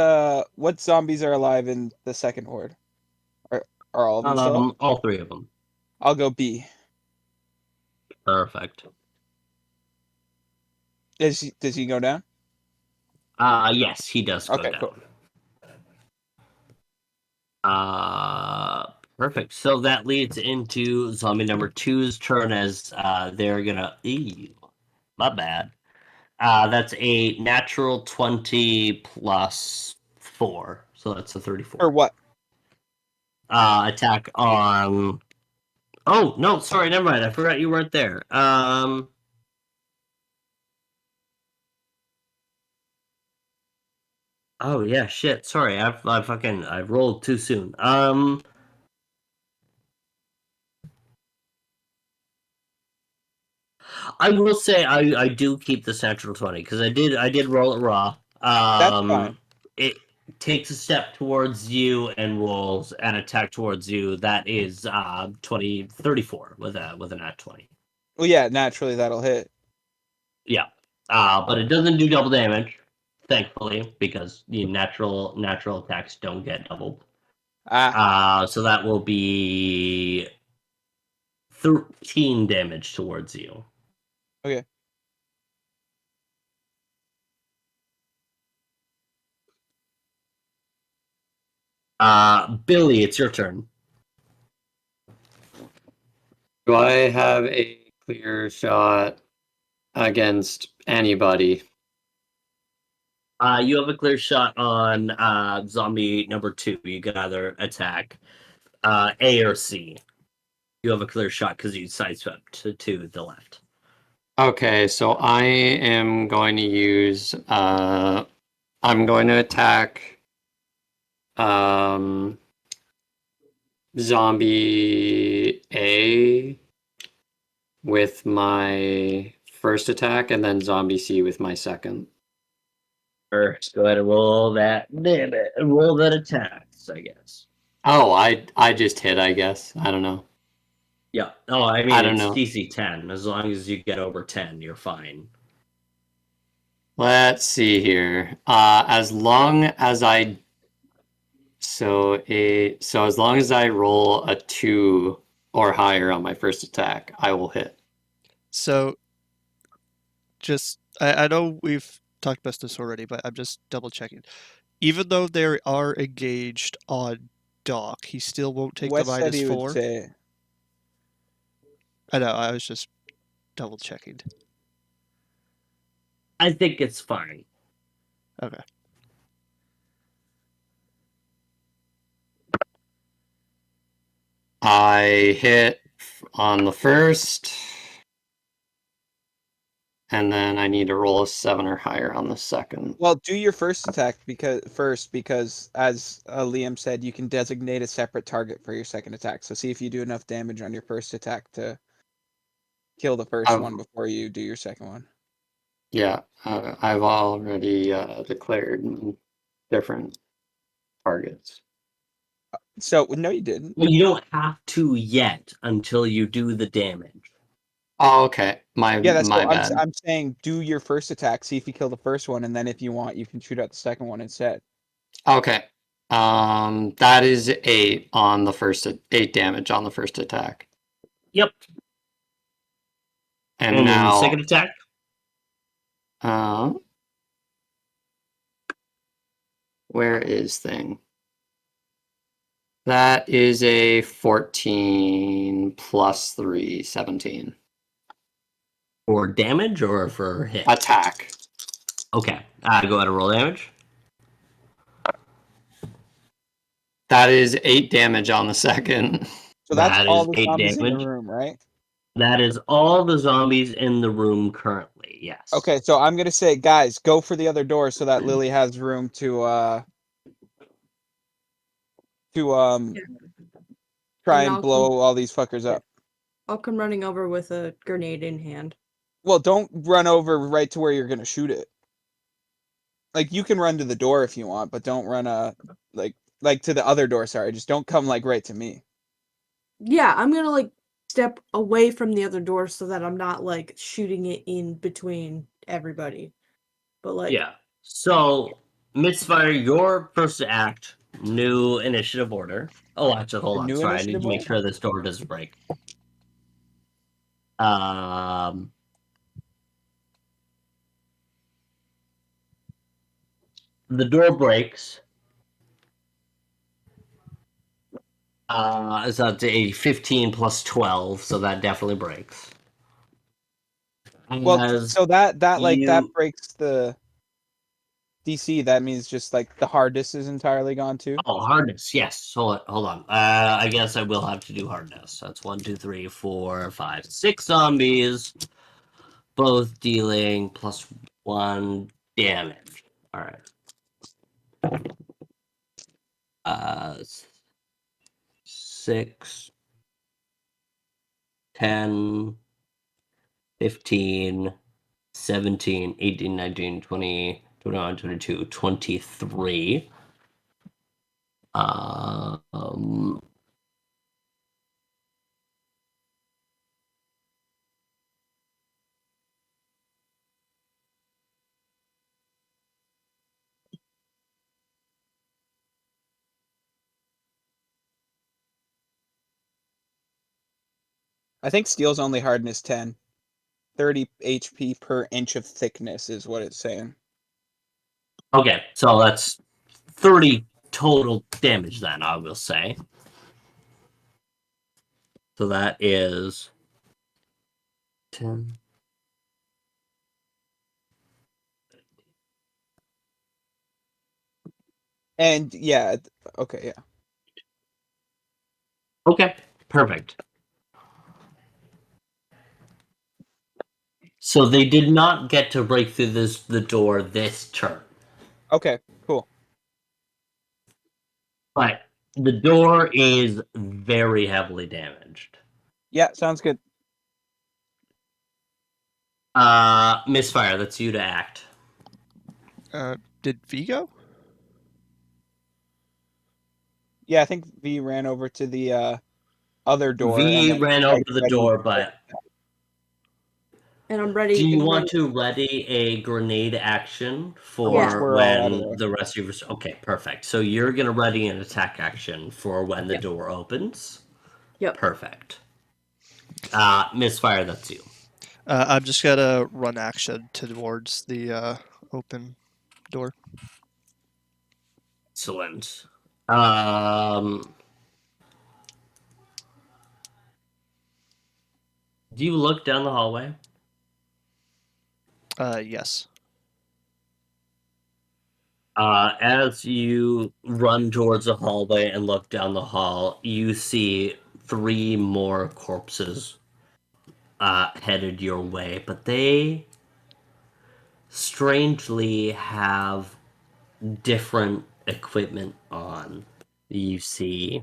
zombies are alive in the second horde? Are all of them still alive? All 3 of them. I'll go B. Perfect. Does he go down? Yes, he does go Okay, down. cool. Perfect. So that leads into zombie number 2's turn as they're gonna. Ew, my bad. That's a natural 20 plus 4, so that's a 34. Or what? Attack on. Oh no, sorry, never mind. I forgot you weren't there. Oh yeah, shit. Sorry, I rolled too soon. I will say I do keep this natural 20 because I did roll it raw. That's fine. It takes a step towards you and rolls an attack towards you. That is 34 with a nat 20. Well, yeah, naturally that'll hit. Yeah. But it doesn't do double damage, thankfully, because the natural attacks don't get doubled. So that will be 13 damage towards you. Okay. Billy, it's your turn. Do I have a clear shot against anybody? You have a clear shot on zombie number 2. You can either attack A or C. You have a clear shot because you sideswept to the left. Okay, so I am going to use I'm going to attack zombie A with my first attack and then zombie C with my second. First, go ahead and roll that roll that attacks, I guess. Oh, I just hit, I guess. I don't know. Yeah. Oh, I mean, I don't it's know. DC 10. As long as you get over 10, you're fine. Let's see here. As long as I so as long as I roll a 2 or higher on my first attack, I will hit. So, just I know we've talked about this already, but I'm just double checking. Even though they are engaged on Doc, he still won't take Wes the said he would -4. say. I know. I was just double checking. I think it's fine. Okay. I hit on the first, and then I need to roll a 7 or higher on the second. Well, do your first attack because as Liam said, you can designate a separate target for your second attack. So see if you do enough damage on your first attack to kill the 1st one before you do your second one. Yeah, I've already declared different targets. So no, you didn't. Well, you don't have to yet until you do the damage. Oh, okay. Yeah, that's My cool. bad. I'm saying do your first attack, see if you kill the first one, and then if you want, you can shoot out the second one instead. Okay. That is 8 on the first 8 damage on the first attack. Yep. And then now second attack? Where is thing? That is a 14 plus 3, 17. For damage or for hit? Attack. Okay. Go ahead and roll damage. That is 8 damage on the second. So that's That all is the 8 zombies in the damage. room, right? That is all the zombies in the room currently, yes. Okay, so I'm gonna say, guys, go for the other door so that Lily has room to Yeah. try And and I'll blow all these fuckers up. I'll come running over with a grenade in hand. Well, don't run over right to where you're gonna shoot it. Like you can run to the door if you want, but don't run like to the other door, sorry. Just don't come like right to me. Yeah, I'm gonna like step away from the other door so that I'm not like shooting it in between everybody. But like Yeah. So, Misfire, your first act, new initiative order. Oh, actually, hold A on. new Sorry, I need initiative to make order? sure this door doesn't break. The door breaks. It's up to a 15 plus 12, so that definitely breaks. Well, As so that you... breaks the DC. That means just like the hardness is entirely gone too. Oh, hardness. Yes. Hold on. I guess I will have to do hardness. That's 1, 2, 3, 4, 5, 6 zombies, both dealing plus 1 damage. All right. 6, 10, 15, 17, 18, 19, 20, 21, 22, 23. I think steel's only hardness 10. 30 HP per inch of thickness is what it's saying. Okay, so that's 30 total damage then, I will say. So that is 10. And yeah, okay, yeah. Okay, perfect. So they did not get to break through the door this turn. Okay, cool. But the door is very heavily damaged. Yeah, sounds good. Misfire, that's you to act. Did Vigo? Yeah, I think V ran over to the other door and V then ran tried over to the ready door, to break but it. And I'm do ready. you And I'm want ready. to ready a grenade action for Once we're all out of when there. the rest of you... Okay, perfect. So you're going to ready an attack action for when the Yeah. door opens. Yep. Perfect. Misfire, that's you. I'm just gonna run action towards the open door. Excellent. Do you look down the hallway? Yes. As you run towards the hallway and look down the hall, you see 3 more corpses headed your way, but they strangely have different equipment on. You see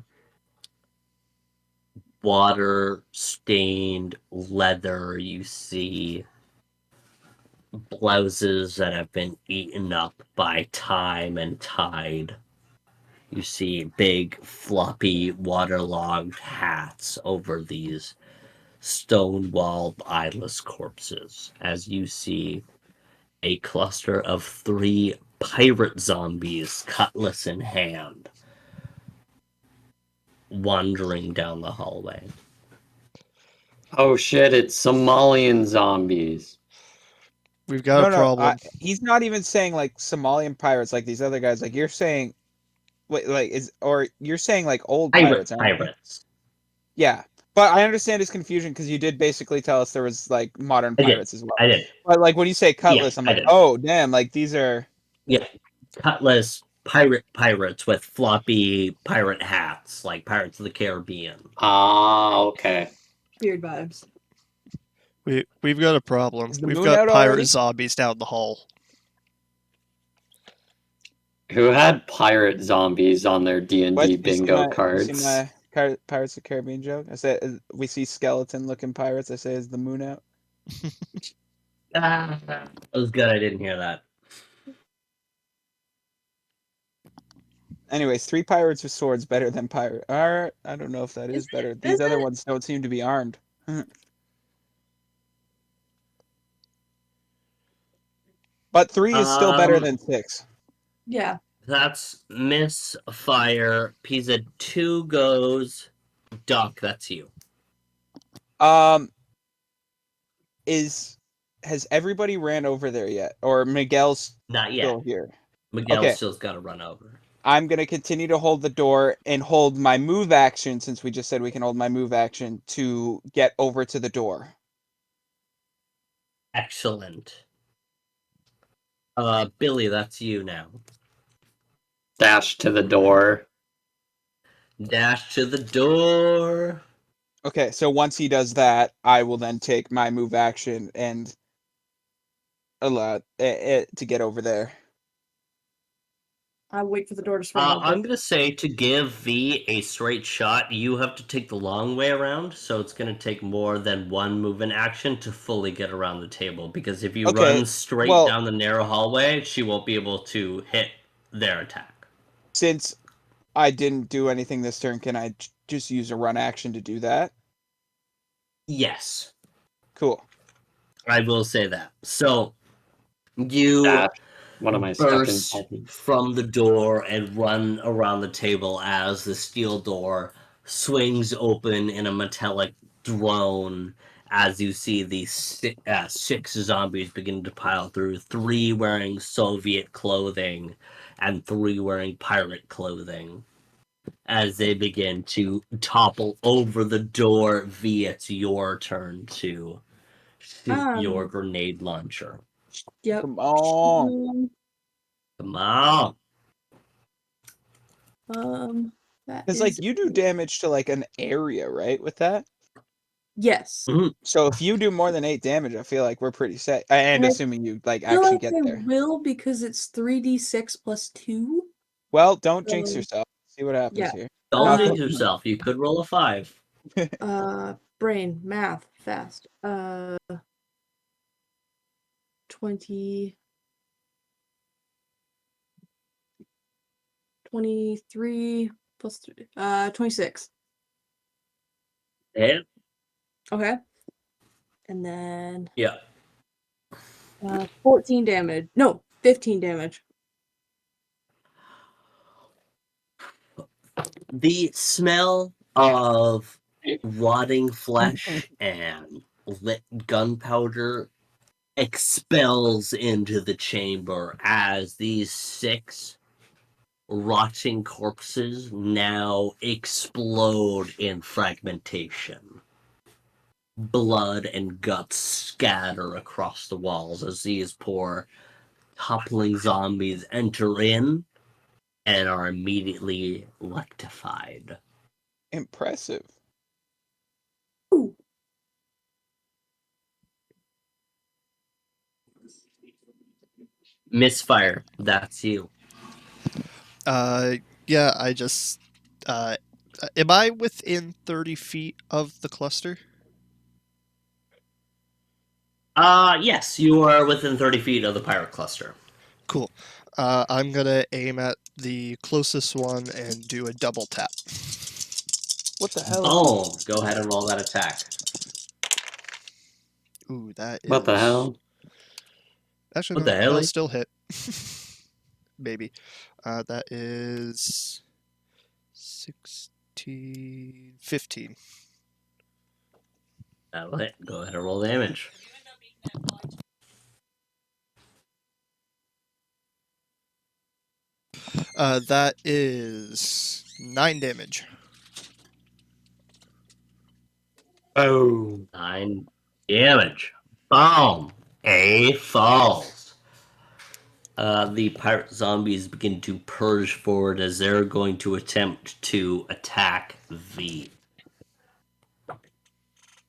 water-stained leather, you see blouses that have been eaten up by time and tide. You see big, floppy, waterlogged hats over these stone-walled, eyeless corpses, as you see a cluster of 3 pirate zombies, cutlass in hand, wandering down the hallway. Oh shit, it's Somalian zombies. We've got a No, problem. he's not even saying like Somalian pirates like these other guys. Like you're saying, wait, like you're saying like old pirates, aren't you? Pirates. Yeah, but I understand his confusion because you did basically tell us there was like modern I did. pirates as well. I did. But like when you say Yeah, cutlass, I'm I like, did. oh damn, like these are. Yeah, cutlass pirates with floppy pirate hats, like Pirates of the Caribbean. Ah, okay. Weird vibes. We've got a problem. Is the We've moon got out pirate already? zombies down the hall. Who had pirate zombies on their D&D What bingo you see cards? my Pirates of the Caribbean joke? I said we see skeleton looking pirates. I say is the moon out? That was good. I didn't hear that. Anyways, 3 pirates with swords better than pirate. Alright, I don't know if that is better. These other ones don't seem to be armed. But 3 is still better than 6. Yeah. That's misfire. Pisa 2 goes. Duck, that's you. Has everybody ran over there yet? Or Miguel's Not yet. still here? Miguel Okay. still's got to run over. I'm gonna continue to hold the door and hold my move action, since we just said we can hold my move action to get over to the door. Excellent. Billy, that's you now. Dash to the door. Dash to the door. Okay, so once he does that, I will then take my move action and allow it to get over there. I wait for the door to swing open. I'm gonna say to give V a straight shot, you have to take the long way around, so it's gonna take more than one movement action to fully get around the table. Because if you Okay, run straight well- down the narrow hallway, she won't be able to hit their attack. Since I didn't do anything this turn, can I just use a run action to do that? Yes, Cool. I will say that. So you Dash. What am I stuck burst in? from the door and run around the table as the steel door swings open in a metallic drone as you see these six zombies begin to pile through, three wearing Soviet clothing and three wearing pirate clothing as they begin to topple over the door. V, it's your turn to shoot your grenade launcher. Yep. Come on. Come on. That Because, is like, you do damage to, like, an area, right, with that? yes. So if you do more than 8 damage, I feel like we're pretty set. And I assuming you, like, I feel actually like get I there. will because it's 3d6 plus 2. Well, don't jinx So, yourself. See what happens yeah. here. Don't jinx yourself. You could roll a 5. Brain, math, fast. 20, 23 plus 3, 26. Hit? Okay. And then Yeah. 14 damage. No, 15 damage. The smell of rotting flesh and lit gunpowder expels into the chamber as these 6 rotting corpses now explode in fragmentation. Blood and guts scatter across the walls as these poor toppling zombies enter in and are immediately rectified. Impressive. Ooh. Misfire, that's you. Yeah, I just. Am I within 30 feet of the cluster? Yes, you are within 30 feet of the pirate cluster. Cool. I'm gonna aim at the closest one and do a double tap. What the hell? Boom! Go ahead and roll that attack. Ooh, that is. What the hell? Actually, What no, the hell? that'll still hit. Maybe. That is 16, 15. That'll hit. Go ahead and roll damage. That is 9 damage. Oh. 9 damage. Boom! A falls. The pirate zombies begin to purge forward as they're going to attempt to attack V.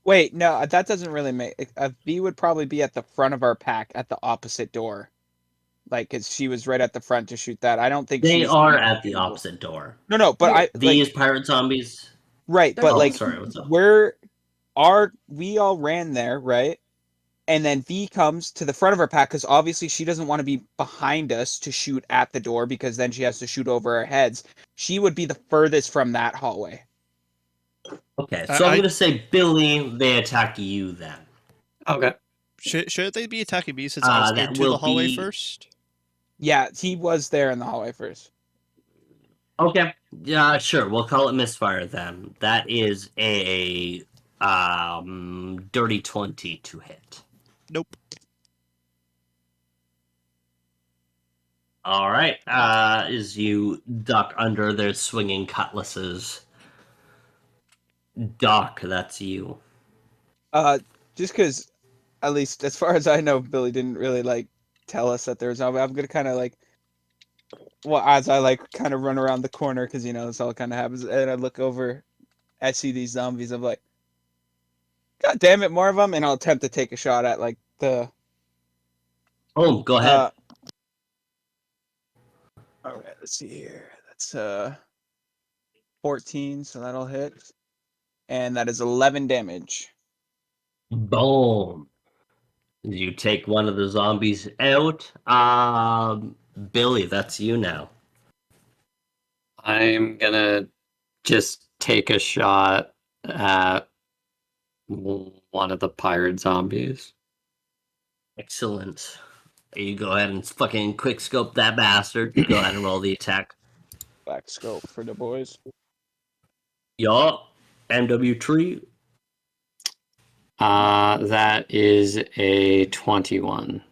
Wait, no, that doesn't really make. V would probably be at the front of our pack at the opposite door. Like, because she was right at the front to shoot that. I don't think They she's. are at the opposite door. No, but Yeah. These pirate zombies. Right, but Oh, like, sorry, what's up? we all ran there, right? And then V comes to the front of our pack because obviously she doesn't want to be behind us to shoot at the door because then she has to shoot over our heads. She would be the furthest from that hallway. Okay, so I'm going to say, Billy, they attack you then. Okay. Should they be attacking me since I was That into will the hallway be- first? Yeah, he was there in the hallway first. Okay, yeah, sure, we'll call it misfire then. That is a dirty 20 to hit. Nope. All right, as you duck under their swinging cutlasses. Doc, that's you. Just because, at least as far as I know, Billy didn't really like tell us that there was zombie. I'm gonna kind of like, well, as I like kind of run around the corner because this all kind of happens, and I look over, I see these zombies. I'm like, God damn it, more of them, and I'll attempt to take a shot at like the. Oh, go ahead. All right, Let's see here. That's 14, so that'll hit. And that is 11 damage. Boom. You take one of the zombies out. Billy, that's you now. I'm gonna just take a shot at one of the pirate zombies. Excellent. You go ahead and fucking quick scope that bastard. Go ahead and roll the attack. Black scope for the boys. Yup. MW tree. That is a 21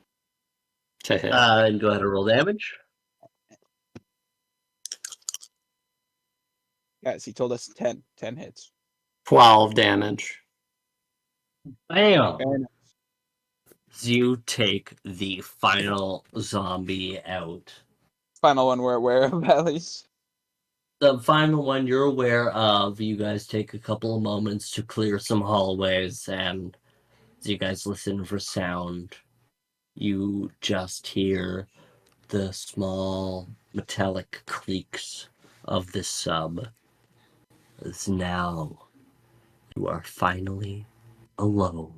to hit. And go ahead and roll damage. Guys, he told us 10. 10 hits. 12 damage. Bam. Very nice. You take the final zombie out. Final one we're aware of, at least. The final one you're aware of, you guys take a couple of moments to clear some hallways, and as you guys listen for sound, you just hear the small metallic creaks of the sub. As now you are finally alone.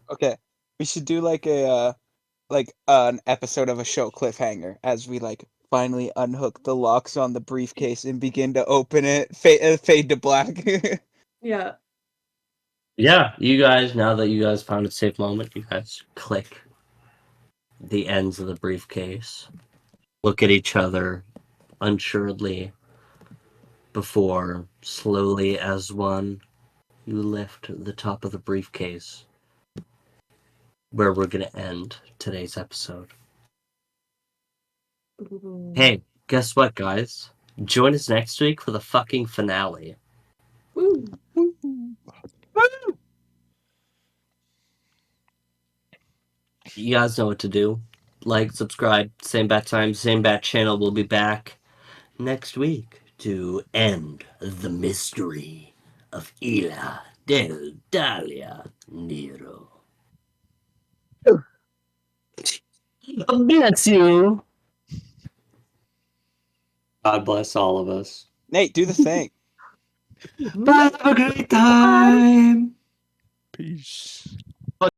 Okay. We should do like an episode of a show cliffhanger as we like finally unhook the locks on the briefcase and begin to open it. Fade to black. Yeah. Yeah, you guys, now that you guys found a safe moment, you guys click the ends of the briefcase, look at each other unsuredly before, slowly as one, you lift the top of the briefcase, where we're going to end today's episode. Hey, guess what, guys? Join us next week for the fucking finale. Woo. You guys know what to do. Like, subscribe, same bat time, same bat channel. We'll be back next week to end the mystery of Isla del Dahlia, Nero. Bless you. God bless all of us. Nate, do the thing. Bye, have a great time. Peace.